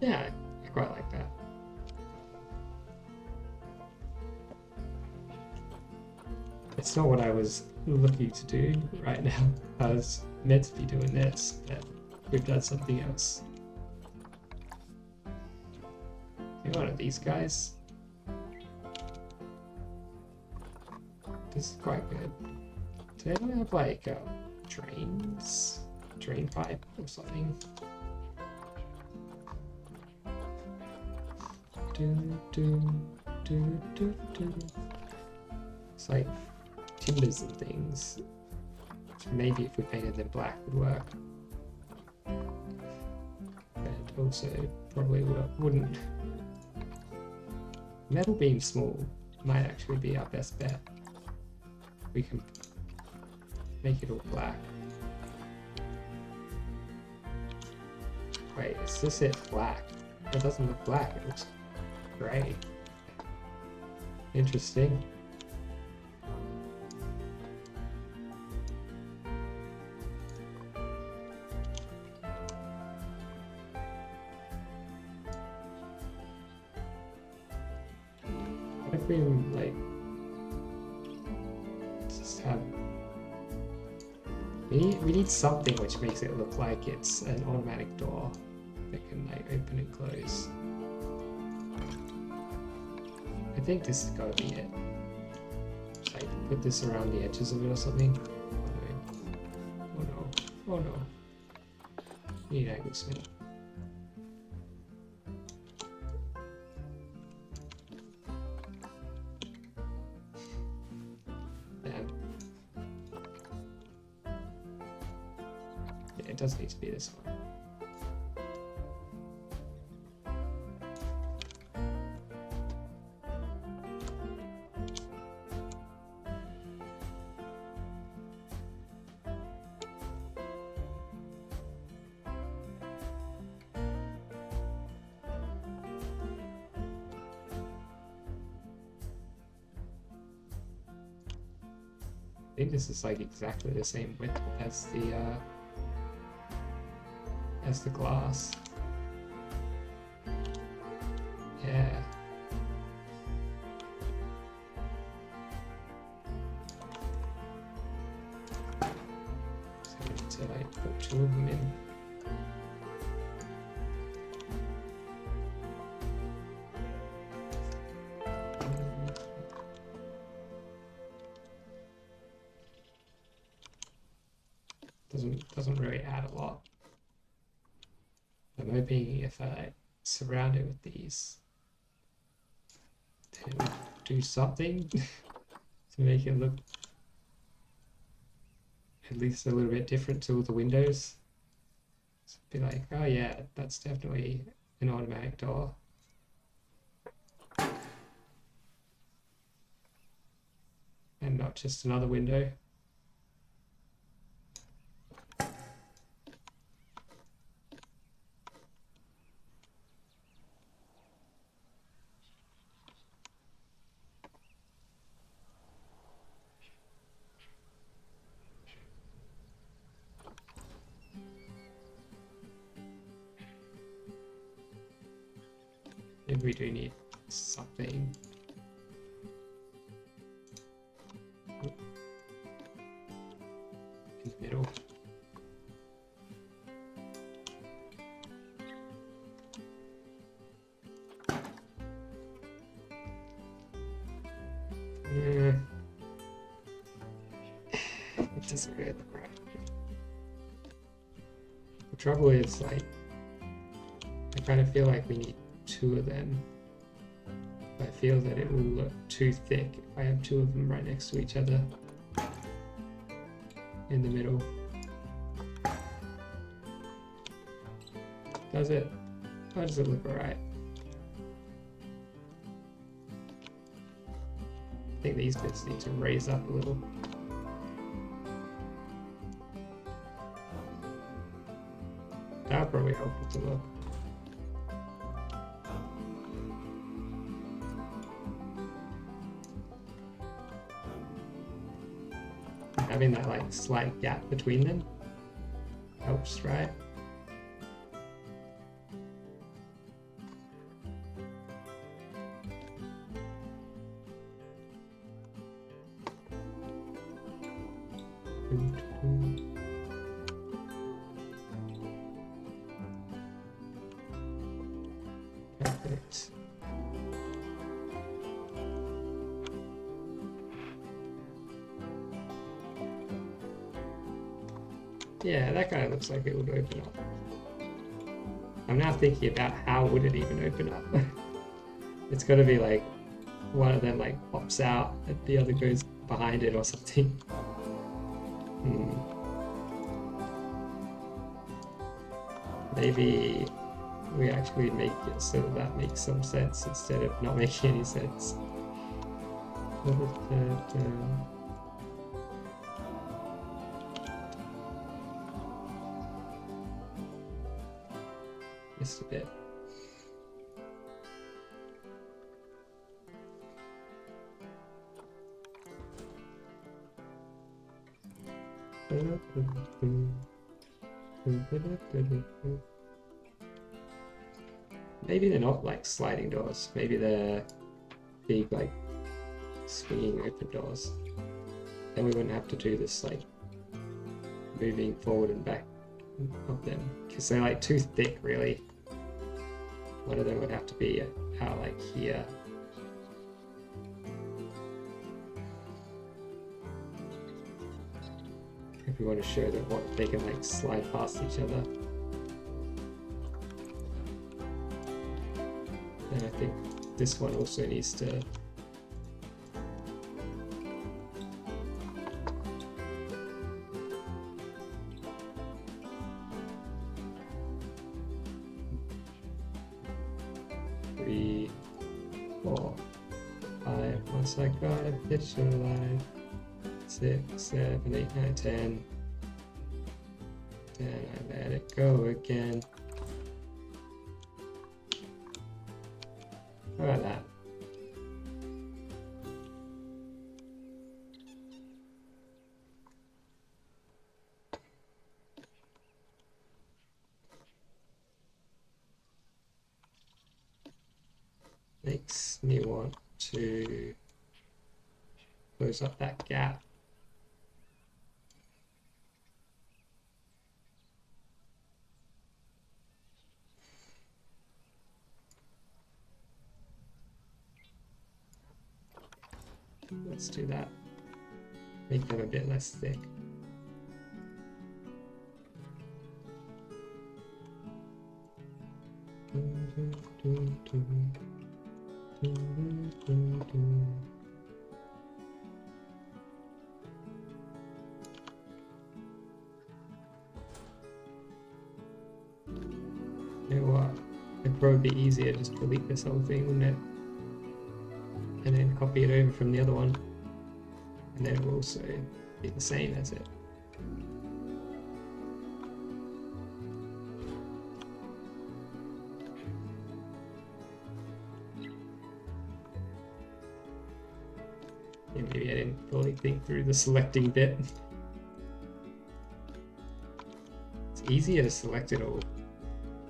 Yeah, I quite like that. It's not what I was looking to do right now. I was meant to be doing this, but we've done something else. You one of these guys? This is quite good. Do they have like drains? Drain pipe or something? It's like timbers and things. Maybe if we painted them black would work. But also probably wouldn't. Metal beam small might actually be our best bet. We can make it all black. Wait, is this it black? It doesn't look black, it looks grey. Interesting. What if we like just have we need something which makes it look like it's an automatic door that can like open and close. I think this has got to be it. Like put this around the edges of it or something. Oh no! Oh no! Need angle smith. Damn. Yeah, it does need to be this one. I think this is like exactly the same width as the glass. Yeah. So we need to like put two of them in. Doesn't really add a lot. I'm hoping if I surround it with these, then it'll do something to make it look at least a little bit different to all the windows. So be like, oh yeah, that's definitely an automatic door. And not just another window. Maybe we do need something. In the middle. It doesn't really look right. The trouble is, like, I kind of feel like we need two of them. I feel that it will look too thick if I have two of them right next to each other in the middle. Does it? Or does it look alright? I think these bits need to raise up a little. That'll probably help it to look. Having that like slight gap between them helps, right? Perfect. Yeah, that kind of looks like it would open up. I'm now thinking about how would it even open up. It's got to be like one of them like pops out and the other goes behind it or something. Maybe we actually make it so that makes some sense instead of not making any sense. Just a bit. Maybe they're not like sliding doors. Maybe they're big like swinging open doors. Then we wouldn't have to do this like moving forward and back of them because they're like too thick really. One of them would have to be out like here. If we want to show that what they can like slide past each other. And I think this one also needs to three, 4, 5. Once I got a picture alive. 6, 7, 8, 9, 10. Then I let it go again. How about that? Makes me want to close up that gap. Let's do that. Make them a bit less thick. You know what? It'd probably be easier just to delete this whole thing, wouldn't it? And then copy it over from the other one, and then it will also be the same as it. Yeah, maybe I didn't fully think through the selecting bit. It's easier to select it all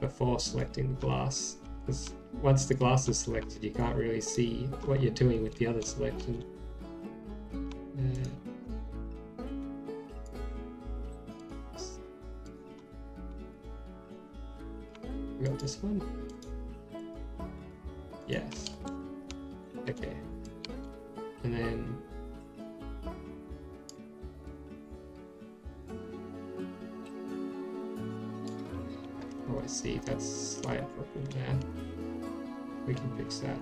before selecting the glass, because once the glass is selected, you can't really see what you're doing with the other selection. We got this one? Yes. Okay. And then oh, I see, that's slight problem there. We can fix that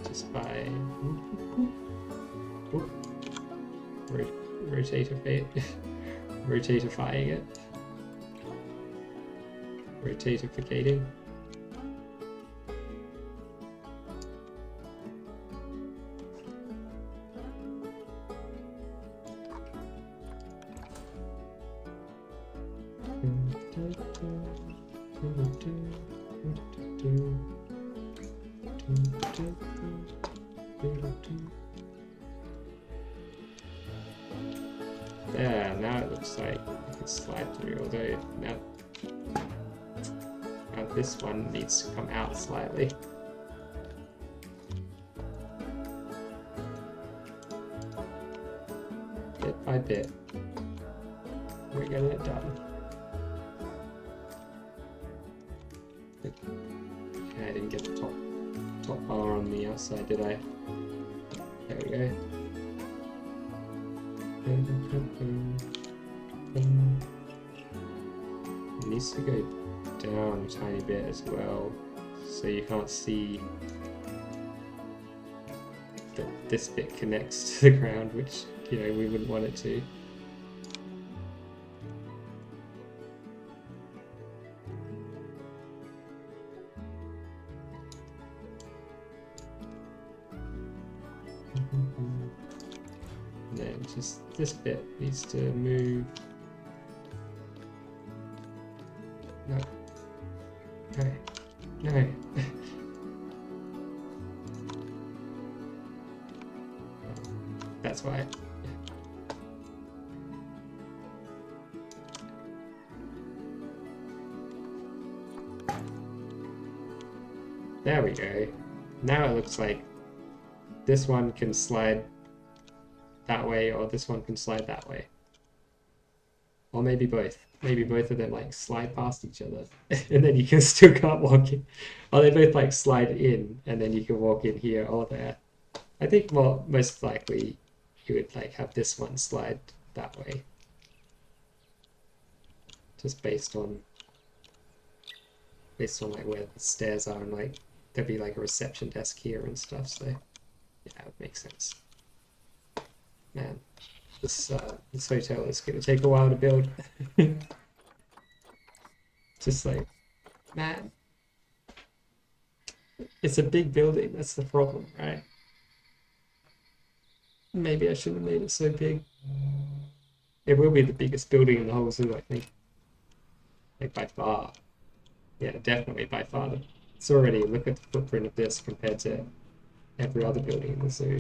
just by rotatifying it, rotatificating. Yeah, now it looks like you can slide through, although now this one needs to come out slightly. I bet we're getting it done. Okay, I didn't get the top bar on the outside, did I? There we go. It needs to go down a tiny bit as well, so you can't see that this bit connects to the ground, which, you know, we wouldn't want it to. And then just this bit needs to move. No. No. No. That's why. There we go. Now it looks like this one can slide that way, or this one can slide that way. Or maybe both. Maybe both of them like slide past each other and then you can still can't walk in. Or they both like slide in and then you can walk in here or there. I think more most likely you would like have this one slide that way. Just based on like where the stairs are, and like there'd be like a reception desk here and stuff, so yeah, it would make sense. Man, this hotel is gonna take a while to build. Just like, man, it's a big building, that's the problem, right? Maybe I shouldn't have made it so big. It will be the biggest building in the whole zoo, I think. Like by far. Yeah, definitely by far. It's already, look at the footprint of this compared to every other building in the zoo.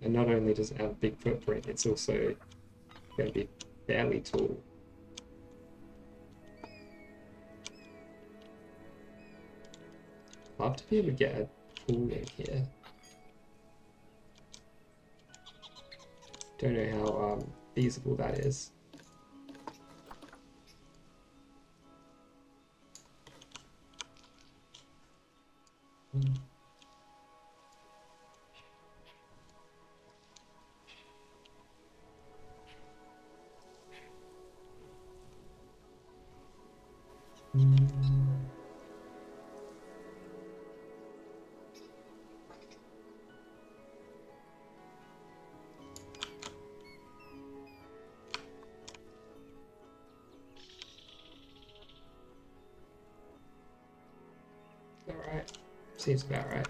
And not only does it have a big footprint, it's also going to be fairly tall. I'd love to be able to get a pool in here. Don't know how feasible that is. Alright, seems about right.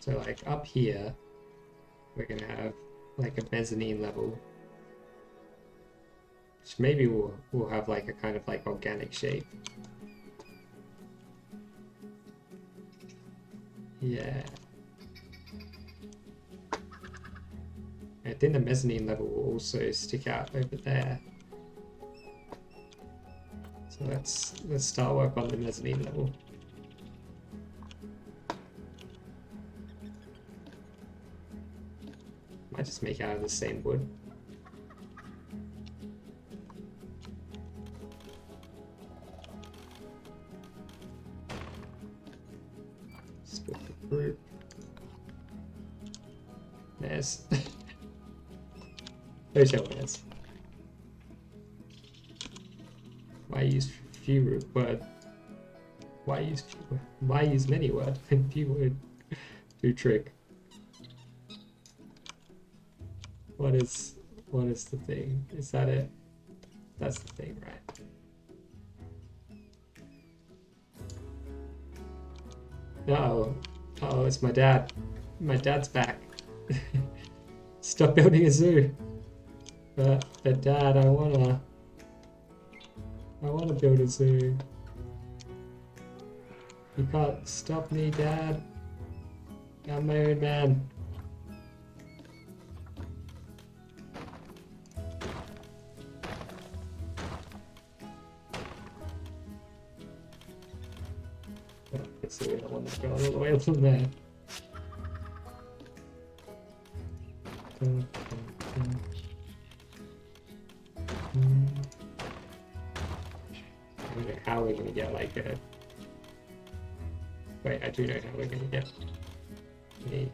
So like up here, we're gonna have like a mezzanine level, which maybe we'll have like a kind of like organic shape. Yeah. I think the mezzanine level will also stick out over there. So let's start work on the mezzanine level. Might just make out of the same wood. Split the group. There's hotel layers. Why use few word? Why use many word and few word? Do trick. What is the thing? Is that it? That's the thing, right? Uh-oh. Uh-oh, it's my dad. My dad's back. Stop building a zoo. But Dad, I wanna build a zoo. You can't stop me, Dad. I'm my own man. So we don't want to go all the way from there. how we're gonna get like a... Wait, I do know how we're gonna get me.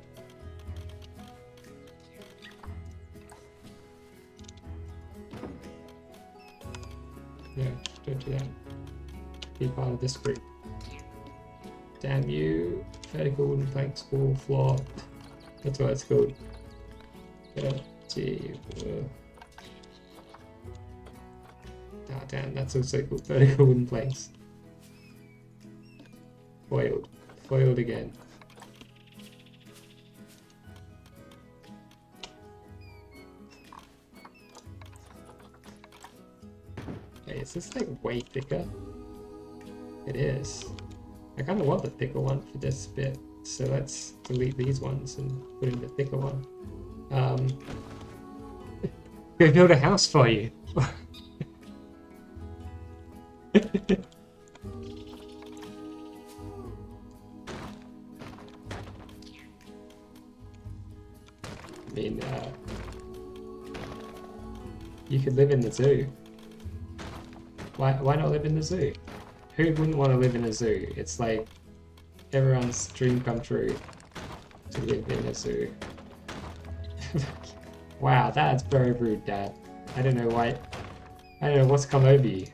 No, don't do that. Be part of this group. Damn you. Vertical wooden planks, wall, floor. That's what it's called. Ah, damn, that's also called vertical wooden planks. Foiled. Foiled again. Okay, is this like way thicker? It is. I kind of want the thicker one for this bit, so let's delete these ones and put in the thicker one. Go build a house for you. I mean, you could live in the zoo. Why not live in the zoo? Who wouldn't want to live in a zoo? It's like everyone's dream come true to live in a zoo. Wow, that's very rude, Dad. I don't know why. I don't know what's come over you.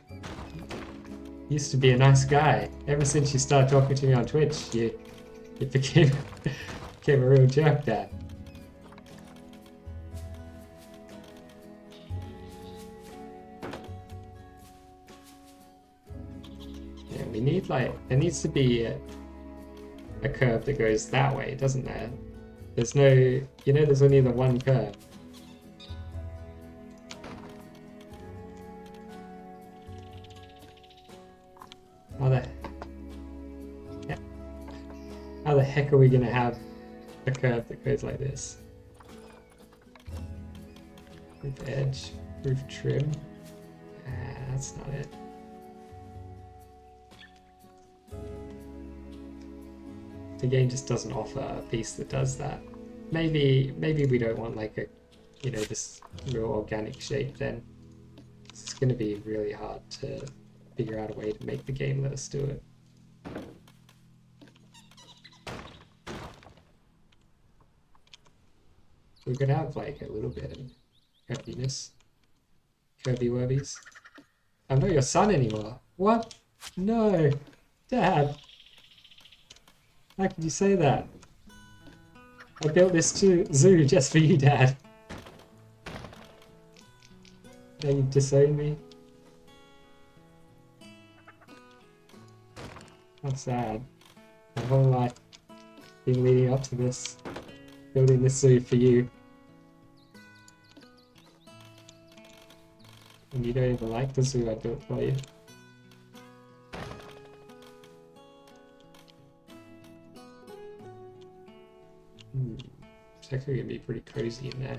Used to be a nice guy. Ever since you started talking to me on Twitch, you became a real jerk, Dad. Yeah, we need like there needs to be a curve that goes that way, doesn't there? There's no, you know, there's only the one curve. How the heck are we gonna have a curve that goes like this? Roof edge, roof trim. That's not it. The game just doesn't offer a piece that does that. Maybe we don't want like a, you know, this real organic shape then. It's gonna be really hard to figure out a way to make the game let us do it. We could have like a little bit of curviness. Curvy wurbies. I'm not your son anymore. What? No. Dad. How could you say that? I built this zoo just for you, Dad. Now you disown me. How sad. My whole life been leading up to this. Building this zoo for you. And you don't even like the zoo I built for you. It's actually gonna be pretty cozy in there.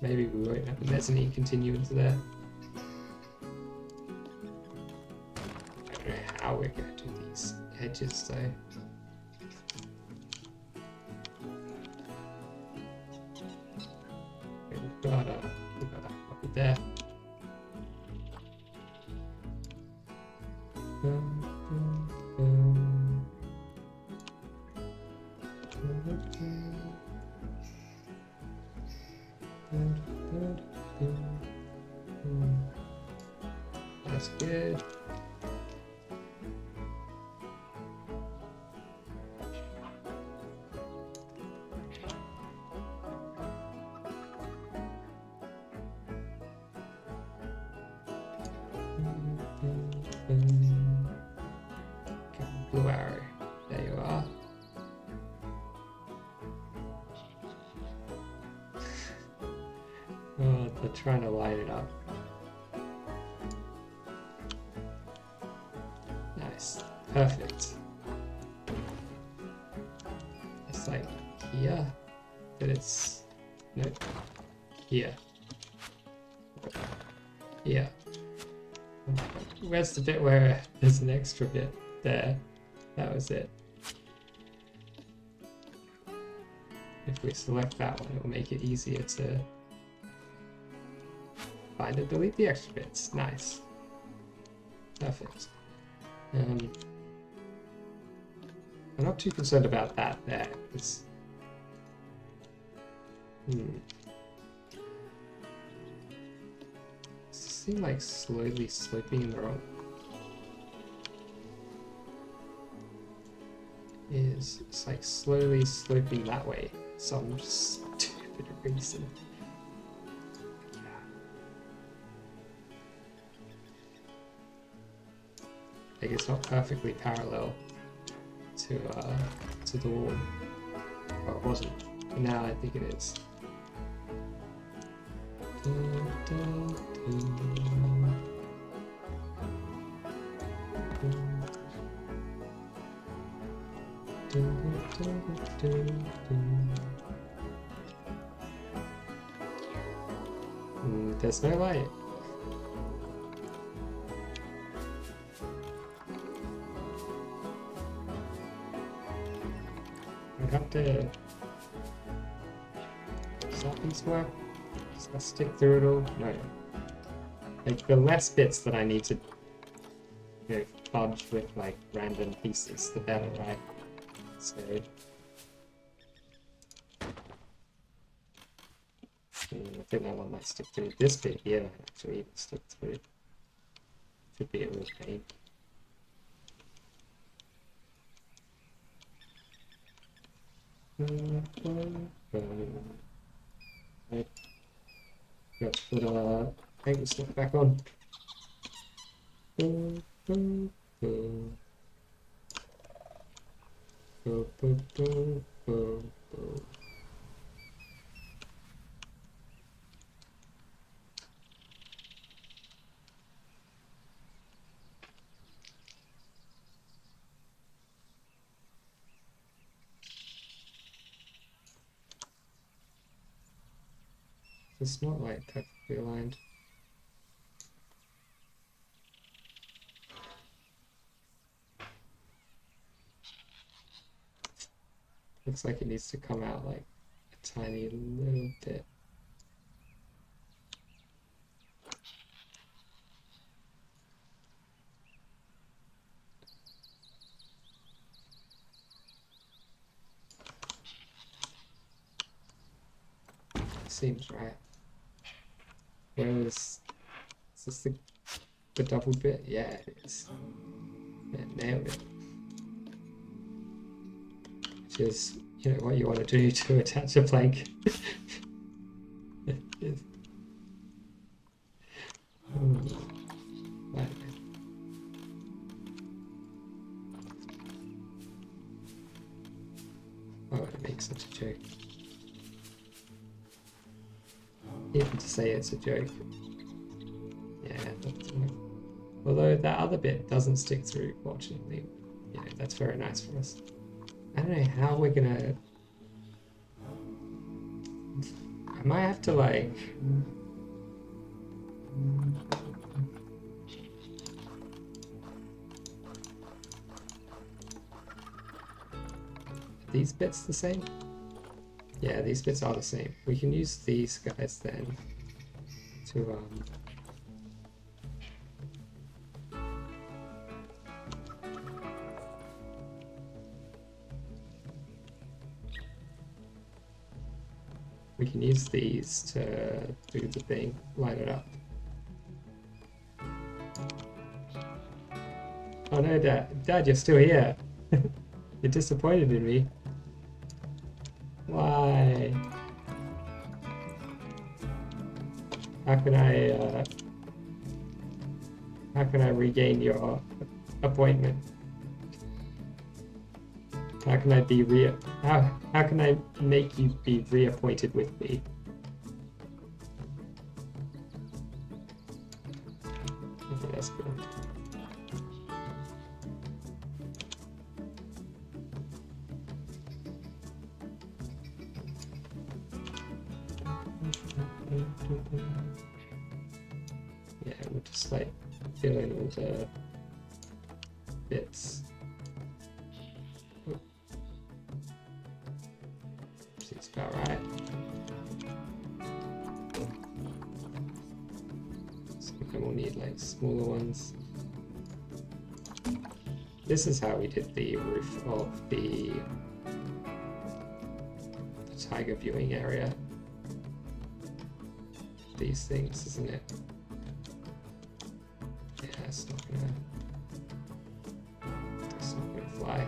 Maybe we won't have the mezzanine continue into there. I don't know how we're going to do these edges though. We've got that copy there. That's good. Blue arrow. There you are. Oh, they're trying to light it up. Nice. Perfect. It's like here, but it's no here. Here. Where's the bit where there's an extra bit? There. That was it. If we select that one, it will make it easier to find and delete the extra bits. Nice. Perfect. I'm not too concerned about that there. It's, seem like slowly sloping in the wrong. It's like slowly sloping that way. Some stupid reason. Like it's not perfectly parallel to the wall. Well, it wasn't. But now I think it is. There's no light. We have to. Does that piece work? Does that stick through it all? No. Like the less bits that I need to, fudge with like random pieces, the better, right? So. I think that one might stick through. This bit here might actually even stick through. Could be a real pain. Right. Got to put our angle stick back on. It's not like perfectly aligned. Looks like it needs to come out like a tiny little bit. Seems right. Where is this the double bit? Yeah, it is. Yeah, nailed it. Which is, what you want to do to attach a plank. Right. Oh, it makes such a joke. Even to say it's a joke. Yeah, that's right. Although that other bit doesn't stick through, fortunately. That's very nice for us. I don't know how we're gonna... I might have to like... Are these bits the same? Yeah, these bits are the same. We can use these guys then to we can use these to do the thing, line it up. Oh no, Dad, you're still here. You're disappointed in me. Why? How can I regain your appointment? How can I be how can I make you be reappointed with me? Okay, that's good. Yeah, we'll just like fill in all the bits. Seems about right. And we'll need like smaller ones. This is how we did the roof of the tiger viewing area. These things, isn't it? Yeah, it's not gonna fly.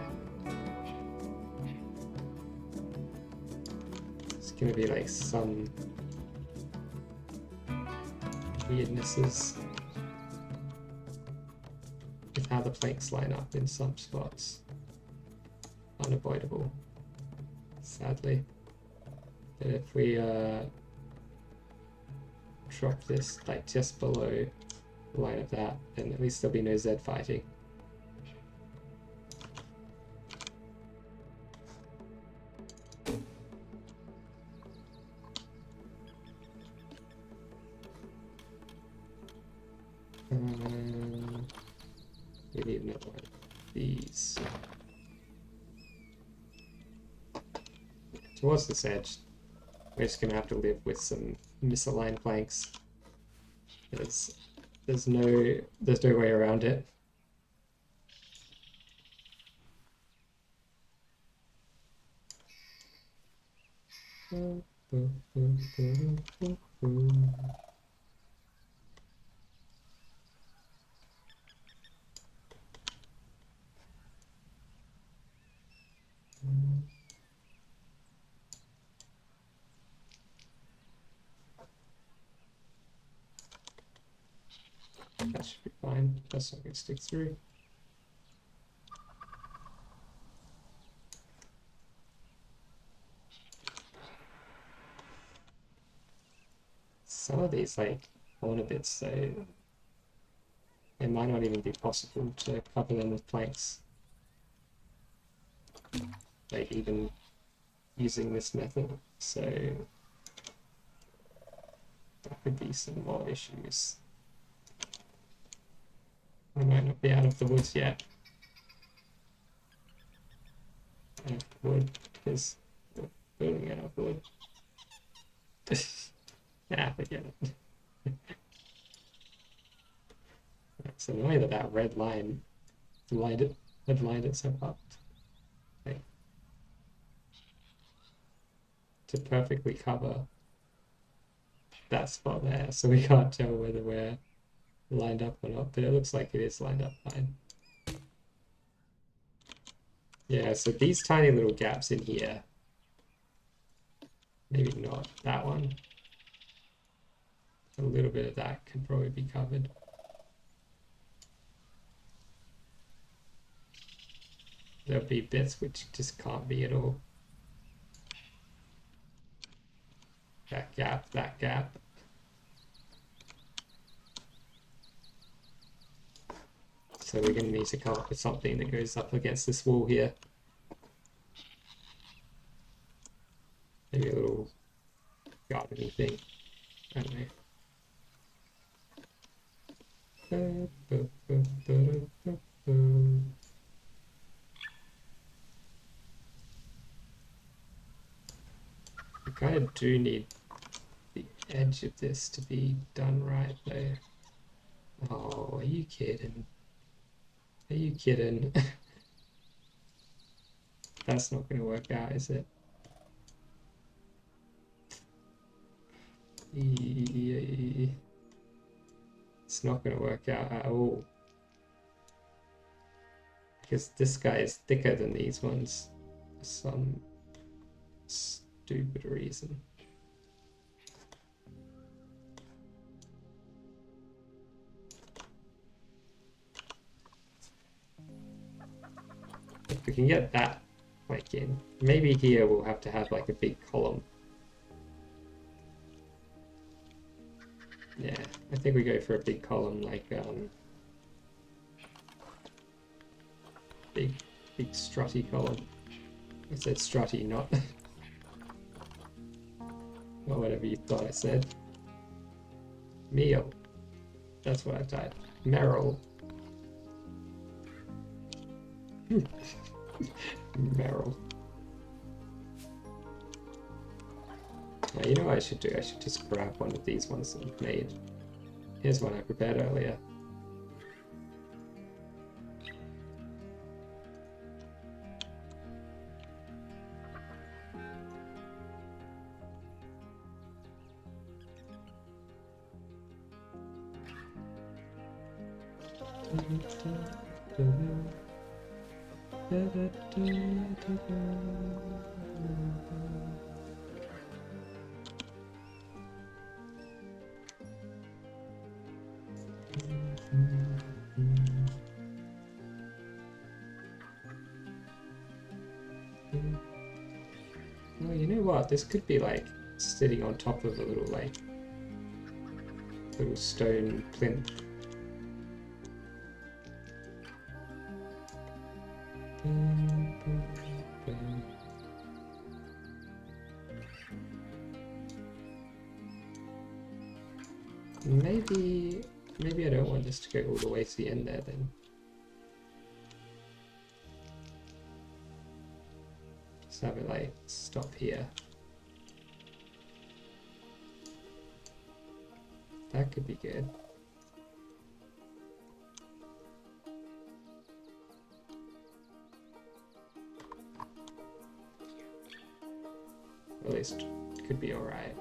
It's gonna be like some weirdnesses with how the planks line up in some spots. Unavoidable, sadly. But if we drop this like just below the line of that, then at least there'll be no Z fighting. We need another one of these. Towards this edge, we're just gonna have to live with some misaligned planks. There's no way around it. That should be fine. That's not going to stick through. Some of these like corner bits, so it might not even be possible to cover them with planks. Like even using this method, so there could be some more issues. I might not be out of the woods yet. Wood, because we're building out of wood. Nah, forget it. It's annoying that that red line had lined itself up. Like, to perfectly cover that spot there, so we can't tell whether we're lined up or not, but it looks like it is lined up fine. Yeah, so these tiny little gaps in here, maybe not that one. A little bit of that can probably be covered. There'll be bits which just can't be at all. That gap, that gap. So we're going to need to come up with something that goes up against this wall here. Maybe a little gardening thing. I don't know. We kind of do need the edge of this to be done right though. Oh, are you kidding? Are you kidding? That's not going to work out, is it? It's not going to work out at all. Because this guy is thicker than these ones for some stupid reason. If we can get that like in, maybe here we'll have to have like a big column. Yeah, I think we go for a big column, like big strutty column. I said strutty, not not whatever you thought I said. Meal. That's what I typed. Merrill. Merrill. You know what I should do? I should just grab one of these ones that we've made. Here's one I prepared earlier. Well, you know what? This could be like sitting on top of a little stone plinth. Maybe I don't want this to go all the way to the end there then. Just have it like stop here. That could be good. At least it could be alright.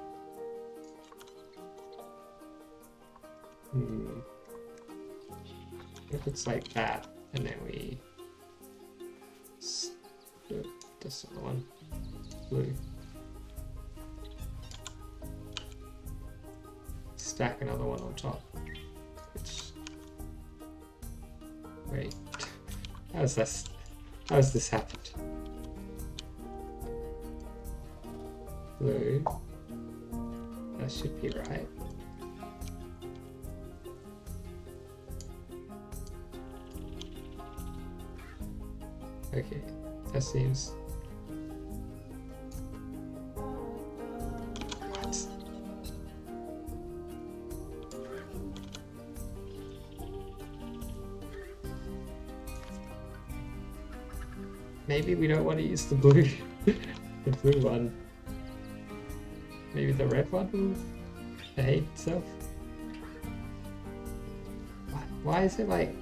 If it's like that, and then we this other one, blue. Stack another one on top. Which, wait, how's this happened? Blue. That should be right. Okay, that seems... What? Maybe we don't want to use the blue, the blue one. Maybe the red one will behave itself. Why is it like...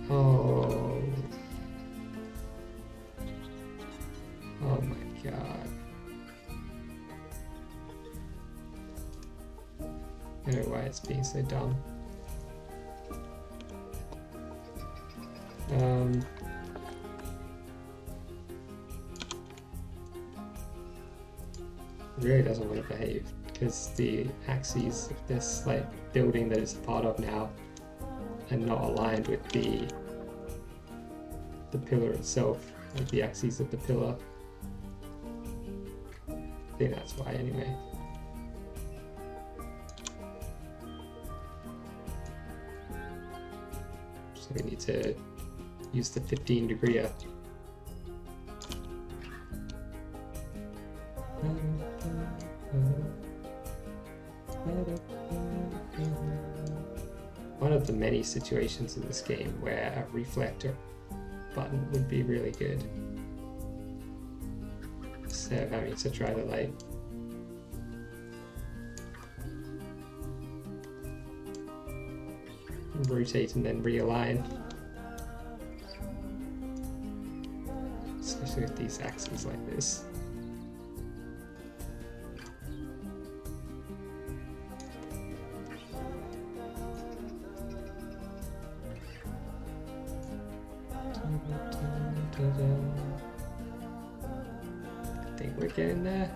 Oh. Oh my god. I don't know why it's being so dumb. It really doesn't want to behave because the axes of this like building that it's a part of now and not aligned with the pillar itself, like the axes of the pillar. I think that's why anyway. So we need to use the 15 degreeer. One of the many situations in this game where a reflector button would be really good instead of having to try to like rotate and then realign, especially with these axes like this. I think we're getting there.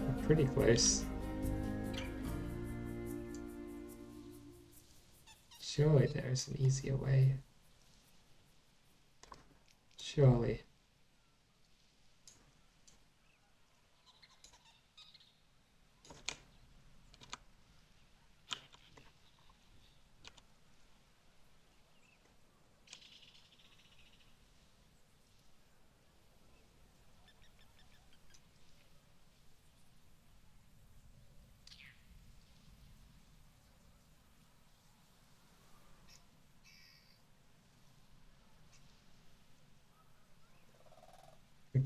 We're pretty close. Surely there is an easier way. Surely.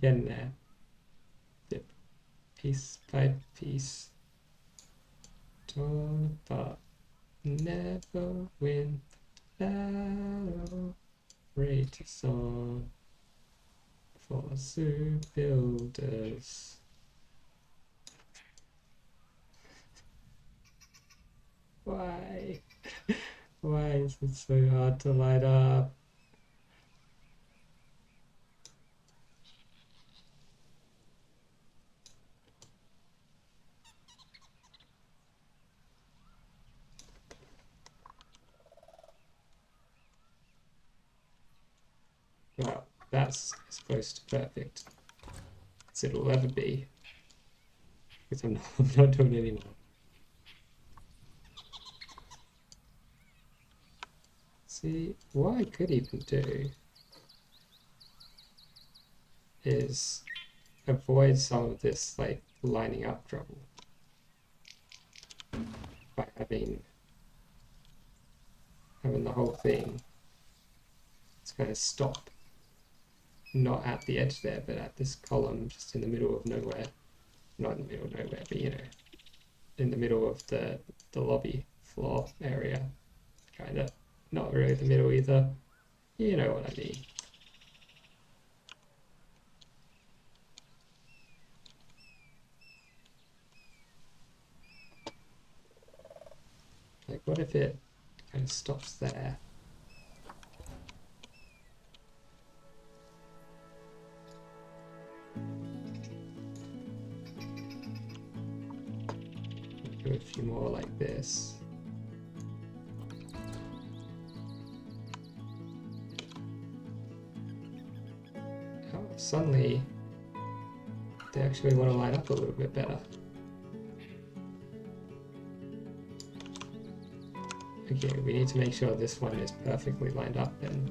getting there. Yep. Piece by piece. Torn apart. Never win the battle. Rages on for zoo builders. Why? Why is it so hard to light up? Well, that's as close to perfect as it'll ever be. Because I'm not doing it anymore. See, what I could even do is avoid some of this like lining up trouble by having the whole thing. It's going to stop, not at the edge there, but at this column just in the middle of nowhere. Not in the middle of nowhere, but you know, in the middle of the lobby floor area. Kind of, not really the middle either. You know what I mean. Like, what if it kind of stops there? Do a few more like this. Oh, suddenly they actually want to line up a little bit better. Okay, we need to make sure this one is perfectly lined up then.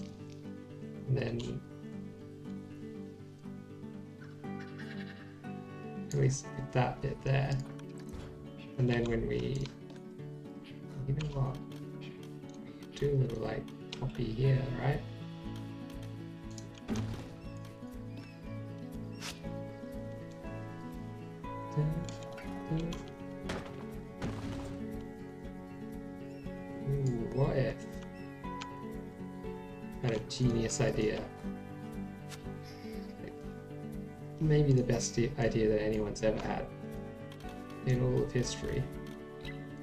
And then at least with that bit there. And then when we, you know what, we do a little like copy here, right? Ooh, what if? I had a genius idea. Maybe the best idea that anyone's ever had in all of history.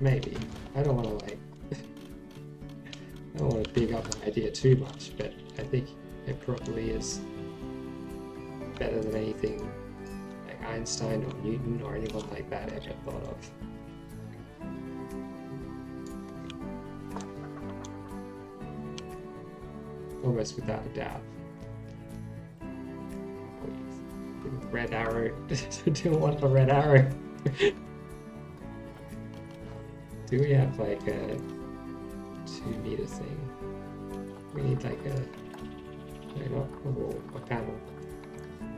Maybe. I don't want to like I don't want to big up an idea too much, but I think it probably is better than anything like Einstein or Newton or anyone like that ever thought of. Almost without a doubt. Red arrow. Didn't want a red arrow. Do we have like a 2-meter thing? We need like a, no, not a wall, a panel.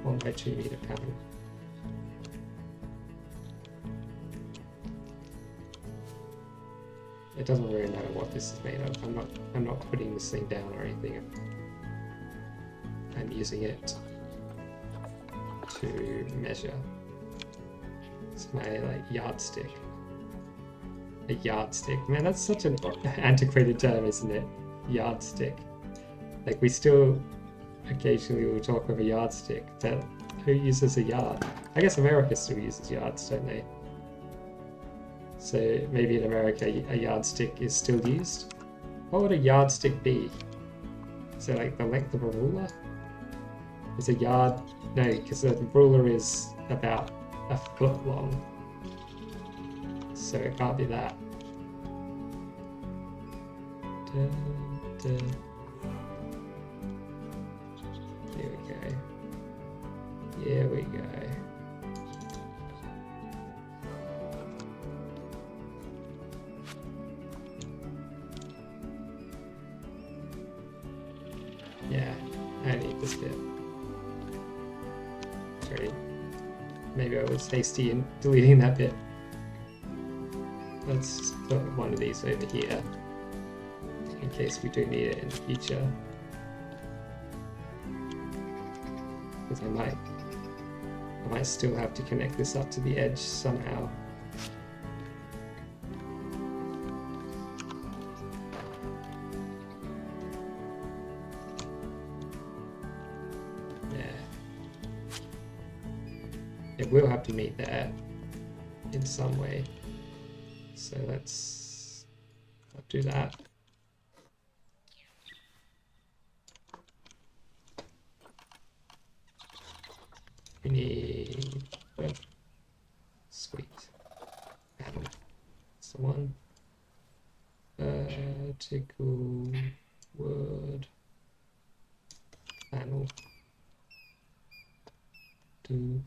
1 by 2 meter panel. It doesn't really matter what this is made of. I'm not putting this thing down or anything. I'm using it to measure. It's my like yardstick. A yardstick. Man, that's such an antiquated term, isn't it? Yardstick. Like we still occasionally will talk of a yardstick. That who uses a yard? I guess America still uses yards, don't they? So maybe in America a yardstick is still used. What would a yardstick be? Is it like the length of a ruler? Is a yard? No, because the ruler is about a foot long. So it can't be that. Dun, dun. Here we go. Here we go. Yeah, I need this bit. Sorry. Maybe I was hasty in deleting that bit. Let's put one of these over here in case we do need it in the future. Because I might I might still have to connect this up to the edge somehow. It will have to meet there in some way. So let's do that. We need wood. Sweet. Panel. That's the one. Vertical wood. Panel. Do.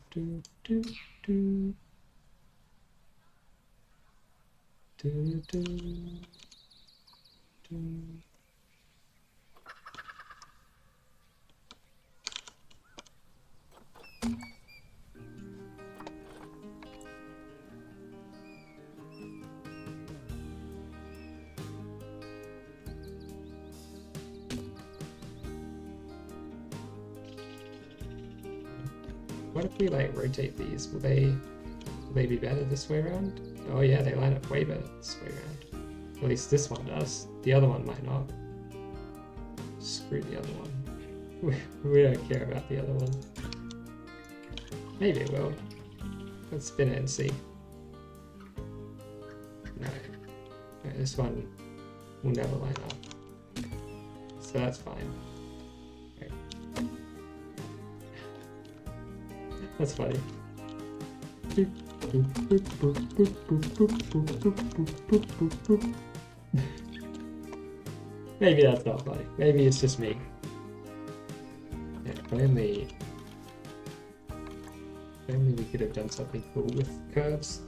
What if we like rotate these? Will they be better this way around? Oh yeah, they line up way better this way around. At least this one does. The other one might not. Screw the other one. We don't care about the other one. Maybe it will. Let's spin it and see. No, this one will never line up. So that's fine. Okay. That's funny. Maybe that's not funny. Maybe it's just me. Yeah, if only we could have done something cool with curves.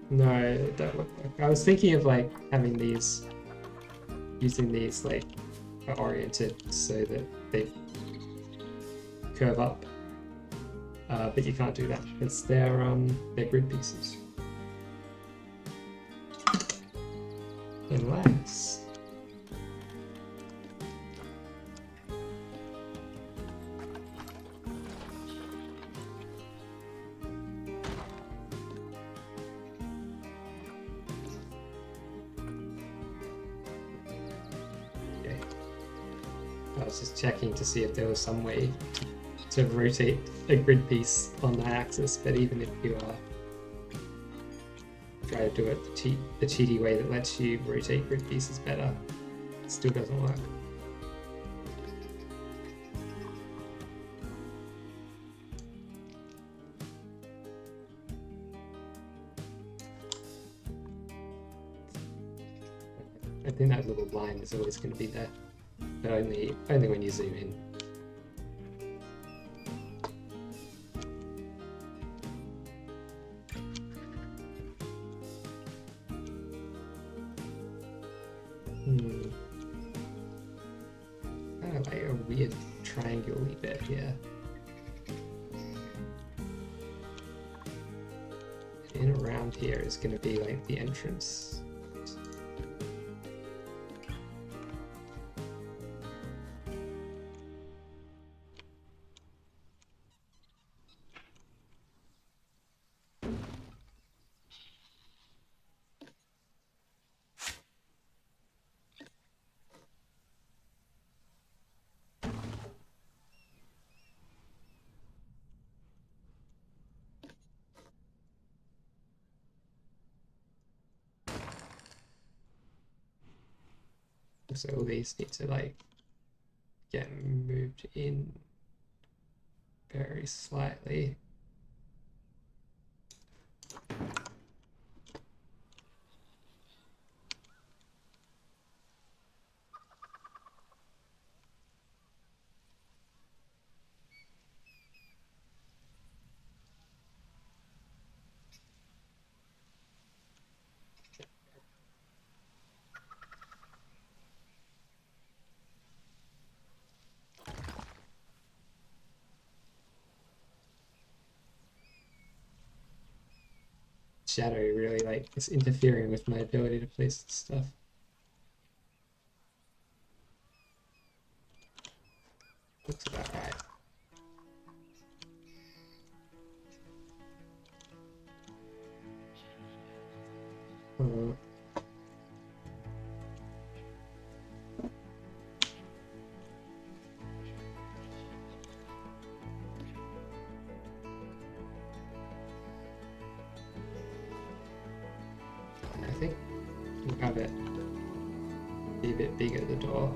No, that would work. I was thinking of like having these, using these like oriented so that they curve up, but you can't do that because they're grid pieces. Unless I was just checking to see if there was some way to rotate a grid piece on the axis, but even if you try to do it the cheaty way that lets you rotate grid pieces better, it still doesn't work. I think that little line is always going to be there, but only when you zoom in. Kind of like a weird triangle-y bit here. In around here is going to be like the entrance. So all these need to like get moved in very slightly. Shadow really like is interfering with my ability to place stuff. Looks about right. I think we'll have it be a bit bigger, the door.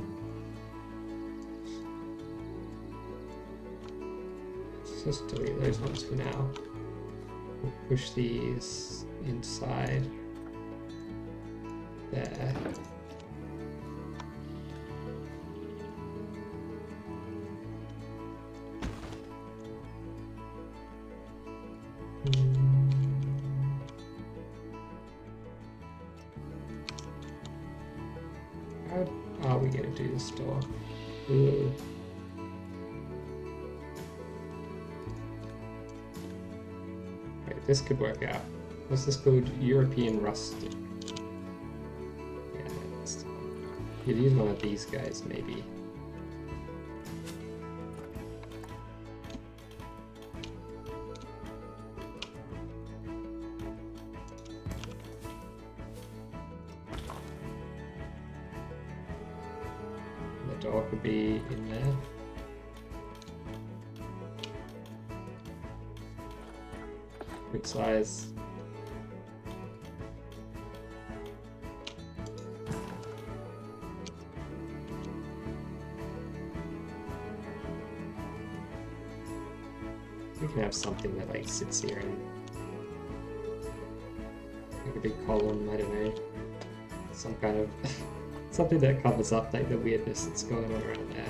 Let's just delete those ones for now. We'll push these inside there. How are we going to do this door? Ugh. Right, this could work out. What's this called? European rustic. Yeah, that's... You'd use one of these guys, maybe. The door could be in there. Good size. We can have something that like sits here and like a big column, I don't know. Some kind of something that covers up like the weirdness that's going on around there.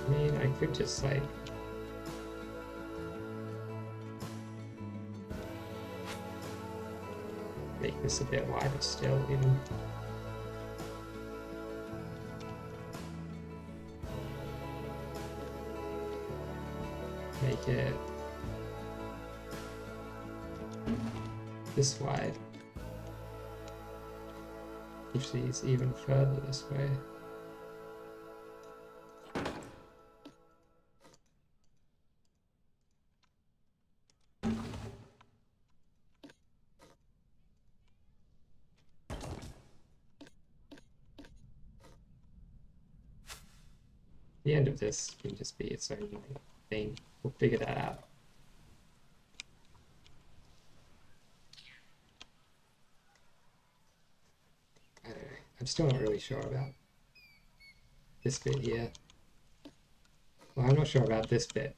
I mean, I could just like make this a bit wider still, even. Make it this wide. Push these even further this way. The end of this can just be its own thing. We'll figure that out. I don't know. I'm still not really sure about this bit here. Well, I'm not sure about this bit.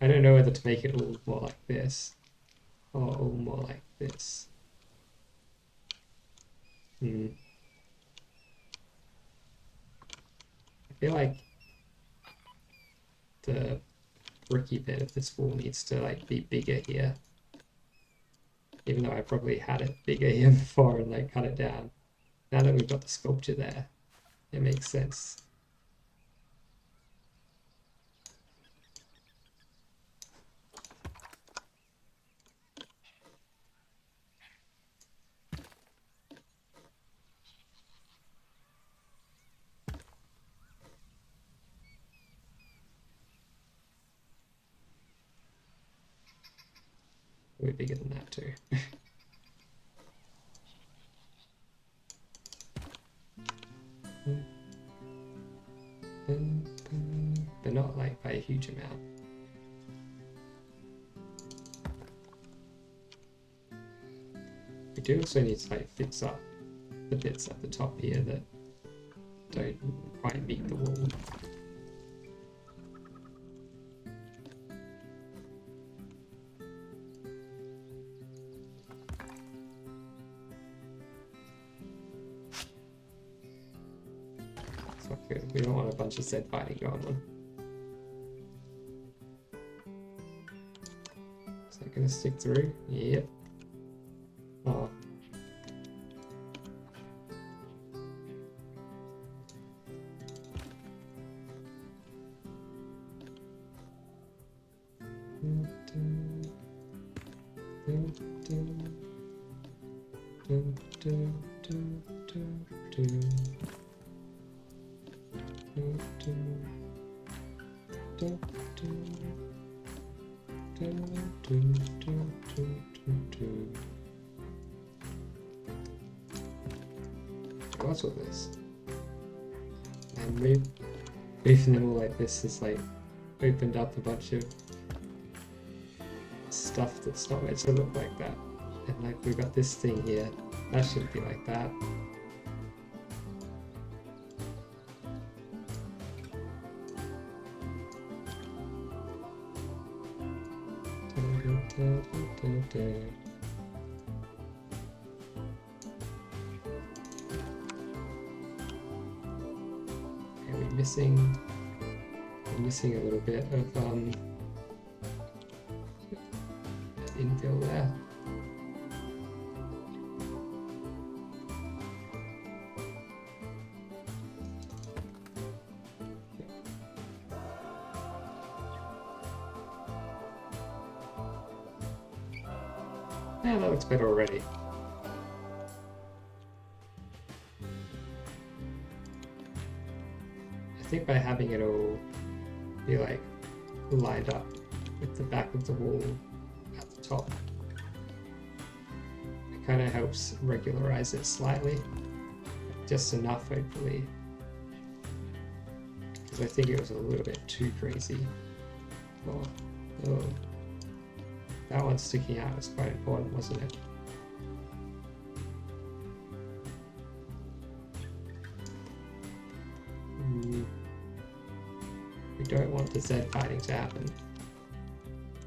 I don't know whether to make it all more like this or all more like this. I feel like the bricky bit of this wall needs to like be bigger here, even though I probably had it bigger here before and like cut it down. Now that we've got the sculpture there, it makes sense. Way bigger than that too. But not like by a huge amount. We do also need to like fix up the bits at the top here that don't quite meet the wall. We don't want a bunch of Z fighting going on. that gonna stick through? Yep. Oh. What's with this? And moving them all like this has like opened up a bunch of stuff that's not meant to look like that. And like we've got this thing here, that shouldn't be like that. We're missing a little bit of infill there. Yeah, that looks better already. I think by having it all be like lined up with the back of the wall at the top, it kind of helps regularize it slightly, just enough hopefully, because I think it was a little bit too crazy. Oh, that one sticking out was quite important, wasn't it? We don't want the Z fighting to happen,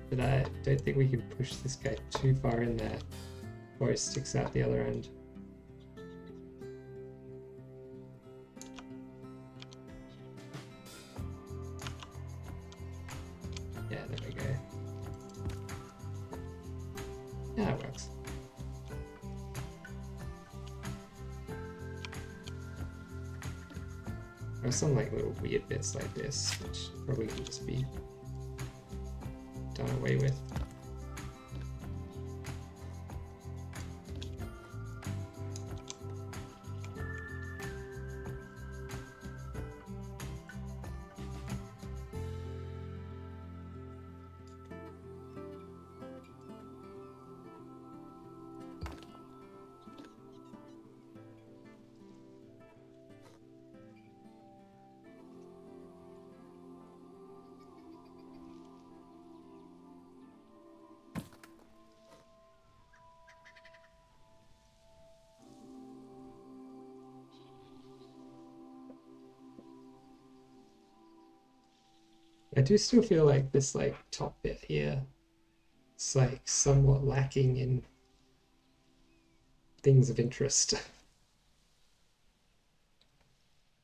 but I don't think we can push this guy too far in there before he sticks out the other end. Yeah, there we go. Yeah, that works. There's some like little weird bits like this, which probably can just be done away with. I do still feel like this like top bit here, it's like somewhat lacking in things of interest.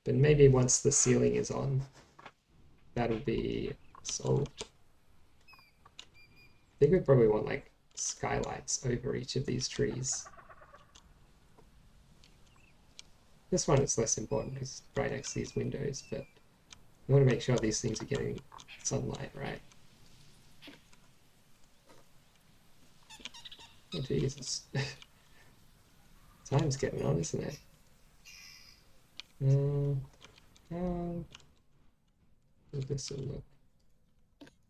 But maybe once the ceiling is on, that'll be solved. I think we probably want like skylights over each of these trees. This one is less important because it's right next to these windows, but we want to make sure these things are getting sunlight, right? Oh Jesus. Time's getting on, isn't it? This will look.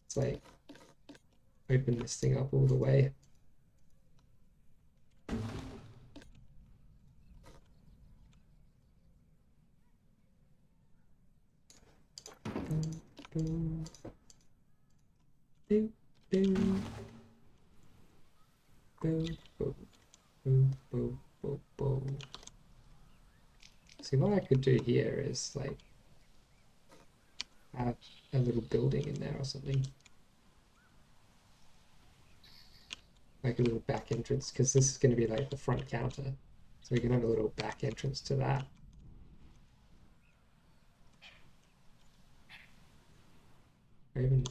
It's like open this thing up all the way. See, what I could do here is like have a little building in there or something, like a little back entrance, because this is going to be like the front counter, so we can have a little back entrance to that. Or even,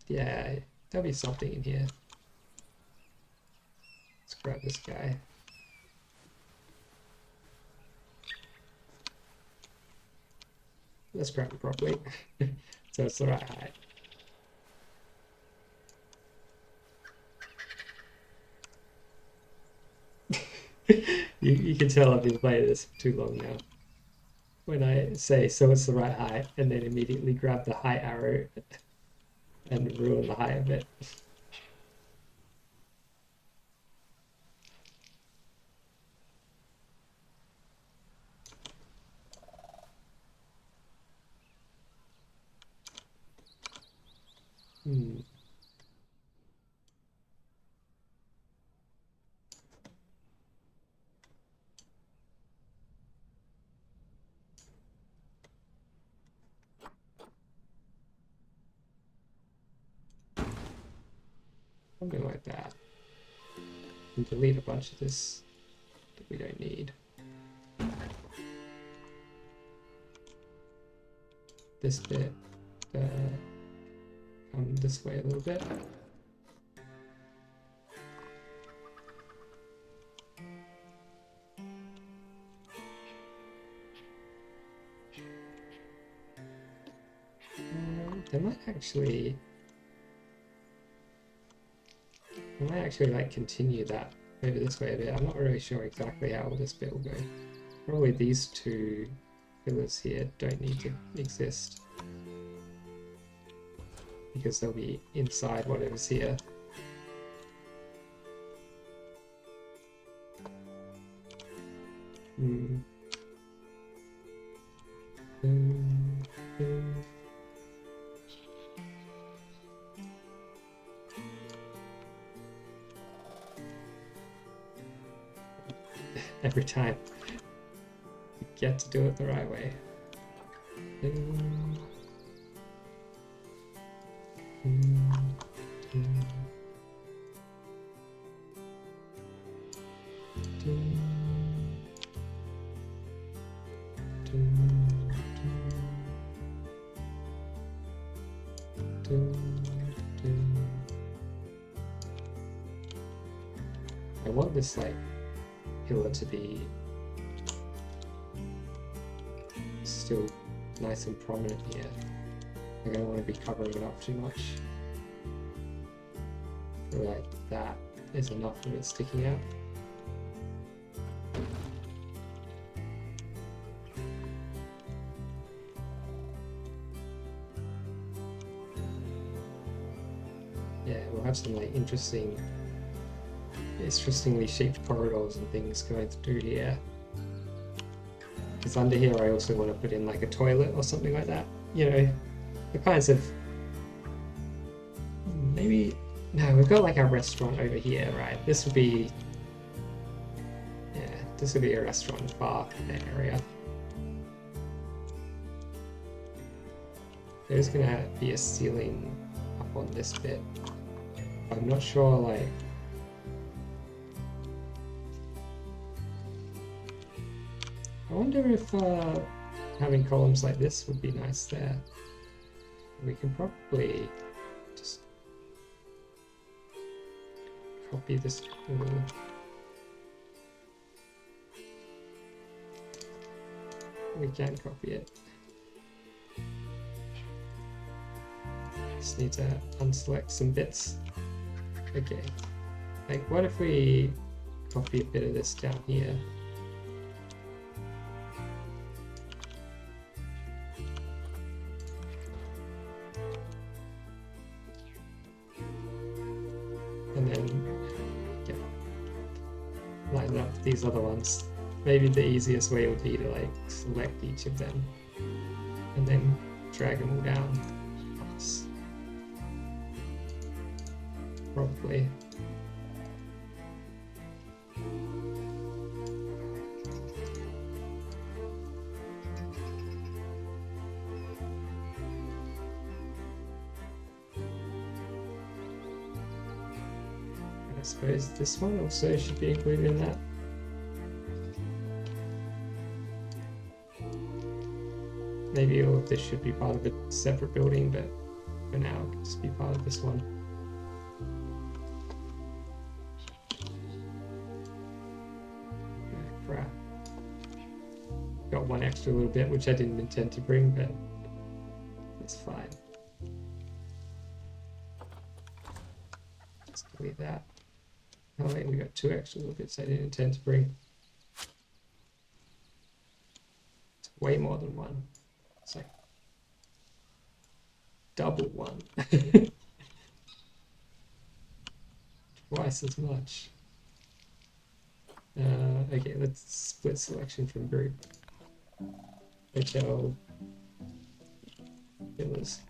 yeah, There'll be something in here. Let's grab this guy. Let's grab it properly. So it's the right height. You can tell I've been playing this for too long now. When I say so it's the right height and then immediately grab the height arrow and ruin the height of it. Something like that. And delete a bunch of this that we don't need. This bit, come this way a little bit. They might actually like continue that over this way a bit. I'm not really sure exactly how this bit will go. Probably these two pillars here don't need to exist because they'll be inside whatever's here. Every time you get to do it the right way. I want this like pillar to be still nice and prominent here. Like I don't want to be covering it up too much. I feel like that is enough of it sticking out. Yeah, we'll have some like interestingly shaped corridors and things going through here. Because under here I also want to put in like a toilet or something like that. You know, the kinds of... Maybe... No, we've got like a restaurant over here, right? This would be... Yeah, this would be a restaurant bar area. There's gonna be a ceiling up on this bit. I'm not sure, like... I wonder if having columns like this would be nice there. We can probably just copy this. We can copy it. Just need to unselect some bits. Okay. Like, what if we copy a bit of this down here? And then, yeah, line up these other ones. Maybe the easiest way would be to like select each of them and then drag them all down. Probably. I suppose this one also should be included in that. Maybe all of this should be part of a separate building, but for now it can just be part of this one. got one extra little bit, which I didn't intend to bring, but that's fine. Just delete that. Oh wait, we got 2 extra little bits I didn't intend to bring. It's way more than 1. It's like double 1. Twice as much. Okay, let's split selection from group. Hotel villas.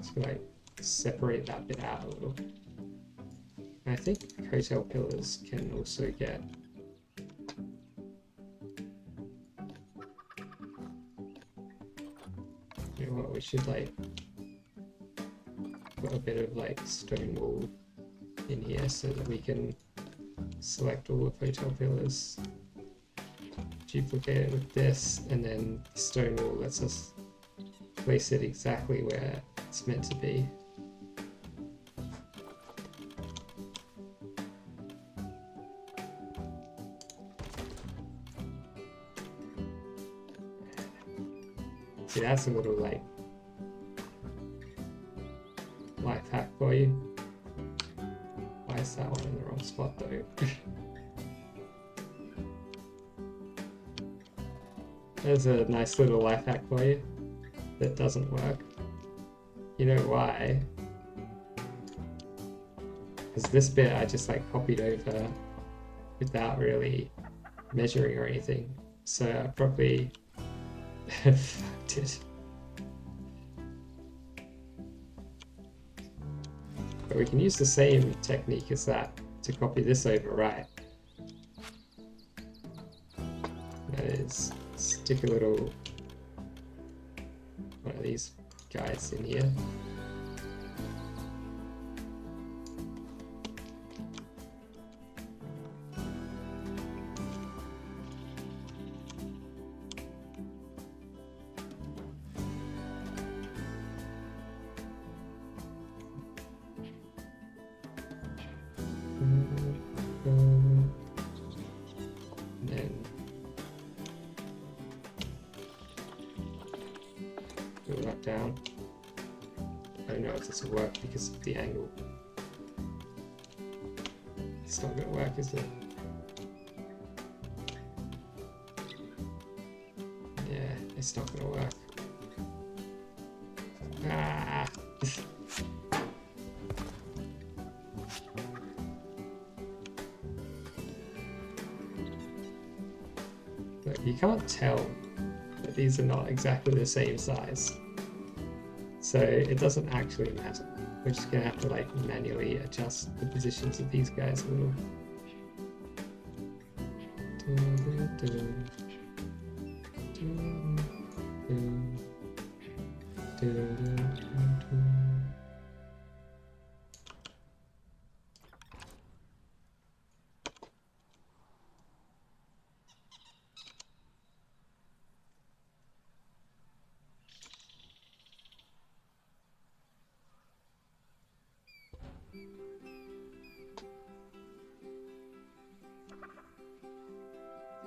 So like separate that bit out a little. And I think hotel pillars can also get you know what, we should like put a bit of like stone wool in here so that we can select all of hotel pillars, duplicate it with this, and then stone wool lets us place it exactly where it's meant to be. See, that's a little like life hack for you. Why is that one in the wrong spot though? There's a nice little life hack for you that doesn't work. You know why? Because this bit I just like copied over without really measuring or anything. So I probably fucked it. But we can use the same technique as that to copy this over, right? That is, stick a little one of these guys in here. Down. I don't know if this will work because of the angle. It's not going to work, is it? Yeah, it's not going to work. Ah! Look, you can't tell that these are not exactly the same size. So it doesn't actually matter. We're just gonna have to like manually adjust the positions of these guys a little.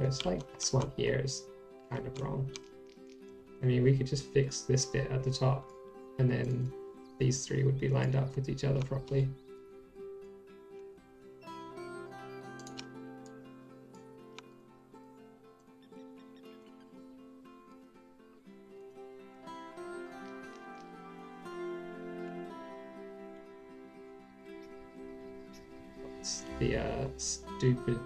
It's like this one here is kind of wrong. I mean, we could just fix this bit at the top and then these three would be lined up with each other properly. It's the stupid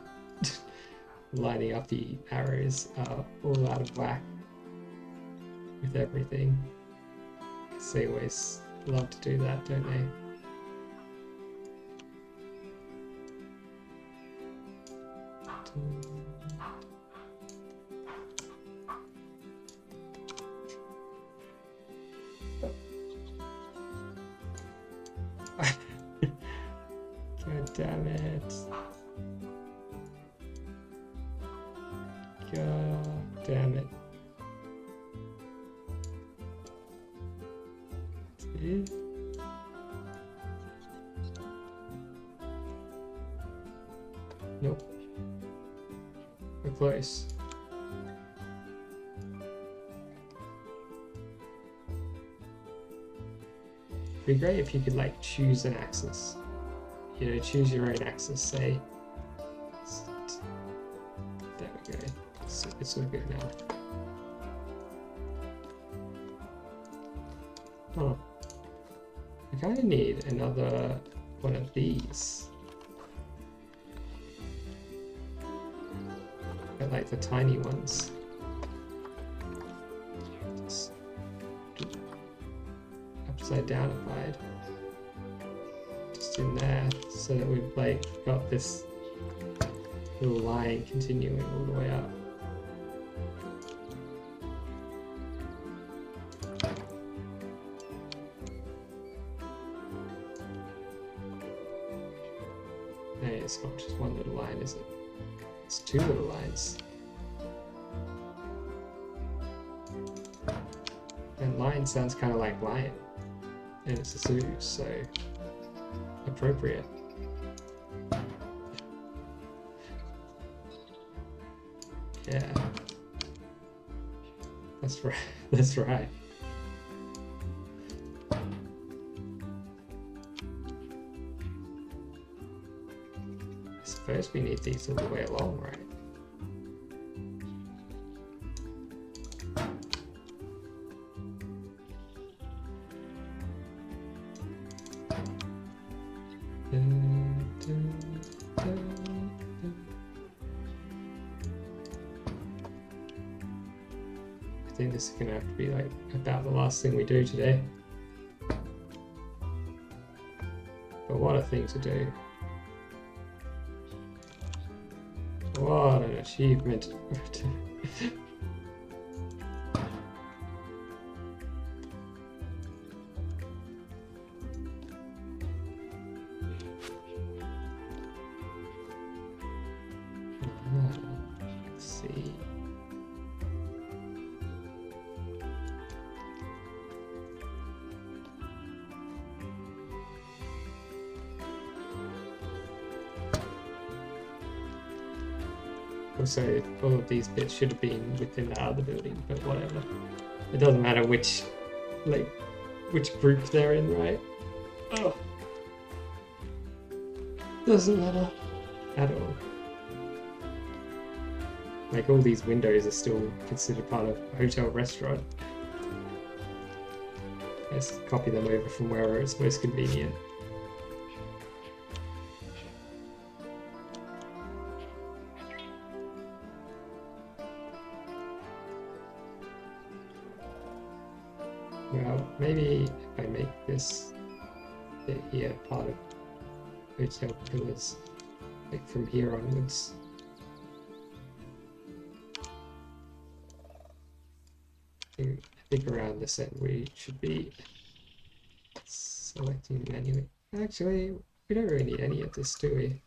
lining up the arrows are all out of whack with everything. Because they always love to do that, don't they? God damn it. God damn it. See? Nope. We're close. It'd be great if you could like choose an axis. You know, choose your own axis, say. There we go. It's all good now. Oh. I kind of need another one of these. But like the tiny ones. Just upside down applied. Just in there, so that we've like got this little line continuing all the way up. Hey, it's not just one little line, is it? It's two little lines. And lion sounds kind of like lion. And it's a zoo, so appropriate. Yeah. That's right. That's right. I suppose we need these all the way along, right? I think this is gonna have to be like about the last thing we do today. But what a thing to do. What an achievement. Let's see. Also, all of these bits should have been within the other building, but whatever. It doesn't matter which group they're in, right? Oh. Doesn't matter at all. Like, all these windows are still considered part of a hotel restaurant. Let's copy them over from wherever it's most convenient. Well, maybe if I make this bit here part of hotel pillars, like from here onwards. I think around this end we should be selecting manually. Actually, we don't really need any of this, do we?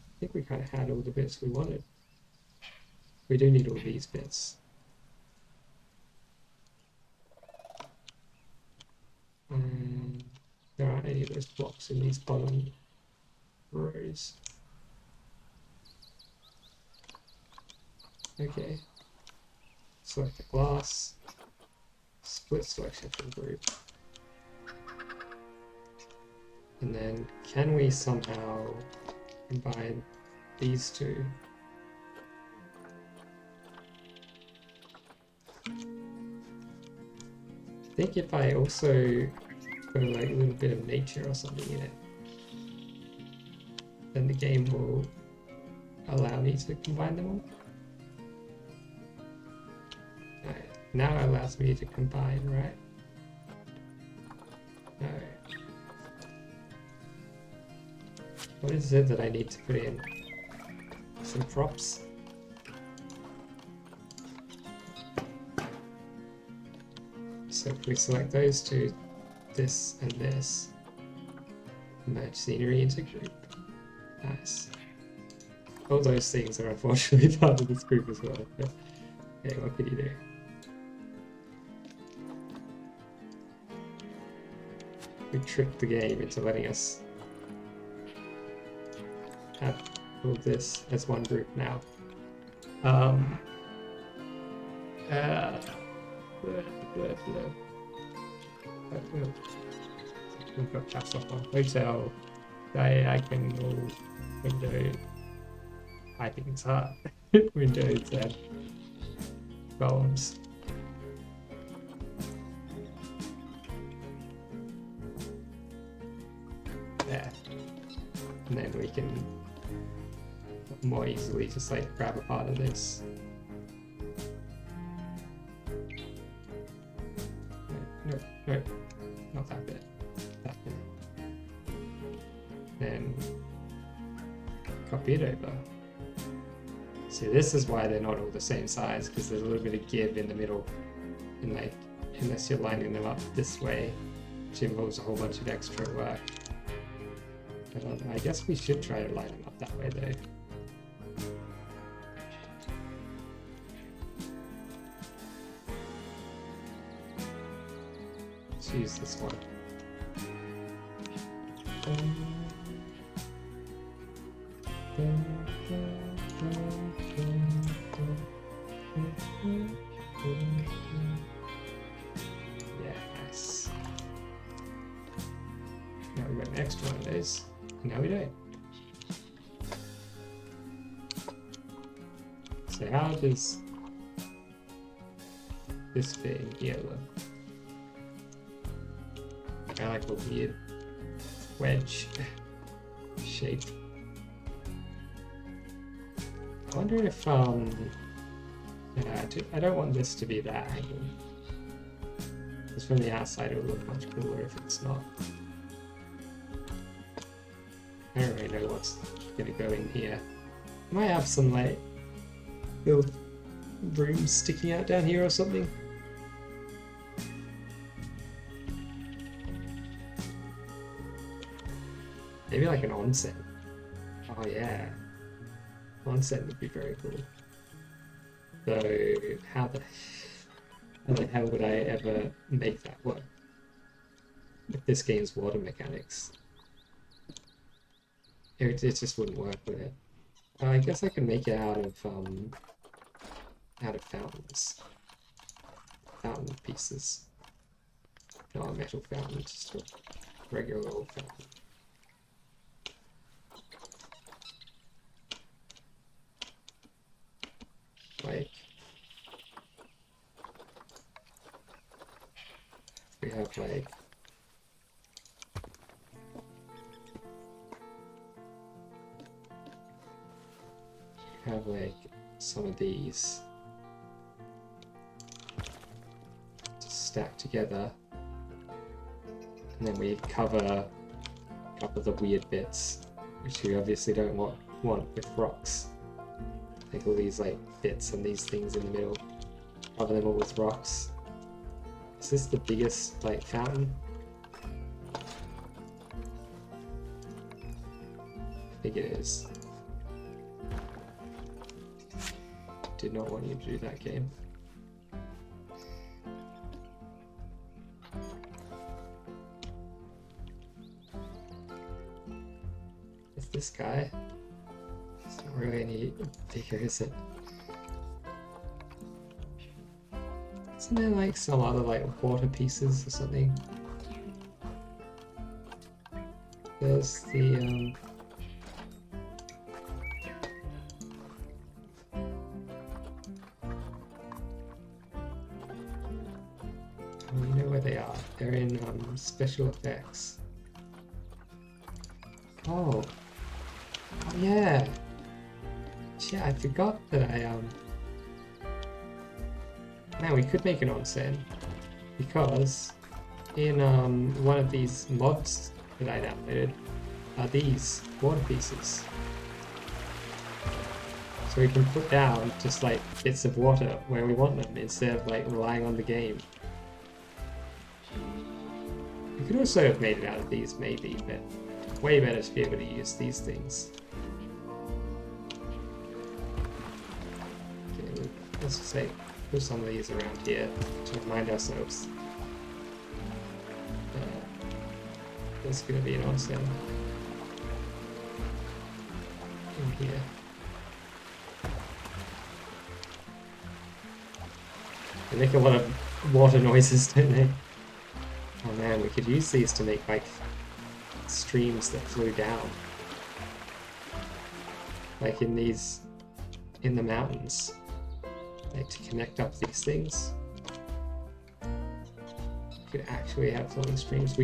I think we kind of had all the bits we wanted. We do need all these bits. And there aren't any of those blocks in these bottom rows. Okay. Select the glass. Split selection from group. And then can we somehow combine these two? I think if I also put like a little bit of nature or something in it, then the game will allow me to combine them all. Right. Now it allows me to combine, right? No. What is it that I need to put in? Some props? So if we select those two, this and this, merge scenery into group. Nice. All those things are unfortunately part of this group as well. But, okay, what can you do? We tricked the game into letting us have all this as one group now. We've got caps off on hotel. Diagonal window. I think it's hard. Windows and columns. There. And then we can more easily just like grab a part of this. No, not that bit. That bit. Then copy it over. See, this is why they're not all the same size, because there's a little bit of give in the middle, and like unless you're lining them up this way, which involves a whole bunch of extra work. I guess we should try to line them up that way though. Let's use this one. Yeah, nice. Now we got an extra one of those. No, we don't. So how does this fit in here look? I like a weird wedge shape. I wonder if I don't want this to be that angle. Because from the outside it will look much cooler if it's not. I don't really know what's gonna go in here. I might have some like little rooms sticking out down here or something. Maybe like an onsen. Oh yeah. Onsen would be very cool. So how the hell would I ever make that work? If this game's water mechanics. It just wouldn't work with it. I guess I can make it out of fountains. Fountain pieces. Not a metal fountain, just a regular old fountain. Like we have like some of these just stacked together, and then we cover a couple of the weird bits, which we obviously don't want with rocks. Take all these like bits and these things in the middle, cover them all with rocks. Is this the biggest like fountain? I think it is. Did not want you to do that, game. It's this guy. It's not really any bigger, is it? Isn't there like some other like water pieces or something? There's the you know where they are. They're in special effects. Oh yeah. Shit, I forgot that now we could make an onsen, because in one of these mods that I downloaded are these water pieces. So we can put down just like bits of water where we want them instead of like relying on the game. We could also have made it out of these maybe, but way better to be able to use these things. Okay, let's just say put some of these around here to remind ourselves. There's gonna be an onsen in here. They make a lot of water noises, don't they? Oh man, we could use these to make like streams that flow down. Like in the mountains. Like to connect up these things. We could actually have flowing streams.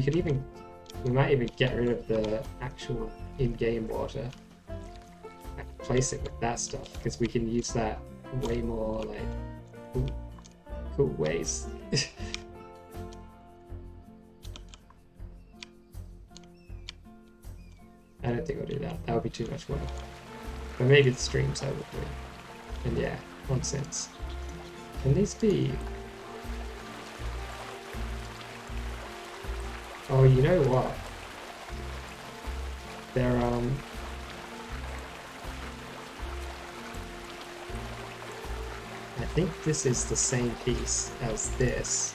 We might even get rid of the actual in-game water and replace it with that stuff, because we can use that way more like cool ways. I don't think I'll do that. That would be too much work. But maybe the streams I would do. And yeah, nonsense. Can these be? Oh, you know what? They're I think this is the same piece as this.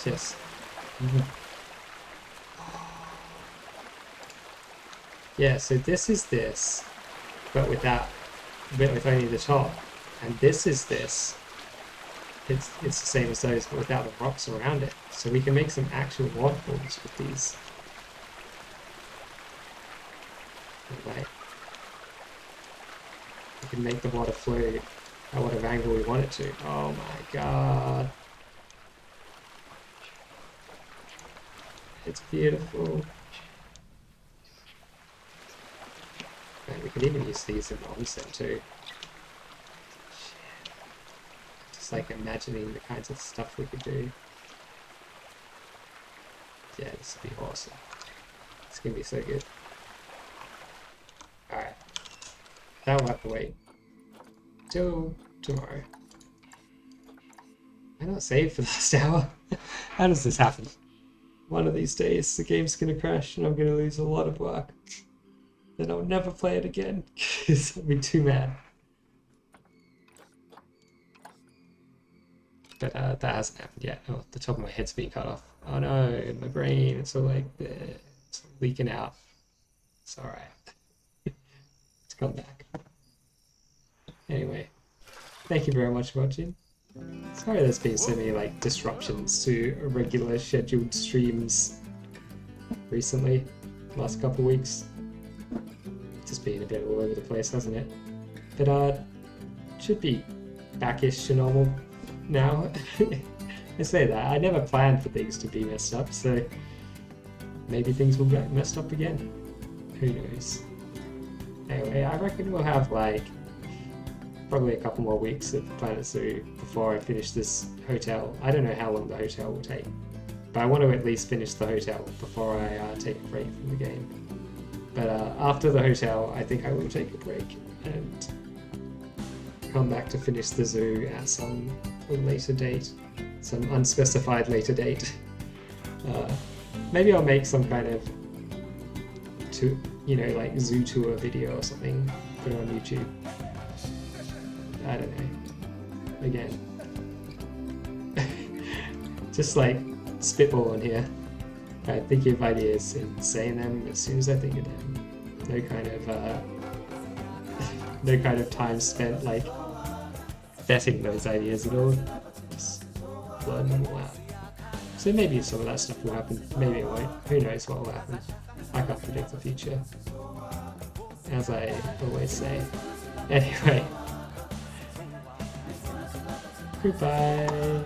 Just yeah, so this is this, but with only the top, and this is this. It's the same as those, but without the rocks around it. So we can make some actual waterfalls with these. Like, we can make the water flow at whatever angle we want it to. Oh my god. It's beautiful. And we can even use these in the onsen too. Just like imagining the kinds of stuff we could do. Yeah, this would be awesome. It's gonna be so good. Alright. That will have to wait till tomorrow. I not saved for the last hour. How does this happen? One of these days the game's gonna crash and I'm gonna lose a lot of work. Then I'll never play it again because I'll be too mad. But that hasn't happened yet. Oh, the top of my head's being cut off. Oh no, my brain, it's all like, it's leaking out. It's alright. It's come back. Anyway, thank you very much for watching. Sorry there's been so many like disruptions to regular scheduled streams recently, last couple of weeks. It's just been a bit all over the place, hasn't it? But should be backish to normal now. I say that, I never planned for things to be messed up, so maybe things will get messed up again. Who knows? Anyway, I reckon we'll have like probably a couple more weeks of Planet Zoo before I finish this hotel. I don't know how long the hotel will take, but I want to at least finish the hotel before I take a break from the game. But after the hotel, I think I will take a break and come back to finish the zoo at some later date, some unspecified later date. Maybe I'll make some kind of like zoo tour video or something, put it on YouTube. I don't know. Again, just like spitballing here. I think of ideas and saying them as soon as I think of them. No kind of time spent like vetting those ideas at all. Just blowing them all out. So maybe some of that stuff will happen. Maybe it won't. Who knows what will happen? I can't predict the future, as I always say. Anyway. Goodbye.